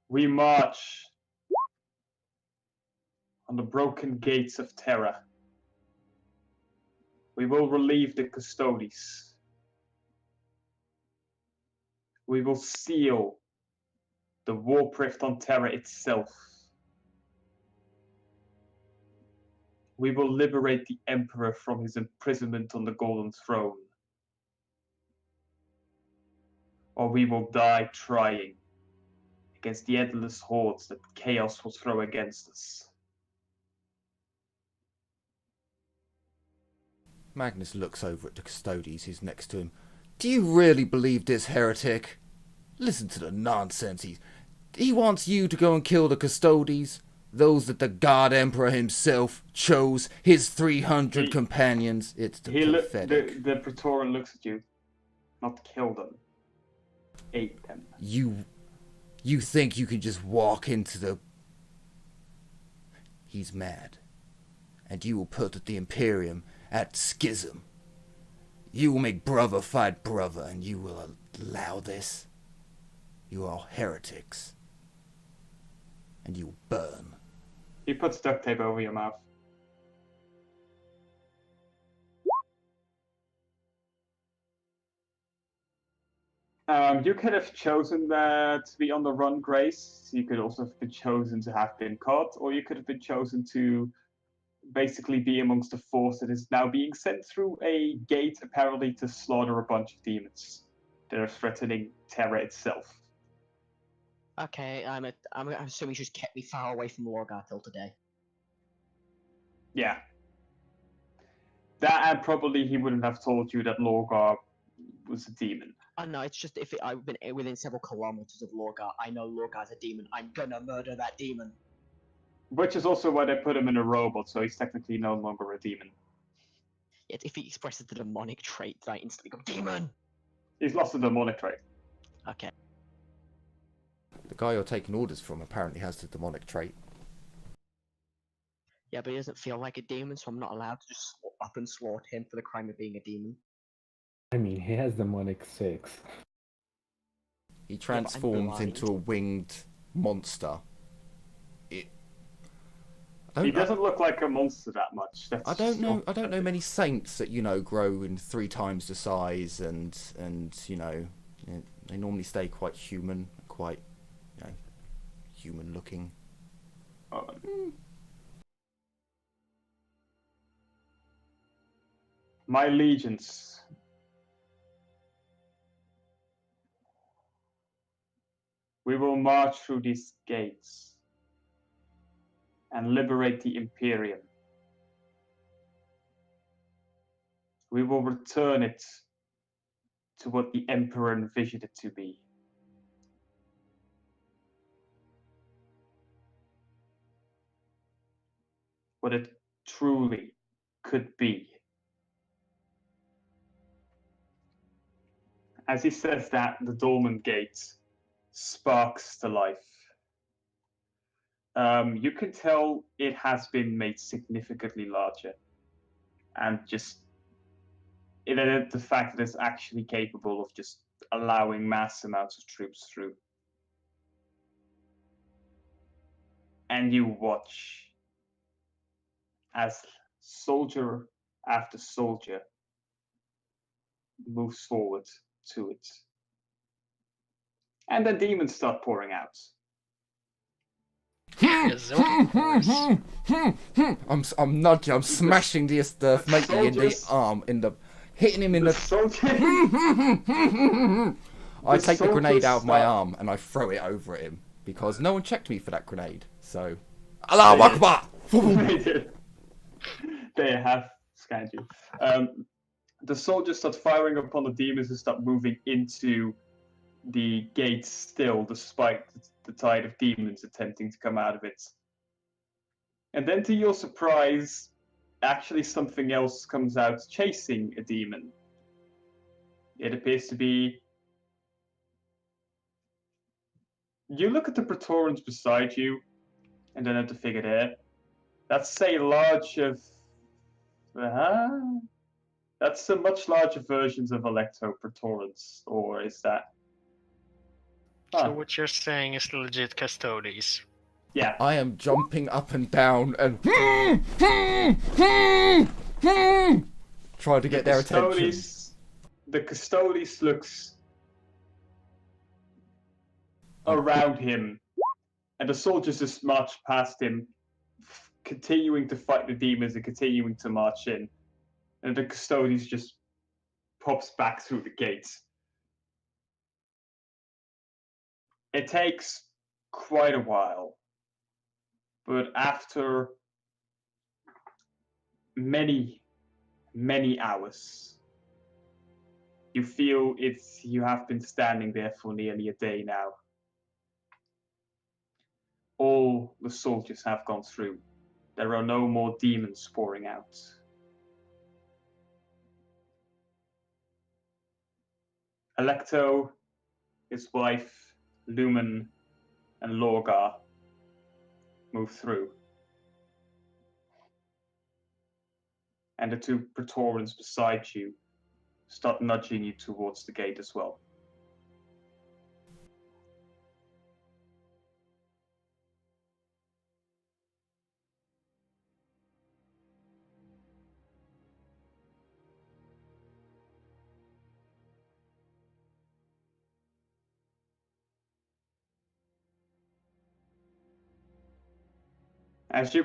We march on the broken gates of Terra. We will relieve the custodies. We will seal the warprift on Terra itself. We will liberate the Emperor from his imprisonment on the Golden Throne. Or we will die trying against the endless hordes that chaos will throw against us. Magnus looks over at the custodies who's next to him. Do you really believe this heretic? Listen to the nonsense. He wants you to go and kill the custodies, those that the God Emperor himself chose, his 300 companions. It's pathetic. The Praetorian looks at you. Not kill them. Ate them. You think you can just walk into the... He's mad. And you will put the Imperium at schism. You will make brother fight brother, and you will allow this? You are heretics. And you will burn. He puts duct tape over your mouth. You could have chosen to be on the run, Grace. You could also have been chosen to have been caught, or you could have been chosen to basically be amongst the force that is now being sent through a gate, apparently to slaughter a bunch of demons that are threatening Terra itself. Okay, I'm assuming she just kept me far away from Lorgar till today. Yeah, That, and probably he wouldn't have told you that Lorgar was a demon. Oh no, it's just if I've been within several kilometers of Lorgar, I know Lorgar's a demon. I'm gonna murder that demon. Which is also why they put him in a robot, so he's technically no longer a demon. Yet if he expresses the demonic trait, I instantly go demon. He's lost the demonic trait. Okay. The guy you're taking orders from apparently has the demonic trait. Yeah, but he doesn't feel like a demon, so I'm not allowed to just up and slaughter him for the crime of being a demon. I mean, he has demonic 6. He transforms blind. into a winged monster. He doesn't look like a monster that much. I don't know many saints that grow in 3 times the size, and they normally stay quite human, quite human looking. My legions. We will march through these gates and liberate the Imperium. We will return it to what the Emperor envisioned it to be. What it truly could be. As he says that, the Dolmen Gate sparks to life. You can tell it has been made significantly larger. And just the fact that it's actually capable of just allowing mass amounts of troops through. And you watch as soldier after soldier moves forward to it. And the demons start pouring out. I'm nudging, I'm smashing the matey in the arm, hitting him in the. I take the grenade out of my arm and I throw it over at him because no one checked me for that grenade. So, Allahu Akbar! They have scanned you. The soldiers start firing upon the demons and start moving into the gates still, despite the tide of demons attempting to come out of it. And then, to your surprise, actually something else comes out chasing a demon. It appears to be... You look at the Praetorians beside you, and then at the figure there. That's a large of... That's a much larger versions of Electro Praetorians, or is that... So what you're saying is legit Custodes. Yeah. I am jumping up and down and try to get their attention. The Custodes looks around him, and the soldiers just march past him, continuing to fight the demons and continuing to march in. And the Custodes just pops back through the gates. It takes quite a while, but after many, many hours, you feel you have been standing there for nearly a day now. All the soldiers have gone through. There are no more demons pouring out. Alecto, his wife, Lumen, and Lorgar move through. And the 2 Praetorians beside you start nudging you towards the gate as well. As you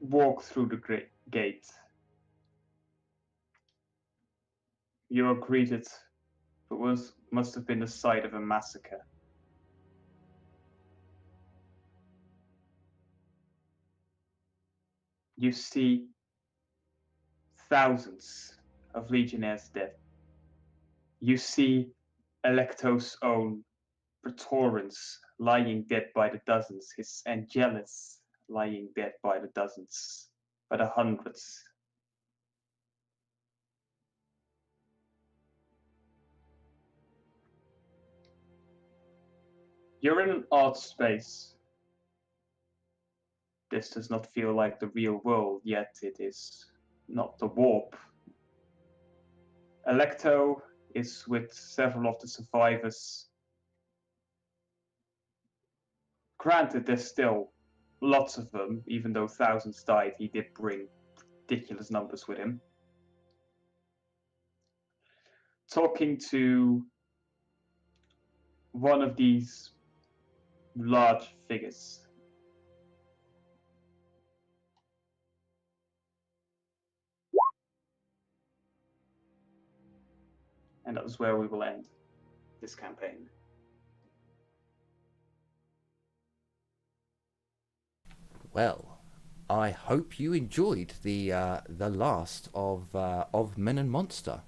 walk through the gate, you are greeted for what must have been the site of a massacre. You see thousands of legionnaires dead. You see Electo's own Praetorians lying dead by the dozens, his Angelus lying dead by the dozens, by the hundreds. You're in an odd space. This does not feel like the real world, yet it is not the warp. Electo is with several of the survivors. Granted, there's still lots of them, even though thousands died, he did bring ridiculous numbers with him. Talking to one of these large figures. And that is where we will end this campaign. Well, I hope you enjoyed the last of Men and Monster.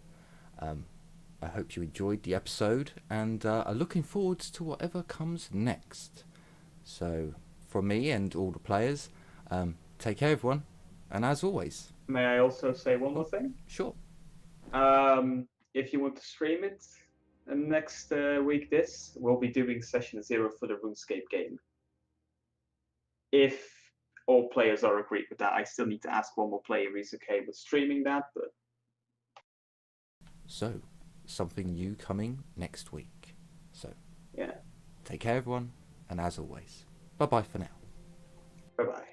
I hope you enjoyed the episode and are looking forward to whatever comes next. So, from me and all the players, take care, everyone, and as always. May I also say one more thing? Sure. If you want to stream it next week, we'll be doing session 0 for the RuneScape game. If all players are agreed with that, I still need to ask one more player if he's okay with streaming that, but... So, something new coming next week. So, yeah. take care, everyone, and as always, bye-bye for now. Bye-bye.